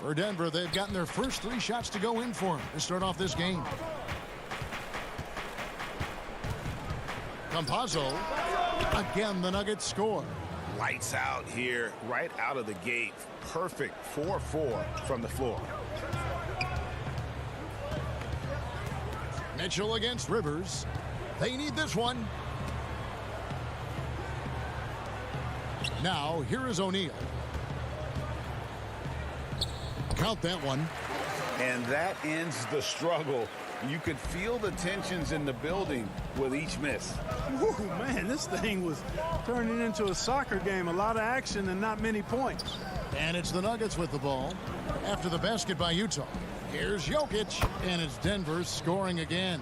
For Denver, they've gotten their first 3 shots to go in for him to start off this game. Campazzo. Again, the Nuggets score. Lights out here, right out of the gate. Perfect 4-4 from the floor. Mitchell against Rivers. They need this one. Now, here is O'Neal. Count that one. And that ends the struggle. You could feel the tensions in the building with each miss. Woo, man, this thing was turning into a soccer game. A lot of action and not many points. And it's the Nuggets with the ball after the basket by Utah. Here's Jokic, and it's Denver scoring again.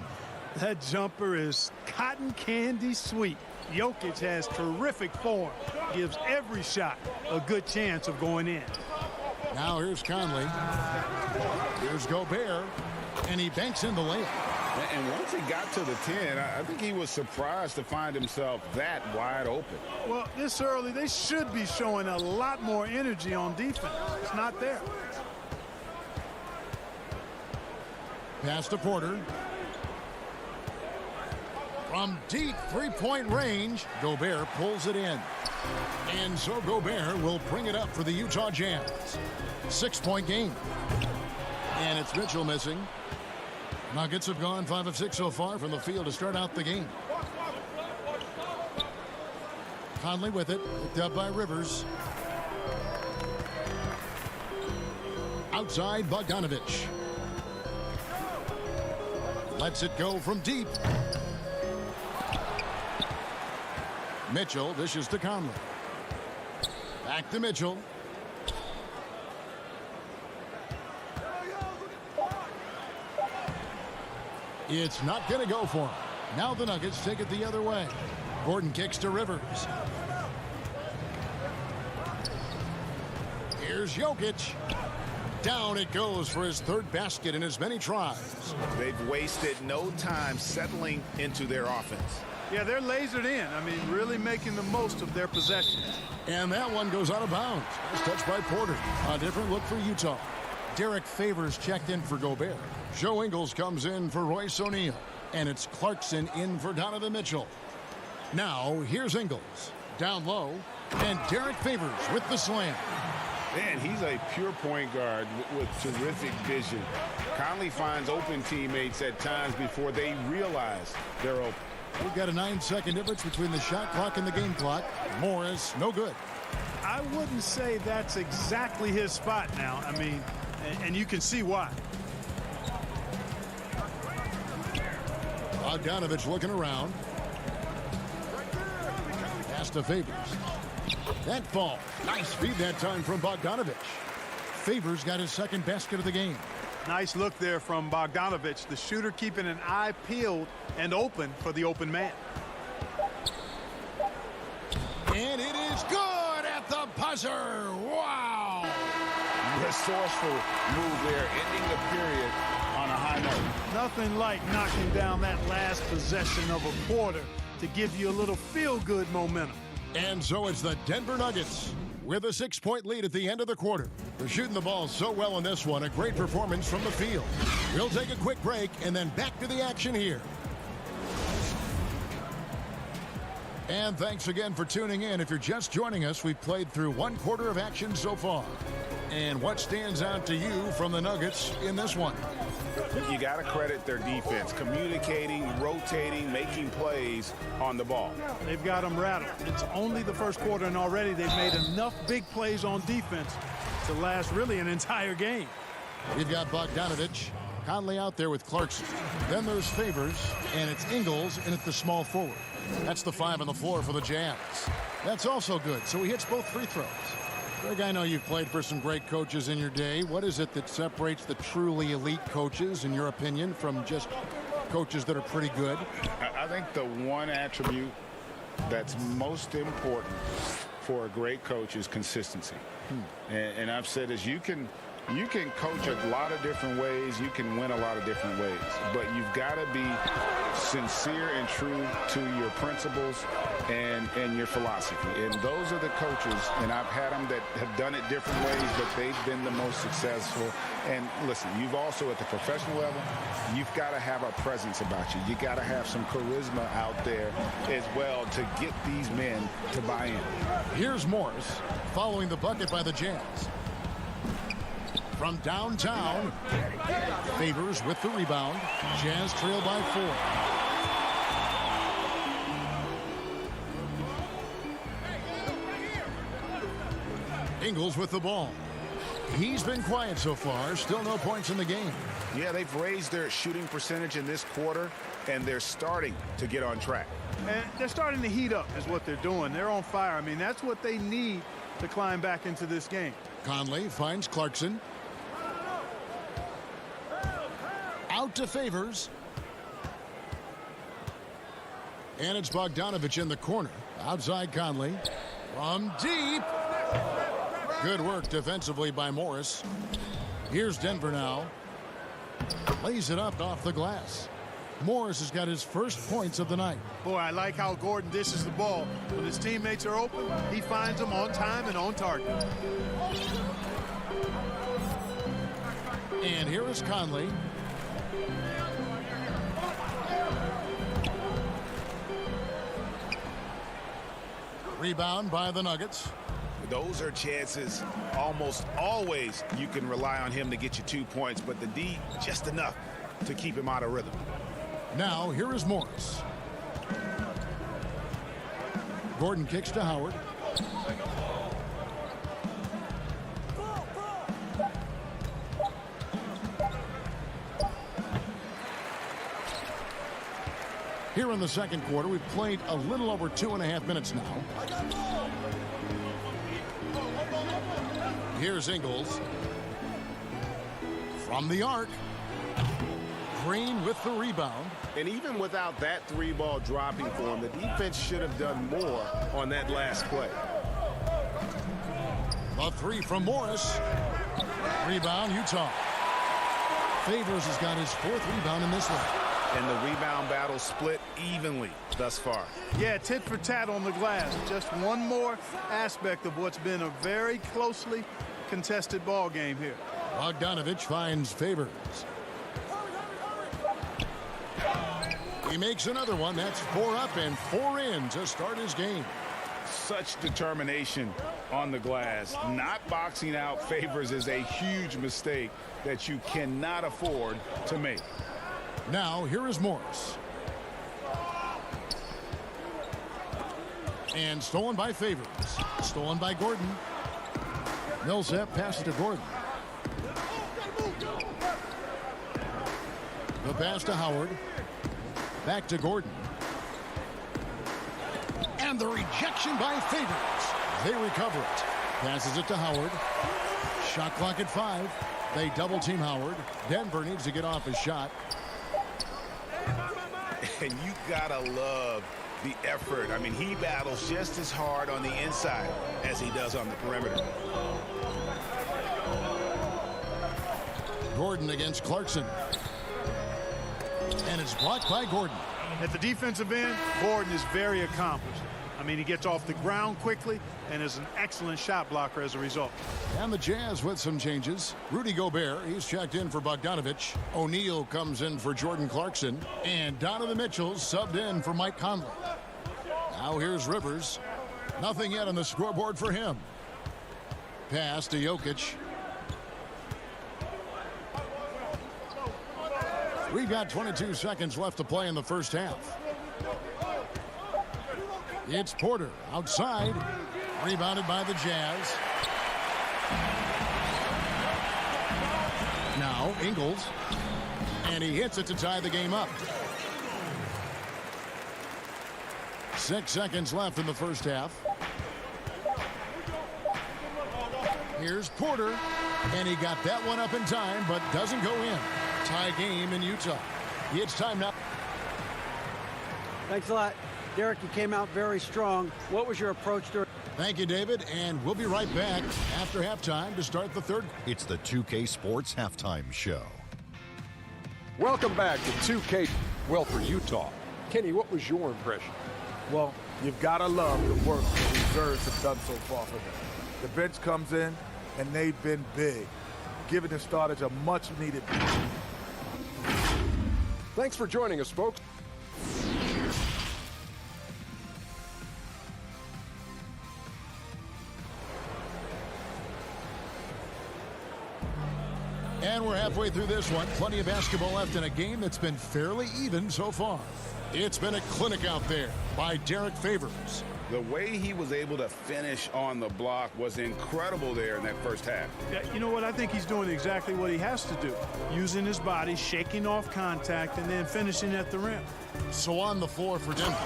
That jumper is cotton candy sweet. Jokic has terrific form. Gives every shot a good chance of going in. Now here's Conley. Here's Gobert. And he banks in the layup. And once he got to the 10, I think he was surprised to find himself that wide open. Well, this early, they should be showing a lot more energy on defense. It's not there. Pass to Porter. From deep three-point range, Gobert pulls it in. And so Gobert will bring it up for the Utah Jazz. 6-point game. And it's Mitchell missing. Nuggets have gone 5 of 6 so far from the field to start out the game. Conley with it, picked up by Rivers. Outside, Bogdanovich. Lets it go from deep. Mitchell dishes to Conley. Back to Mitchell. It's not going to go for him. Now the Nuggets take it the other way. Gordon kicks to Rivers. Here's Jokic. Down it goes for his third basket in as many tries. They've wasted no time settling into their offense. Yeah, they're lasered in. I mean, really making the most of their possessions. And that one goes out of bounds. It's touched by Porter. A different look for Utah. Derek Favors checked in for Gobert. Joe Ingles comes in for Royce O'Neal. And it's Clarkson in for Donovan Mitchell. Now, here's Ingles. Down low. And Derek Favors with the slam. Man, he's a pure point guard with terrific vision. Conley finds open teammates at times before they realize they're open. We've got a 9-second difference between the shot clock and the game clock. Morris, no good. I wouldn't say that's exactly his spot now. I mean, and you can see why. Bogdanovich looking around. Pass to Favors. That fall. Nice feed that time from Bogdanovich. Favors got his second basket of the game. Nice look there from Bogdanovich, the shooter keeping an eye peeled and open for the open man. And it is good at the buzzer. Wow. Resourceful move there, ending the period on a high note. Nothing like knocking down that last possession of a quarter to give you a little feel-good momentum. And so it's the Denver Nuggets with a 6-point lead at the end of the quarter. They're shooting the ball so well in this one. A great performance from the field. We'll take a quick break and then back to the action here. And thanks again for tuning in. If you're just joining us, we've played through one quarter of action so far. And what stands out to you from the Nuggets in this one? You got to credit their defense, communicating, rotating, making plays on the ball. They've got them rattled. It's only the first quarter, and already they've made enough big plays on defense to last really an entire game. We've got Bogdanovich, Conley out there with Clarkson. Then there's Favors, and it's Ingles in at the small forward. That's the 5 on the floor for the Jazz. That's also good, so he hits both free throws. Greg, I know you've played for some great coaches in your day. What is it that separates the truly elite coaches, in your opinion, from just coaches that are pretty good? I think the one attribute that's most important for a great coach is consistency. And I've said is you can coach a lot of different ways. You can win a lot of different ways. But you've got to be sincere and true to your principles and your philosophy. And those are the coaches, and I've had them that have done it different ways, but they've been the most successful. And listen, you've also, at the professional level, you've got to have a presence about you. You got to have some charisma out there as well to get these men to buy in. Here's Morris following the bucket by the Jazz. From downtown, Favors with the rebound. Jazz trail by 4. Ingles with the ball. He's been quiet so far. Still no points in the game. Yeah, they've raised their shooting percentage in this quarter, and they're starting to get on track. And they're starting to heat up is what they're doing. They're on fire. I mean, that's what they need to climb back into this game. Conley finds Clarkson. Out to Favors. And it's Bogdanovich in the corner. Outside Conley. From deep. Good work defensively by Morris. Here's Denver now. Lays it up off the glass. Morris has got his first points of the night. Boy, I like how Gordon dishes the ball. When his teammates are open, he finds them on time and on target. And here is Conley. Rebound by the Nuggets. Those are chances almost always you can rely on him to get you 2 points, but the D just enough to keep him out of rhythm. Now here is Morris. Gordon kicks to Howard. Here in the second quarter, we've played a little over 2.5 minutes now. Here's Ingles. From the arc. Green with the rebound. And even without that 3-ball dropping for him, the defense should have done more on that last play. A 3 from Morris. Rebound, Utah. Favors has got his 4th rebound in this one. And the rebound battle split evenly thus far. Yeah, tit for tat on the glass. Just one more aspect of what's been a very closely contested ball game here. Bogdanovich finds Favors. He makes another one. That's 4 up and 4 in to start his game. Such determination on the glass. Not boxing out Favors is a huge mistake that you cannot afford to make. Now, here is Morris. And stolen by Favors. Stolen by Gordon. Millsap passes to Gordon. The pass to Howard. Back to Gordon. And the rejection by Favors. They recover it. Passes it to Howard. Shot clock at 5. They double team Howard. Denver needs to get off his shot. And you gotta love the effort. I mean, he battles just as hard on the inside as he does on the perimeter. Gordon against Clarkson. And it's blocked by Gordon. At the defensive end, Gordon is very accomplished. I mean, he gets off the ground quickly and is an excellent shot blocker as a result. And the Jazz with some changes. Rudy Gobert, he's checked in for Bogdanovich. O'Neal comes in for Jordan Clarkson. And Donovan Mitchell subbed in for Mike Conley. Now here's Rivers. Nothing yet on the scoreboard for him. Pass to Jokic. We've got 22 seconds left to play in the first half. It's Porter outside. Rebounded by the Jazz. Now Ingles. And he hits it to tie the game up. 6 seconds left in the first half. Here's Porter. And he got that one up in time, but doesn't go in. Tie game in Utah. It's time now. Thanks a lot. Derek, you came out very strong. What was your approach during? Thank you, David, and we'll be right back after halftime to start the third. It's the 2K Sports Halftime Show. Welcome back to 2K. Well, for Utah. Kenny, what was your impression? Well, you've got to love the work the reserves have done so far for them. The bench comes in, and they've been big, giving the starters a much-needed boost. Thanks for joining us, folks. And we're halfway through this one. Plenty of basketball left in a game that's been fairly even so far. It's been a clinic out there by Derek Favors. The way he was able to finish on the block was incredible there in that first half. Yeah, you know what? I think he's doing exactly what he has to do. Using his body, shaking off contact, and then finishing at the rim. So on the floor for Denver,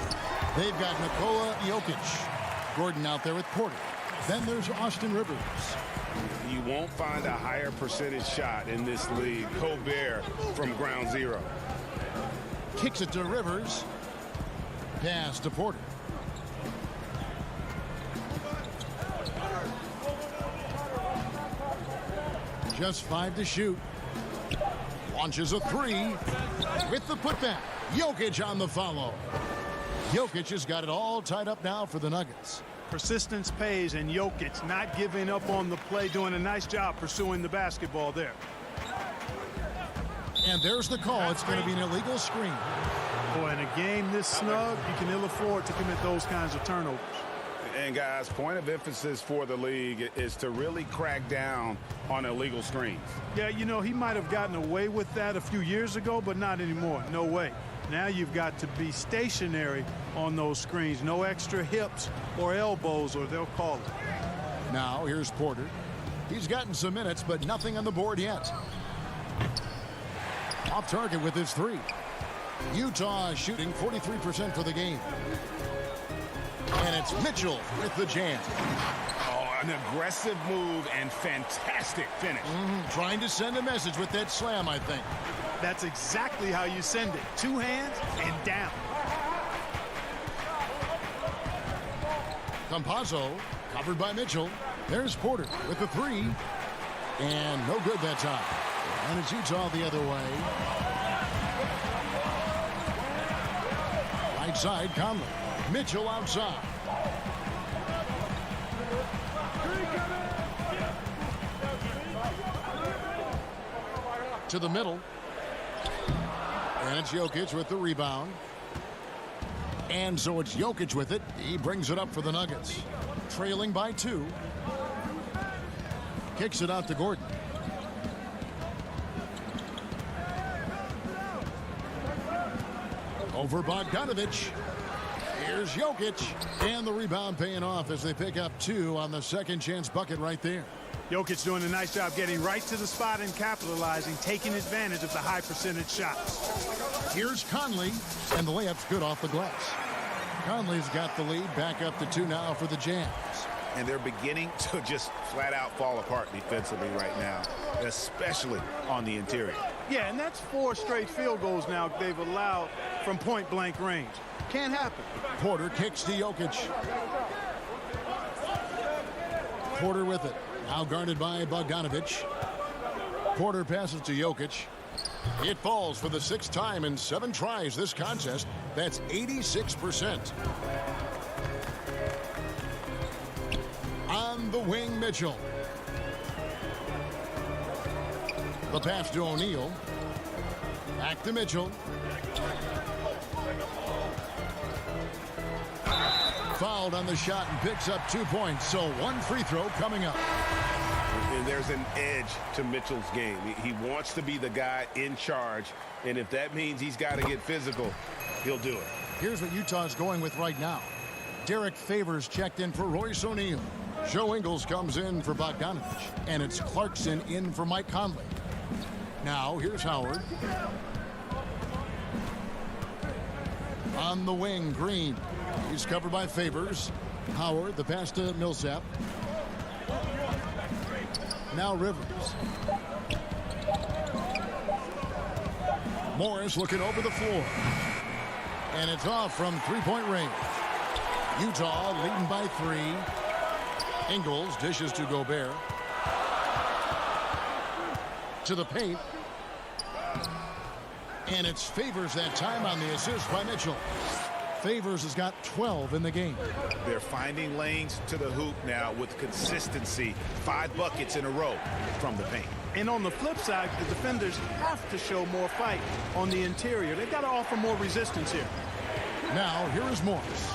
they've got Nikola Jokic. Gordon out there with Porter. Then there's Austin Rivers. You won't find a higher percentage shot in this league. Gobert from ground zero. Kicks it to Rivers. Pass to Porter. Just 5 to shoot. Launches a 3 with the putback. Jokic on the follow. Jokic has got it all tied up now for the Nuggets. Persistence pays, and Jokic not giving up on the play, doing a nice job pursuing the basketball there. And there's the call. It's going to be an illegal screen. Boy, in a game this snug, you can ill afford to commit those kinds of turnovers. And guys, point of emphasis for the league is to really crack down on illegal screens. Yeah, you know, he might have gotten away with that a few years ago, but not anymore. No way. Now you've got to be stationary on those screens. No extra hips or elbows, or they'll call it. Now here's Porter. He's gotten some minutes, but nothing on the board yet. Off target with his 3. Utah shooting 43% for the game. And it's Mitchell with the jam. Oh, an aggressive move and fantastic finish. Trying to send a message with that slam, I think. That's exactly how you send it. 2 hands and down. Campazzo covered by Mitchell. There's Porter with the 3. And no good that time. And it's Utah the other way. Right side, Conley. Mitchell outside. To the middle. And it's Jokic with the rebound. And so it's Jokic with it. He brings it up for the Nuggets. Trailing by 2. Kicks it out to Gordon. Over Bogdanovich. Here's Jokic. And the rebound paying off as they pick up 2 on the second chance bucket right there. Jokic doing a nice job getting right to the spot and capitalizing, taking advantage of the high percentage shots. Here's Conley, and the layup's good off the glass. Conley's got the lead, back up to 2 now for the Jazz. And they're beginning to just flat out fall apart defensively right now, especially on the interior. Yeah, and that's 4 straight field goals now they've allowed from point-blank range. Can't happen. Porter kicks to Jokic. Porter with it. Now guarded by Bogdanovich. Porter passes to Jokic. It falls for the 6th time in 7 tries this contest. That's 86%. On the wing, Mitchell. The pass to O'Neal. Back to Mitchell. Fouled on the shot and picks up 2 points. So 1 free throw coming up. And there's an edge to Mitchell's game. He wants to be the guy in charge. And if that means he's got to get physical, he'll do it. Here's what Utah's going with right now. Derek Favors checked in for Royce O'Neal. Joe Ingles comes in for Bogdanovich. And it's Clarkson in for Mike Conley. Now, here's Howard. On the wing, Green. He's covered by Favors. Howard, the pass to Millsap. Now Rivers. Morris looking over the floor. And it's off from 3-point range. Utah leading by 3. Ingles dishes to Gobert. To the paint. And it's Favors that time on the assist by Mitchell. Favors has got 12 in the game. They're finding lanes to the hoop now with consistency. 5 buckets in a row from the paint. And on the flip side, the defenders have to show more fight on the interior. They've got to offer more resistance here. Now, here is Morris.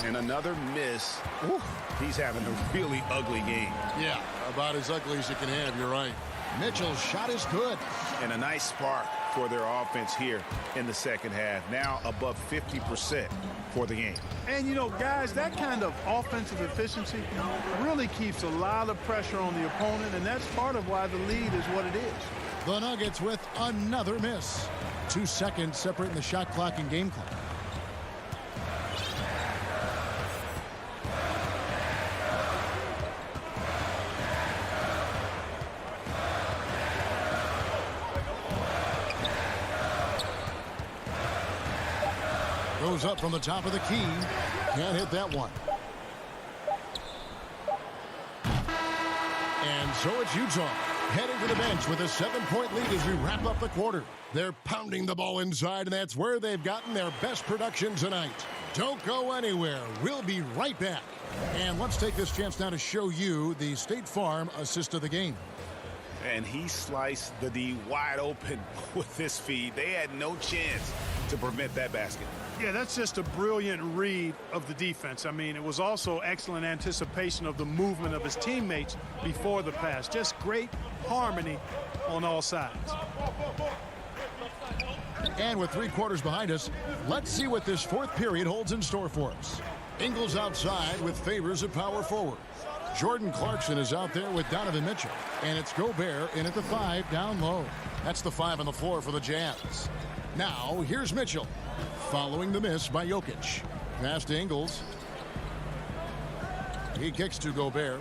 And another miss. Ooh, he's having a really ugly game. Yeah, about as ugly as you can have, you're right. Mitchell's shot is good. And a nice spark for their offense here in the second half. Now above 50% for the game. And, you know, guys, that kind of offensive efficiency really keeps a lot of pressure on the opponent, and that's part of why the lead is what it is. The Nuggets with another miss. 2 seconds separating the shot clock and game clock. Goes up from the top of the key. Can't hit that one. And so it's Utah heading to the bench with a 7-point lead as we wrap up the quarter. They're pounding the ball inside, and that's where they've gotten their best production tonight. Don't go anywhere. We'll be right back. And let's take this chance now to show you the State Farm assist of the game. And he sliced the D wide open with this feed. They had no chance to prevent that basket. Yeah, that's just a brilliant read of the defense. I mean, it was also excellent anticipation of the movement of his teammates before the pass. Just great harmony on all sides. And with 3 quarters behind us, let's see what this 4th period holds in store for us. Ingles outside with Favors at power forward. Jordan Clarkson is out there with Donovan Mitchell. And it's Gobert in at the 5 down low. That's the 5 on the floor for the Jazz. Now, here's Mitchell. Following the miss by Jokic. Pass to Ingles. He kicks to Gobert.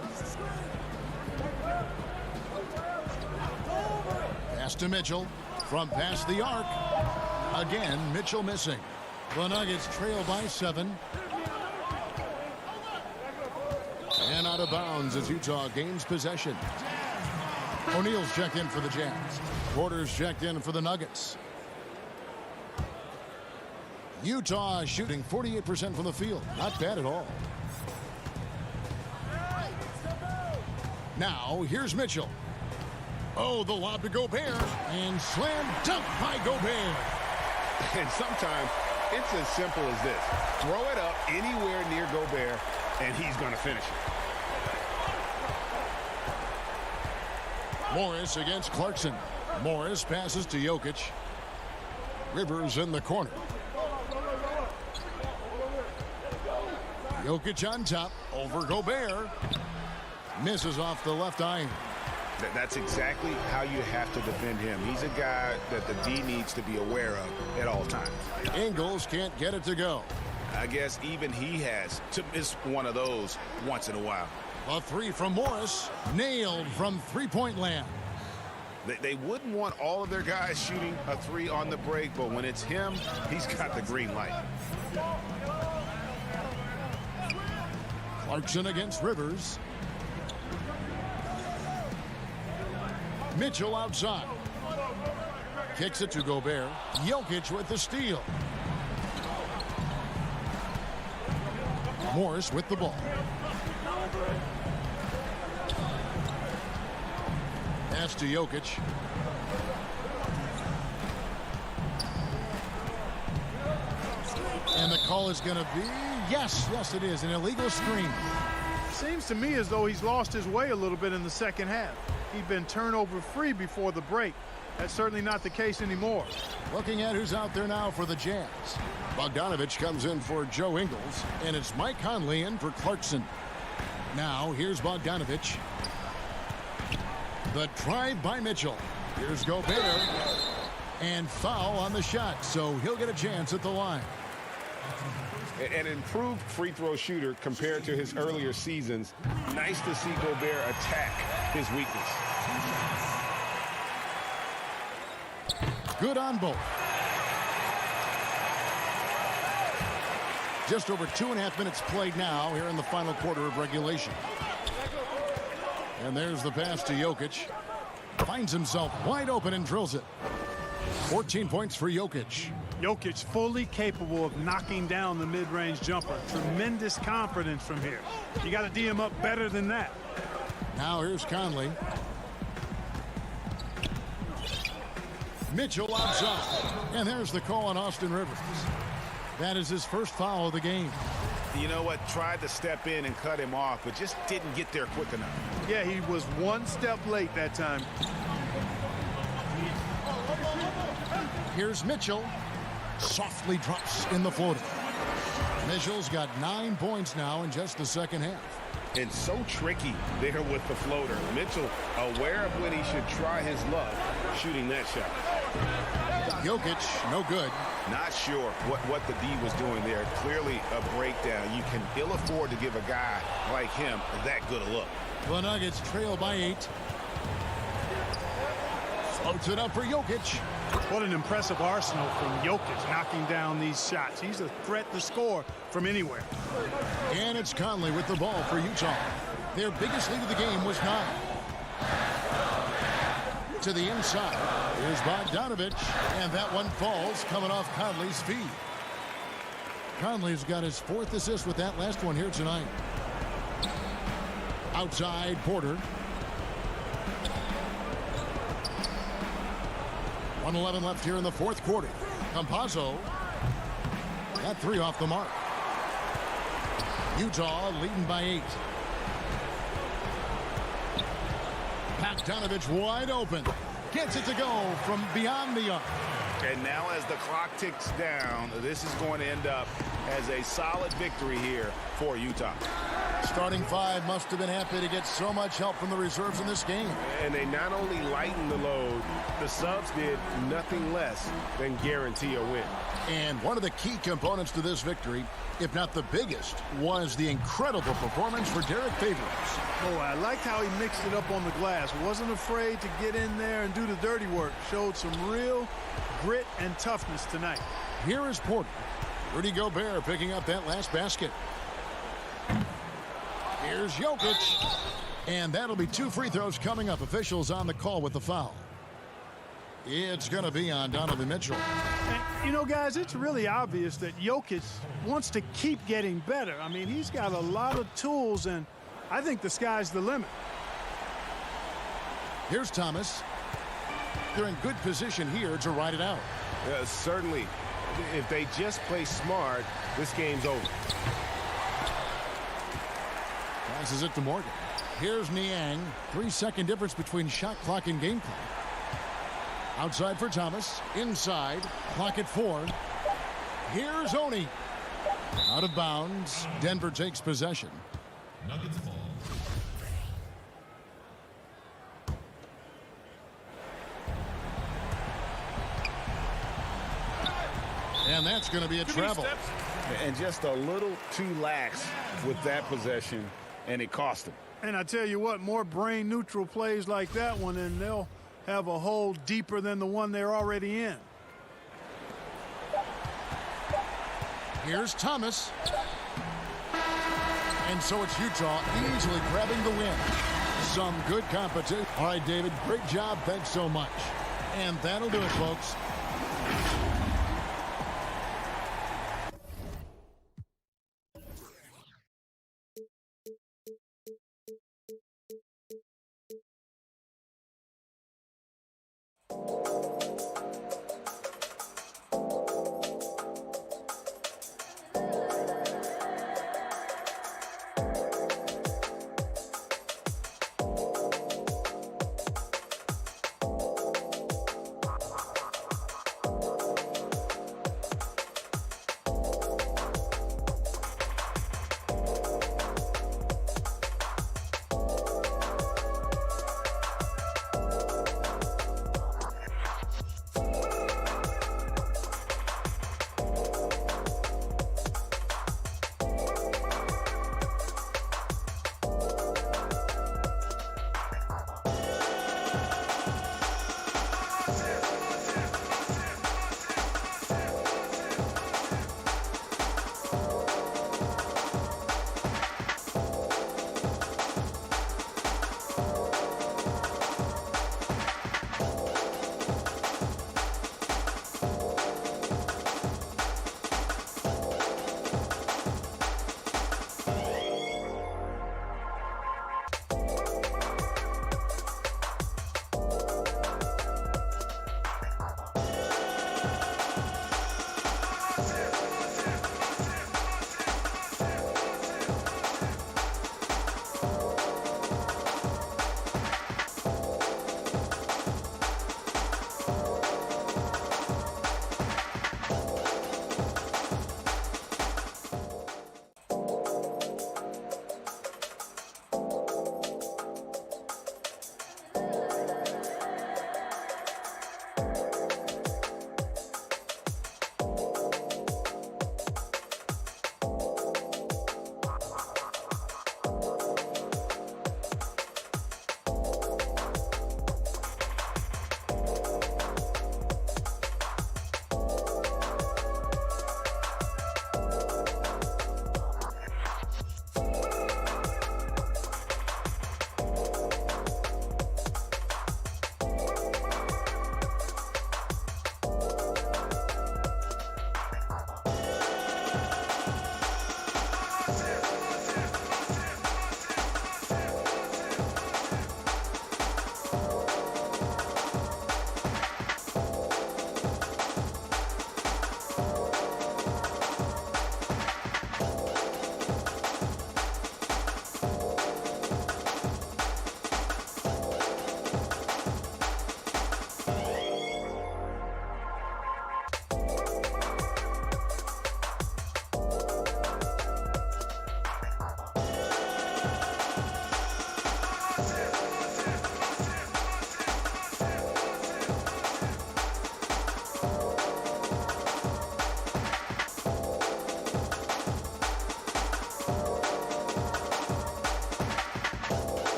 Pass to Mitchell. From past the arc. Again, Mitchell missing. The Nuggets trail by 7. And out of of bounds as Utah gains possession. O'Neal's checked in for the Jazz. Porter's checked in for the Nuggets. Utah shooting 48% from the field. Not bad at all. Now, here's Mitchell. Oh, the lob to Gobert. And slam dunk by Gobert. And sometimes it's as simple as this. Throw it up anywhere near Gobert, and he's going to finish it. Morris against Clarkson. Morris passes to Jokic. Rivers in the corner. Jokic on top, over Gobert. Misses off the left iron. That's exactly how you have to defend him. He's a guy that the D needs to be aware of at all times. Ingles can't get it to go. I guess even he has to miss one of those once in a while. A three from Morris, nailed from three-point land. They wouldn't want all of their guys shooting a three on the break, but when it's him, he's got the green light. Clarkson against Rivers. Mitchell outside. Kicks it to Gobert. Jokic with the steal. Morris with the ball. Pass to Jokic. And the call is going to be, yes, it is, an illegal screen. Seems to me as though he's lost his way a little bit in the second half. He'd been turnover free before the break. That's certainly not the case anymore. Looking at who's out there now for the Jazz. Bogdanovich comes in for Joe Ingles, and it's Mike Conley in for Clarkson. Now, here's Bogdanovich. The drive by Mitchell. Here's Gobert. And foul on the shot, so he'll get a chance at the line. An improved free throw shooter compared to his earlier seasons. Nice to see Gobert attack his weakness. Good on both. Just over 2.5 minutes played now here in the final quarter of regulation. And there's the pass to Jokic. Finds himself wide open and drills it. 14 points for Jokic. Jokic fully capable of knocking down the mid-range jumper. Tremendous confidence from here. You got to D him up better than that. Now here's Conley. Mitchell outside. And there's the call on Austin Rivers. That is his first foul of the game. You know what? Tried to step in and cut him off, but just didn't get there quick enough. Yeah, he was one step late that time. Here's Mitchell. Softly drops in the floater. Mitchell's got 9 points now in just the second half. And so tricky there with the floater. Mitchell aware of when he should try his luck shooting that shot. Jokic, no good. Not sure what the D was doing there. Clearly a breakdown. You can ill afford to give a guy like him that good a look. The Nuggets trail by 8. Floats it up for Jokic. What an impressive arsenal from Jokic knocking down these shots. He's a threat to score from anywhere. And it's Conley with the ball for Utah. Their biggest lead of the game was 9. To the inside. Here's Bogdanovich. And that one falls coming off Conley's feet. Conley's got his 4th assist with that last one here tonight. Outside Porter. 1:11 left here in the 4th quarter. Campazzo. That 3 off the mark. Utah leading by 8. Bogdanovich wide open. Gets it to go from beyond the arc. And now as the clock ticks down, this is going to end up as a solid victory here for Utah. Starting 5 must have been happy to get so much help from the reserves in this game. And they not only lightened the load, the subs did nothing less than guarantee a win. And one of the key components to this victory, if not the biggest, was the incredible performance for Derek Favors. Oh, I liked how he mixed it up on the glass. Wasn't afraid to get in there and do the dirty work. Showed some real grit and toughness tonight. Here is Porter. Rudy Gobert picking up that last basket. Here's Jokic. And that'll be 2 free throws coming up. Officials on the call with the foul. It's going to be on Donovan Mitchell. And, you know, guys, it's really obvious that Jokic wants to keep getting better. I mean, he's got a lot of tools, and I think the sky's the limit. Here's Thomas. They're in good position here to ride it out. Certainly, if they just play smart, this game's over. Passes it to Morgan. Here's Niang. 3-second difference between shot clock and game clock. Outside for Thomas. Inside. Clock at 4. Here's Oni. Out of bounds. Denver takes possession. Nuggets ball. And that's going to be a travel. And just a little too lax with that possession, and it cost him. And I tell you what, more brain-neutral plays like that one, and they'll have a hole deeper than the one they're already in. Here's Thomas. And so it's Utah easily grabbing the win. Some good competition. All right, David, great job. Thanks so much. And that'll do it, folks.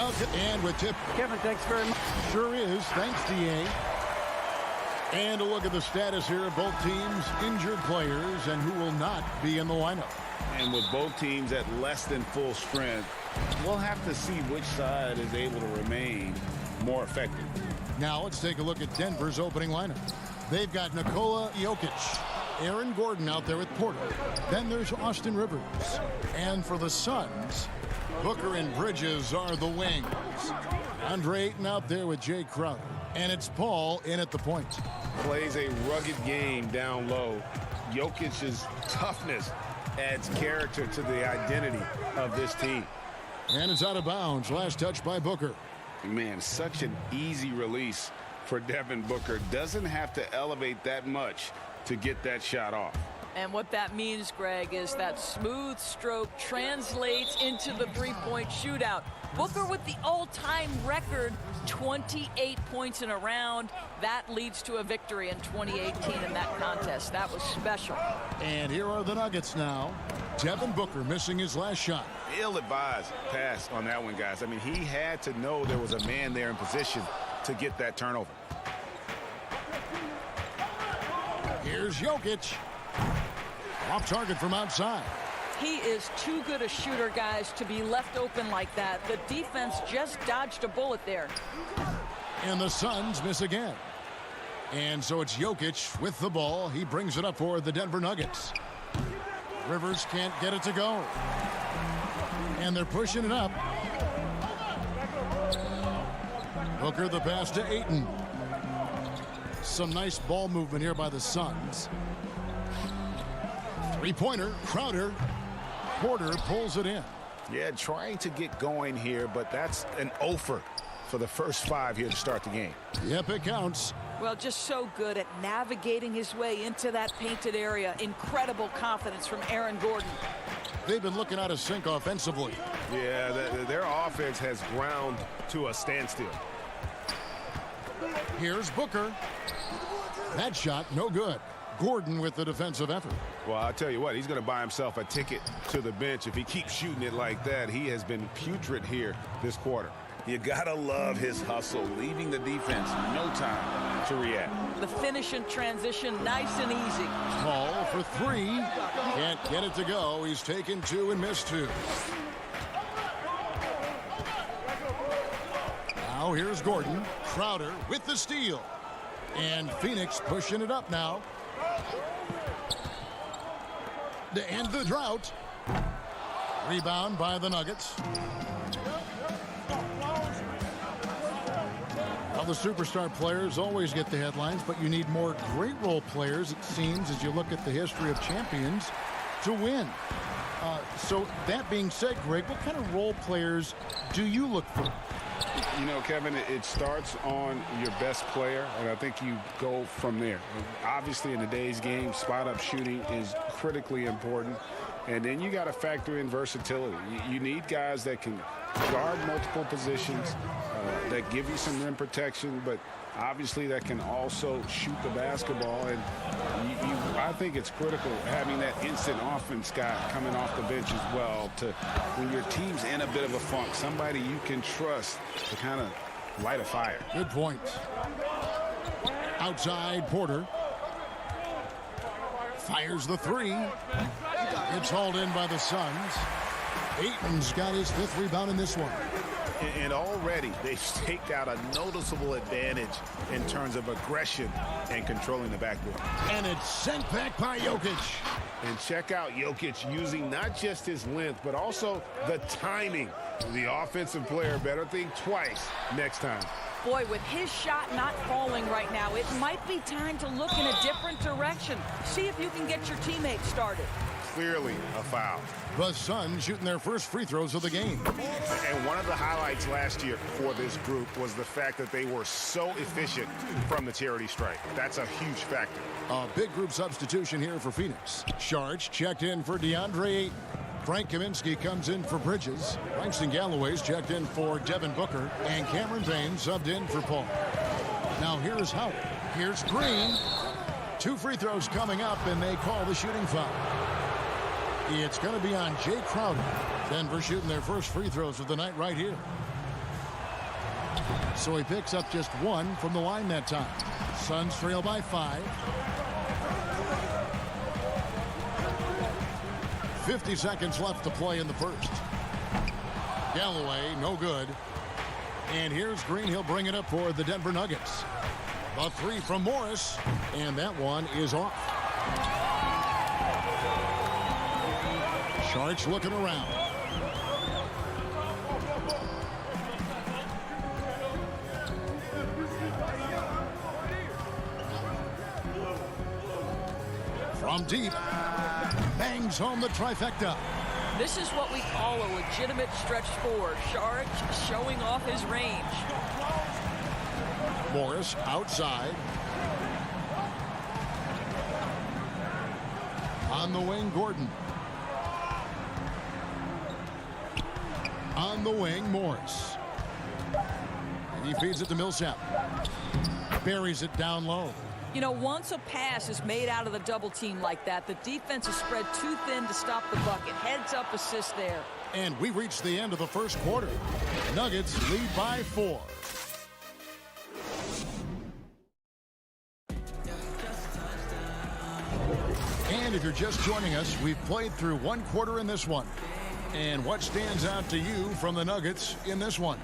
Well, and with tip. Kevin, thanks very much. Sure is. Thanks, DA. And a look at the status here of both teams' injured players and who will not be in the lineup. And with both teams at less than full strength, we'll have to see which side is able to remain more effective. Now let's take a look at Denver's opening lineup. They've got Nikola Jokic, Aaron Gordon out there with Porter. Then there's Austin Rivers. And for the Suns, Booker and Bridges are the wings. Andre Ayton out there with Jay Crowder. And it's Paul in at the point. Plays a rugged game down low. Jokic's toughness adds character to the identity of this team. And it's out of bounds. Last touch by Booker. Man, such an easy release for Devin Booker. Doesn't have to elevate that much to get that shot off. And what that means, Greg, is that smooth stroke translates into the three-point shootout. Booker with the all-time record, 28 points in a round. That leads to a victory in 2018 in that contest. That was special. And here are the Nuggets now. Devin Booker missing his last shot. Ill-advised pass on that one, guys. I mean, he had to know there was a man there in position to get that turnover. Here's Jokic. Off target from outside. He is too good a shooter, guys, to be left open like that. The defense just dodged a bullet there. And the Suns miss again. And so it's Jokic with the ball. He brings it up for the Denver Nuggets. Rivers can't get it to go. And they're pushing it up. Booker the pass to Ayton. Some nice ball movement here by the Suns. Three-pointer, Crowder. Porter pulls it in. Yeah, trying to get going here, but that's an offer for the first 5 here to start the game. Yep, it counts. Well, just so good at navigating his way into that painted area. Incredible confidence from Aaron Gordon. They've been looking out of sync offensively. Yeah, their offense has ground to a standstill. Here's Booker. That shot, no good. Gordon with the defensive effort. Well, I'll tell you what, he's going to buy himself a ticket to the bench if he keeps shooting it like that. He has been putrid here this quarter. You got to love his hustle, leaving the defense no time to react. The finish in transition, nice and easy. Paul for three. Can't get it to go. He's taken two and missed two. Now here's Gordon. Crowder with the steal. And Phoenix pushing it up now. To end the drought. Rebound by the Nuggets. Well, the superstar players always get the headlines, but you need more great role players, it seems, as you look at the history of champions, to win. So that being said, Greg, what kind of role players do you look for? You know, Kevin, it starts on your best player, and I think you go from there. Obviously, in today's game, spot-up shooting is critically important, and then you got to factor in versatility. You need guys that can guard multiple positions, that give you some rim protection, but obviously that can also shoot the basketball. And I think it's critical having that instant offense guy coming off the bench as well, to when your team's in a bit of a funk, somebody you can trust to kind of light a fire. Good point. Outside, Porter fires the three. It's hauled in by the Suns. Ayton's got his fifth rebound in this one. And already they've staked out a noticeable advantage in terms of aggression and controlling the backboard. And it's sent back by Jokic. And check out Jokic using not just his length, but also the timing. The offensive player better think twice next time. Boy, with his shot not falling right now, it might be time to look in a different direction. See if you can get your teammates started. Clearly a foul. The Suns shooting their first free throws of the game. And one of the highlights last year for this group was the fact that they were so efficient from the charity stripe. That's a huge factor. A big group substitution here for Phoenix. Sharch checked in for DeAndre Ayton. Frank Kaminsky comes in for Bridges. Langston Galloway's checked in for Devin Booker. And Cameron Payne subbed in for Paul. Now here's Howard. Here's Green. 2 free throws coming up, and they call the shooting foul. It's going to be on Jay Crowder. Denver shooting their first free throws of the night right here. So he picks up just 1 from the line that time. Suns trail by 5. 50 seconds left to play in the first. Galloway, no good. And here's Green. He'll bring it up for the Denver Nuggets. The 3 from Morris, and that one is off. Sharks looking around. From deep, bangs home the trifecta. This is what we call a legitimate stretch forward. Shark showing off his range. Morris outside. On the wing, Gordon. On the wing, Morris. And he feeds it to Millsap. Buries it down low. You know, once a pass is made out of the double team like that, the defense is spread too thin to stop the bucket. Heads up assist there. And we reach the end of the first quarter. Nuggets lead by 4. And if you're just joining us, we've played through 1 quarter in this one. And what stands out to you from the Nuggets in this one?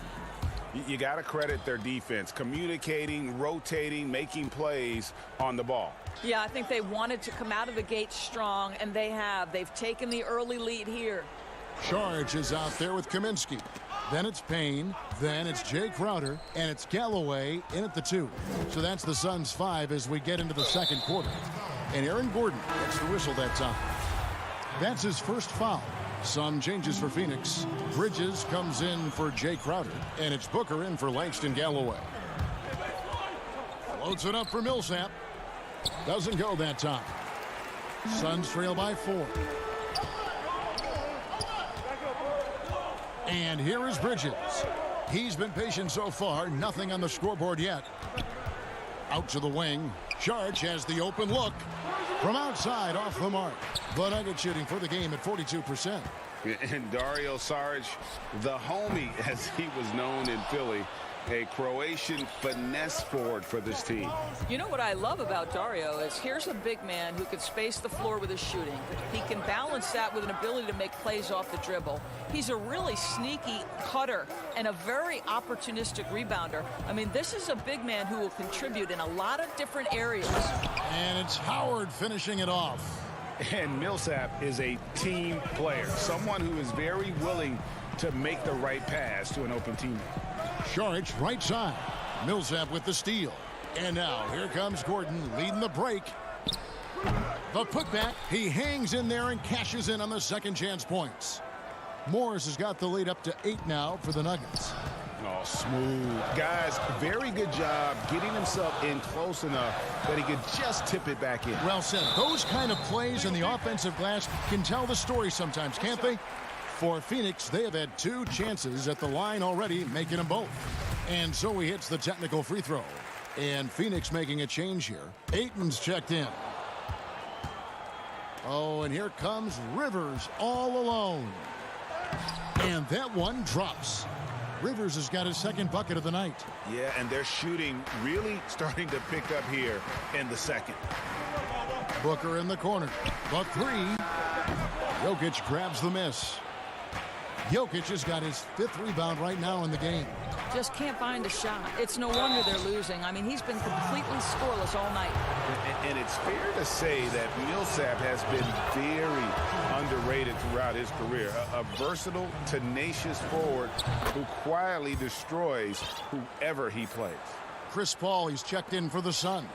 You got to credit their defense, communicating, rotating, making plays on the ball. Yeah, I think they wanted to come out of the gate strong, and they have. They've taken the early lead here. Charge is out there with Kaminsky. Then it's Payne. Then it's Jay Crowder. And it's Galloway in at the 2. So that's the Suns' 5 as we get into the second quarter. And Aaron Gordon gets the whistle that time. That's his first foul. Some changes for Phoenix. Bridges comes in for Jay Crowder, and it's Booker in for Langston Galloway. Floats it up for Millsap. Doesn't go that time. Suns trail by 4. And here is Bridges. He's been patient so far. Nothing on the scoreboard yet. Out to the wing. Charge has the open look. From outside, off the mark. The Nuggets shooting for the game at 42%. And Dario Saric, the homie, as he was known in Philly, a Croatian finesse forward for this team. You know what I love about Dario is here's a big man who can space the floor with his shooting. He can balance that with an ability to make plays off the dribble. He's a really sneaky cutter and a very opportunistic rebounder. I mean, this is a big man who will contribute in a lot of different areas. And it's Howard finishing it off. And Millsap is a team player, someone who is very willing to make the right pass to an open teammate. Saric right side. Millsap with the steal. And now here comes Gordon leading the break. The putback. He hangs in there and cashes in on the second chance points. Morris has got the lead up to 8 now for the Nuggets. Oh, smooth. Guys, very good job getting himself in close enough that he could just tip it back in. Well said. Those kind of plays in the offensive glass can tell the story sometimes, can't they? For Phoenix, they have had 2 chances at the line already, making them both. And so he hits the technical free throw. And Phoenix making a change here. Ayton's checked in. Oh, and here comes Rivers all alone. And that one drops. Rivers has got his second bucket of the night. Yeah, and their shooting really starting to pick up here in the second. Booker in the corner. The 3. Jokic grabs the miss. Jokic has got his 5th rebound right now in the game. Just can't find a shot. It's no wonder they're losing. I mean, he's been completely scoreless all night. And it's fair to say that Millsap has been very underrated throughout his career. A versatile, tenacious forward who quietly destroys whoever he plays. Chris Paul, he's checked in for the Suns.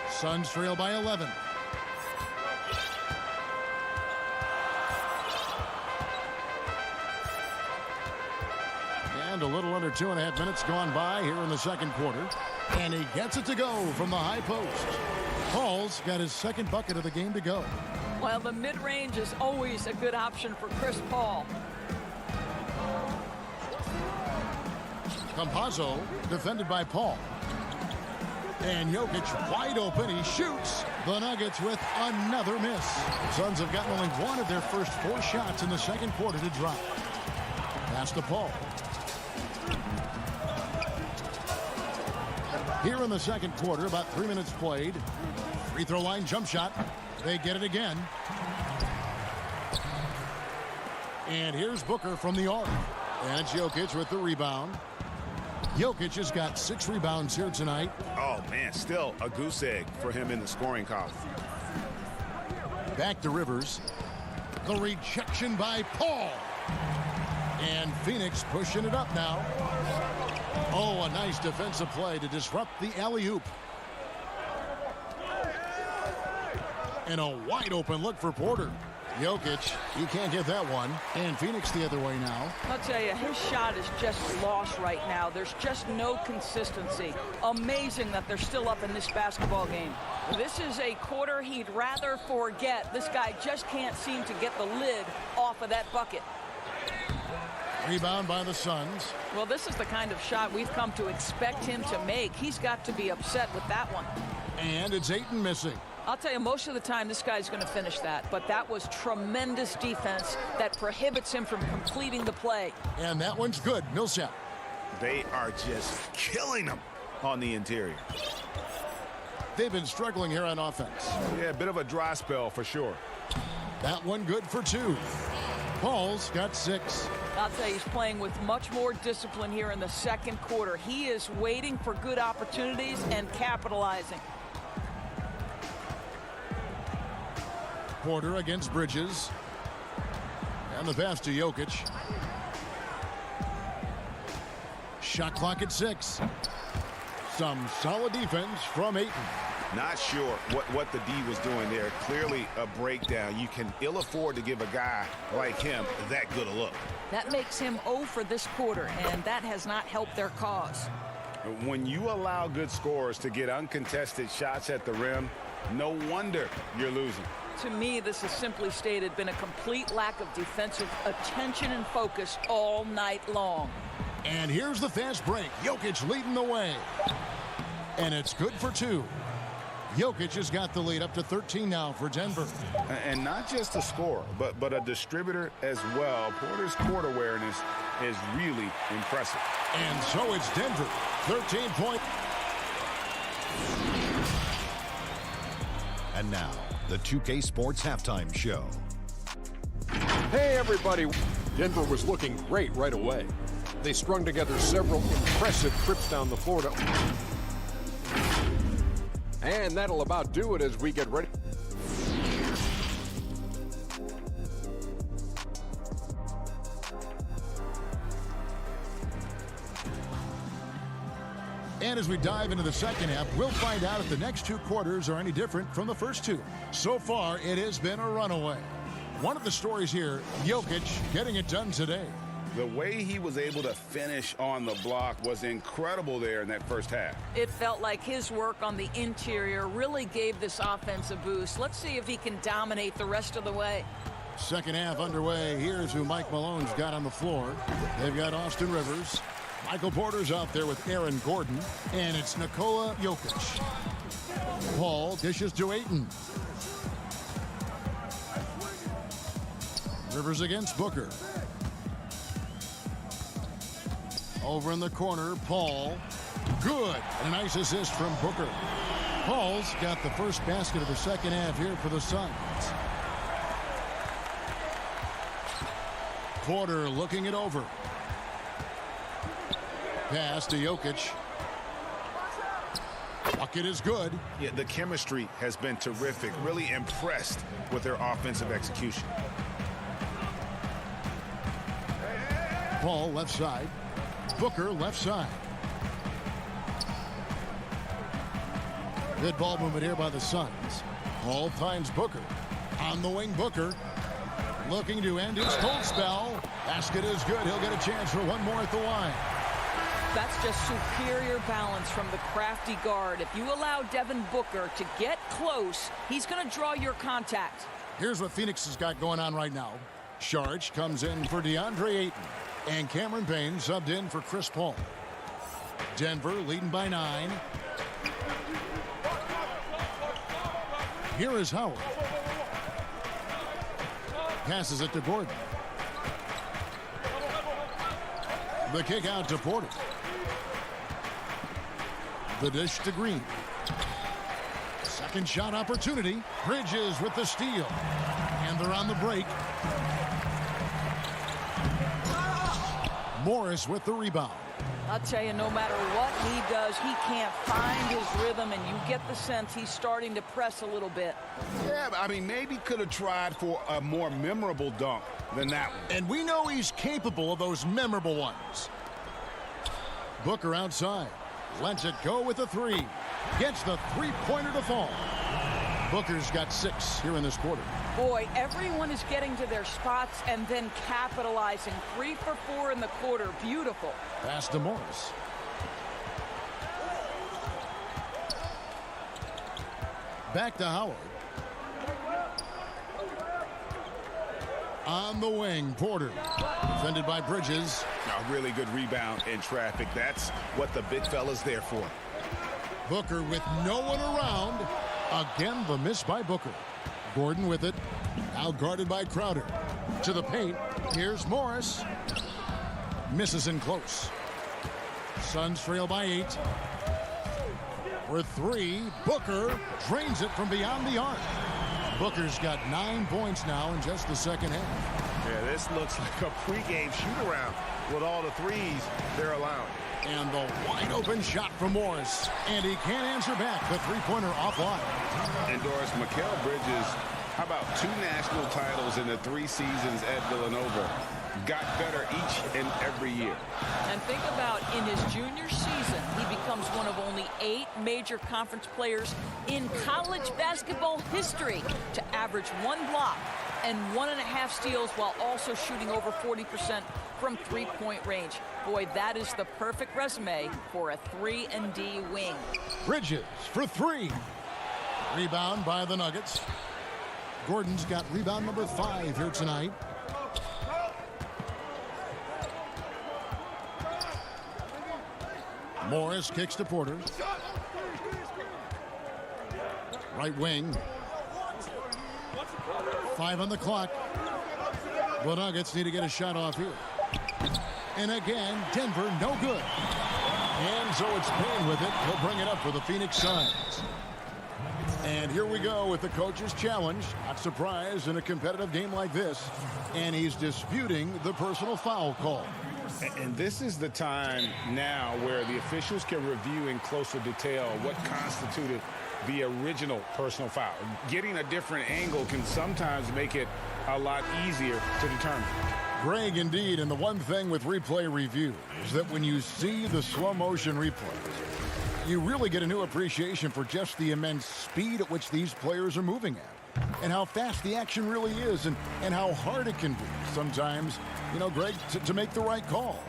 Suns trail by 11. And a little under 2.5 minutes gone by here in the second quarter. And he gets it to go from the high post. Paul's got his second bucket of the game to go. Well, the mid-range is always a good option for Chris Paul. Campazzo defended by Paul. And Jokic wide open. He shoots. The Nuggets with another miss. Suns have gotten only 1 of their first 4 shots in the second quarter to drop. Pass to Paul. Here in the second quarter, about 3 minutes played. Free throw line jump shot. They get it again. And here's Booker from the arc. And it's Jokic with the rebound. Jokic has got 6 rebounds here tonight. Oh, man, still a goose egg for him in the scoring column. Back to Rivers. The rejection by Paul. And Phoenix pushing it up now. Oh, a nice defensive play to disrupt the alley-oop. And a wide open look for Porter. Jokic, he can't get that one. And Phoenix the other way now. I'll tell you, his shot is just lost right now. There's just no consistency. Amazing that they're still up in this basketball game. This is a quarter he'd rather forget. This guy just can't seem to get the lid off of that bucket. Rebound by the Suns. Well, this is the kind of shot we've come to expect him to make. He's got to be upset with that one. And it's Ayton missing. I'll tell you, most of the time this guy's going to finish that, but that was tremendous defense that prohibits him from completing the play. And that one's good. Millsap. They are just killing him on the interior. They've been struggling here on offense. Yeah, a bit of a dry spell for sure. That one good for 2. Paul's got 6. I'll tell you, he's playing with much more discipline here in the second quarter. He is waiting for good opportunities and capitalizing. Porter against Bridges. And the pass to Jokic. Shot clock at 6. Some solid defense from Ayton. Not sure what the D was doing there. Clearly a breakdown. You can ill afford to give a guy like him that good a look. That makes him 0 for this quarter, and that has not helped their cause. When you allow good scorers to get uncontested shots at the rim, no wonder you're losing. To me, this is simply stated been a complete lack of defensive attention and focus all night long. And here's the fast break. Jokic leading the way. And it's good for 2. Jokic has got the lead up to 13 now for Denver. And not just a scorer, but a distributor as well. Porter's court awareness is really impressive. And so it's Denver. 13-point. And now, the 2K Sports Halftime Show. Hey, everybody. Denver was looking great right away. They strung together several impressive trips down the floor. And that'll about do it as we get ready. And as we dive into the second half, we'll find out if the next 2 quarters are any different from the first 2. So far, it has been a runaway. One of the stories here, Jokic getting it done today. The way he was able to finish on the block was incredible there in that first half. It felt like his work on the interior really gave this offense a boost. Let's see if he can dominate the rest of the way. Second half underway. Here's who Mike Malone's got on the floor. They've got Austin Rivers. Michael Porter's out there with Aaron Gordon. And it's Nikola Jokic. Paul dishes to Ayton. Rivers against Booker. Over in the corner, Paul. Good. And a nice assist from Booker. Paul's got the first basket of the second half here for the Suns. Porter looking it over. Pass to Jokic. Bucket is good. Yeah, the chemistry has been terrific. Really impressed with their offensive execution. Paul left side. Booker left side. Good ball movement here by the Suns. Paul finds Booker. On the wing, Booker. Looking to end his cold spell. Basket is good. He'll get a chance for one more at the line. That's just superior balance from the crafty guard. If you allow Devin Booker to get close, he's going to draw your contact. Here's what Phoenix has got going on right now. Sharge comes in for DeAndre Ayton. And Cameron Payne subbed in for Chris Paul. Denver leading by 9. Here is Howard. Passes it to Gordon. The kick out to Porter. The dish to Green. Second shot opportunity. Bridges with the steal. And they're on the break. Morris with the rebound. I'll tell you, no matter what he does, he can't find his rhythm, and you get the sense he's starting to press a little bit. Yeah, I mean, maybe could have tried for a more memorable dunk than that one. And we know he's capable of those memorable ones. Booker outside. Lets it go with a three. Gets the three-pointer to fall. Booker's got 6 here in this quarter. Boy, everyone is getting to their spots and then capitalizing. 3 for 4 in the quarter. Beautiful. Pass to Morris. Back to Howard. On the wing, Porter. Defended by Bridges. A really good rebound in traffic. That's what the big fella's there for. Booker with no one around. Again, the miss by Booker. Gordon with it. Now guarded by Crowder. To the paint. Here's Morris. Misses in close. Suns trail by 8. For 3, Booker drains it from beyond the arc. Booker's got 9 points now in just the second half. Yeah, this looks like a pregame shoot-around with all the threes they're allowing. And the wide-open shot from Morris. And he can't answer back. The three-pointer offline. And Doris, Mikal Bridges, how about 2 national titles in the 3 seasons at Villanova? Got better each and every year. And think about in his junior season, he becomes one of only 8 major conference players in college basketball history to average 1 block and 1.5 steals while also shooting over 40% from three-point range. Boy, that is the perfect resume for a 3-and-D wing. Bridges for 3. Rebound by the Nuggets. Gordon's got rebound number 5 here tonight. Morris kicks to Porter. Right wing. 5 on the clock. The Nuggets need to get a shot off here. And again, Denver no good. And so it's Payne with it. He'll bring it up for the Phoenix Suns. And here we go with the coach's challenge. Not surprised in a competitive game like this. And he's disputing the personal foul call. And this is the time now where the officials can review in closer detail what constituted the original personal foul. Getting a different angle can sometimes make it a lot easier to determine. Greg, indeed, and the one thing with replay review is that when you see the slow motion replays, you really get a new appreciation for just the immense speed at which these players are moving at, and how fast the action really is, and how hard it can be sometimes, you know, Greg, to make the right call.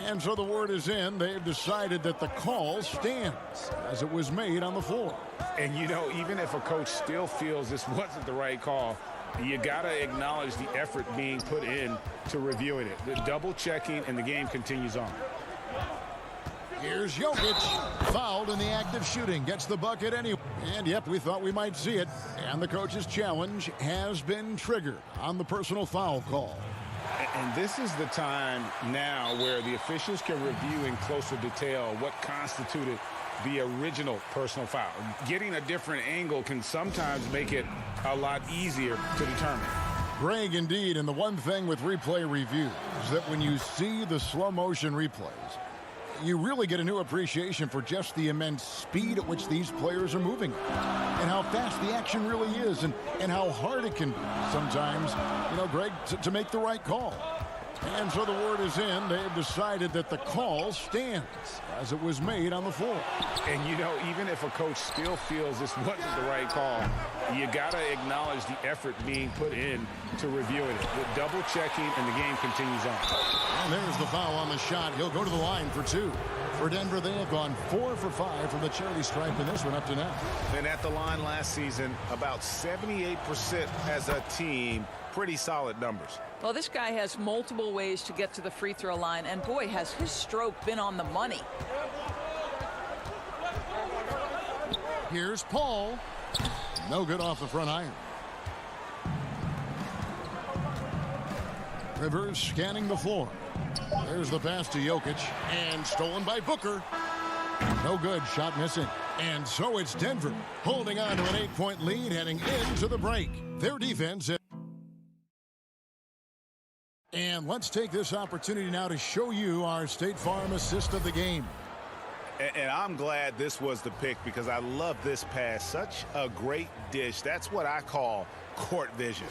And so the word is in. They've decided that the call stands as it was made on the floor. And, you know, even if a coach still feels this wasn't the right call, you got to acknowledge the effort being put in to reviewing it. The double checking, and the game continues on. Here's Jokic, fouled in the act of shooting, gets the bucket anyway. And yep, we thought we might see it. And the coach's challenge has been triggered on the personal foul call. And this is the time now where the officials can review in closer detail what constituted the original personal foul. Getting a different angle can sometimes make it a lot easier to determine. Greg, indeed, and the one thing with replay review is that when you see the slow motion replays, you really get a new appreciation for just the immense speed at which these players are moving and how fast the action really is, and how hard it can be sometimes, you know, Greg, to make the right call. And so the word is in. They've decided that the call stands as it was made on the floor. And, you know, even if a coach still feels this wasn't the right call, you got to acknowledge the effort being put in to reviewing it. The double checking, and the game continues on. And there's the foul on the shot. He'll go to the line for 2. For Denver, they have gone 4 for 5 from the charity stripe in this one up to now. And at the line last season, about 78% as a team. Pretty solid numbers. Well, this guy has multiple ways to get to the free throw line, and boy, has his stroke been on the money. Here's Paul. No good off the front iron. Rivers scanning the floor. There's the pass to Jokic, and stolen by Booker. No good. Shot missing. And so it's Denver holding on to an 8-point lead heading into the break. Their defense. And let's take this opportunity now to show you our State Farm assist of the game. And I'm glad this was the pick because I love this pass. Such a great dish. That's what I call court vision.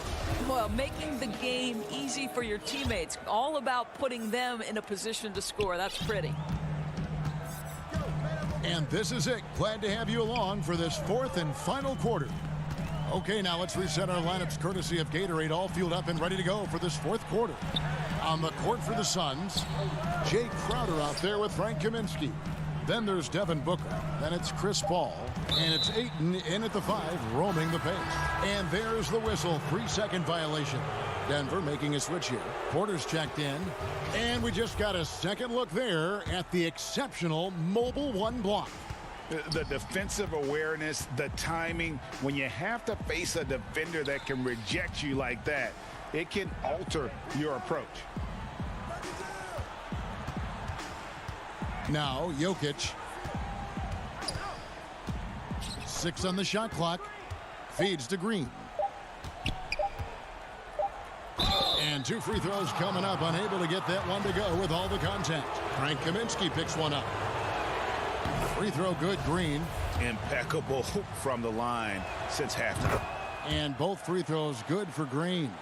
Well, making the game easy for your teammates. All about putting them in a position to score. That's pretty. And this is it. Glad to have you along for this fourth and final quarter. Okay, now let's reset our lineups courtesy of Gatorade, all fueled up and ready to go for this fourth quarter. On the court for the Suns, Jake Crowder out there with Frank Kaminsky. Then there's Devin Booker. Then it's Chris Paul. And it's Ayton in at the 5, roaming the pace. And there's the whistle, 3-second violation. Denver making a switch here. Porter's checked in. And we just got a second look there at the exceptional mobile 1 block. The defensive awareness, the timing, when you have to face a defender that can reject you like that, it can alter your approach. Now, Jokic. 6 on the shot clock. Feeds to Green. And 2 free throws coming up. Unable to get that one to go with all the contact. Frank Kaminsky picks one up. Free throw good, Green. Impeccable from the line since halftime. And both free throws good for Green.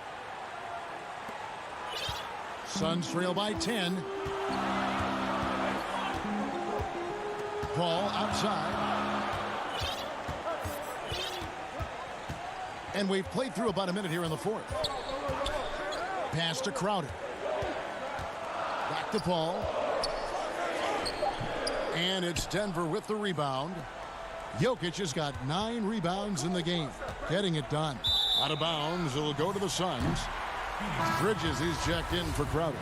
Suns trail by 10. Paul outside. And we've played through about a minute here in the fourth. Pass to Crowder. Back to Paul. And it's Denver with the rebound. Jokic has got 9 rebounds in the game. Getting it done. Out of bounds. It'll go to the Suns. Bridges, he's checked in for Crowder.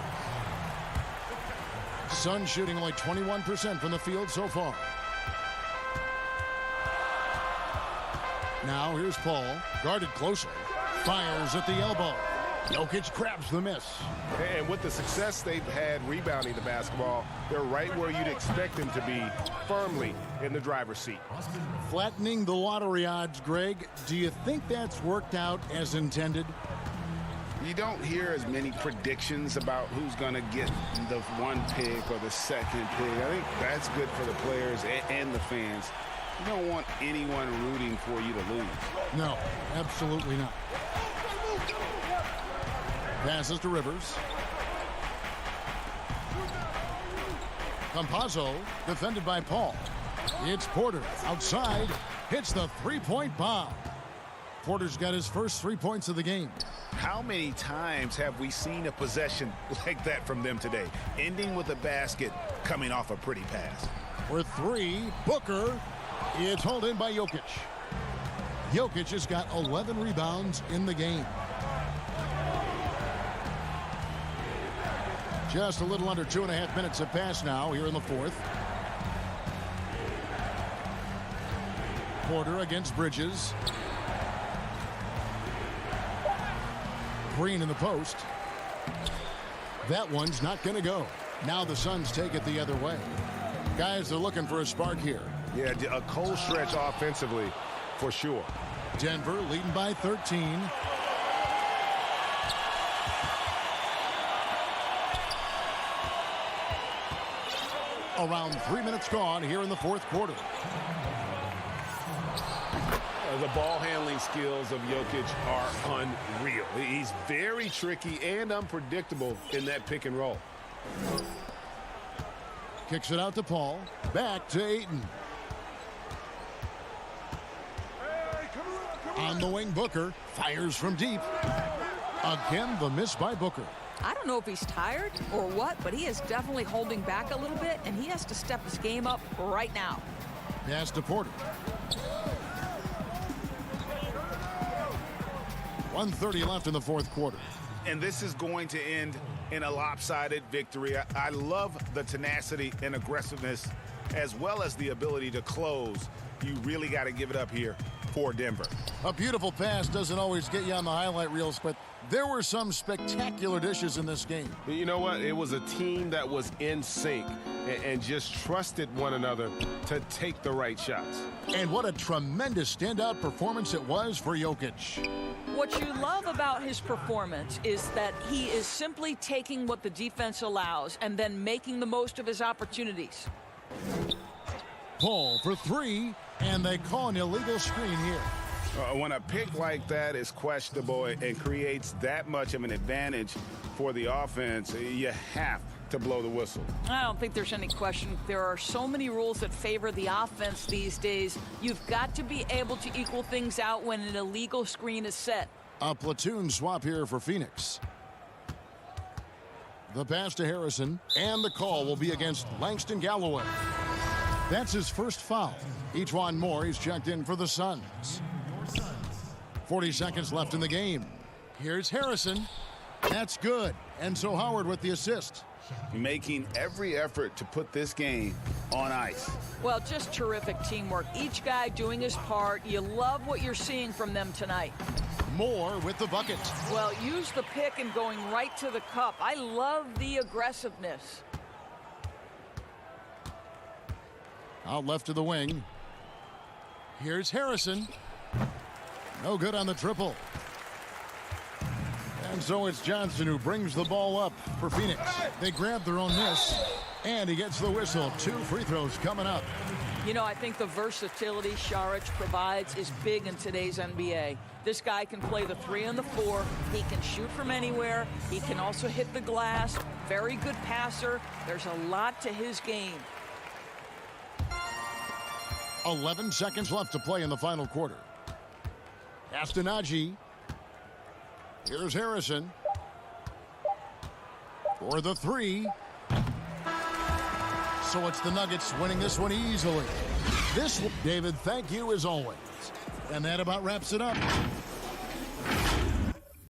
Suns shooting only 21% from the field so far. Now here's Paul. Guarded closely. Fires at the elbow. Jokic grabs the miss. And with the success they've had rebounding the basketball, they're right where you'd expect them to be, firmly in the driver's seat. Flattening the lottery odds, Greg. Do you think that's worked out as intended? You don't hear as many predictions about who's going to get the 1 pick or the 2nd pick. I think that's good for the players and the fans. You don't want anyone rooting for you to lose. No, absolutely not. Passes to Rivers. Campazzo, defended by Paul. It's Porter outside. Hits the 3-point bomb. Porter's got his first 3 points of the game. How many times have we seen a possession like that from them today? Ending with a basket, coming off a pretty pass. For 3, Booker. It's hauled in by Jokic. Jokic has got 11 rebounds in the game. Just a little under 2.5 minutes have passed now here in the fourth. Porter against Bridges. Green in the post. That one's not going to go. Now the Suns take it the other way. Guys, they're looking for a spark here. Yeah, a cold stretch offensively for sure. Denver leading by 13. Around 3 minutes gone here in the fourth quarter. The ball handling skills of Jokic are unreal. He's very tricky and unpredictable in that pick and roll. Kicks it out to Paul. Back to Ayton. On the wing, Booker fires from deep. Again, the miss by Booker. I don't know if he's tired or what, but he is definitely holding back a little bit, and he has to step his game up right now. Pass to Porter. 1:30 left in the fourth quarter. And this is going to end in a lopsided victory. I love the tenacity and aggressiveness as well as the ability to close. You really got to give it up here for Denver. A beautiful pass doesn't always get you on the highlight reels, but there were some spectacular dishes in this game. You know what? It was a team that was in sync and just trusted one another to take the right shots. And what a tremendous standout performance it was for Jokic. What you love about his performance is that he is simply taking what the defense allows and then making the most of his opportunities. Paul for three, and they call an illegal screen here. When a pick like that is questionable and creates that much of an advantage for the offense, you have to blow the whistle. I don't think there's any question. There are so many rules that favor the offense these days. You've got to be able to equal things out when an illegal screen is set. A platoon swap here for Phoenix. The pass to Harrison, and the call will be against Langston Galloway. That's his first foul. Ejuan Moore, he's checked in for the Suns. 40 seconds left in the game. Here's Harrison. That's good. And so Howard with the assist. Making every effort to put this game on ice. Well, just terrific teamwork. Each guy doing his part. You love what you're seeing from them tonight. Moore with the bucket. Well, use the pick and going right to the cup. I love the aggressiveness. Out left to the wing. Here's Harrison. No good on the triple. And so it's Johnson who brings the ball up for Phoenix. They grab their own miss, and he gets the whistle. 2 free throws coming up. You know, I think the versatility Saric provides is big in today's NBA. This guy can play the 3 and the 4. He can shoot from anywhere. He can also hit the glass. Very good passer. There's a lot to his game. 11 seconds left to play in the final quarter. Astonagi. Here's Harrison. For the 3. So it's the Nuggets winning this one easily. David, thank you as always. And that about wraps it up.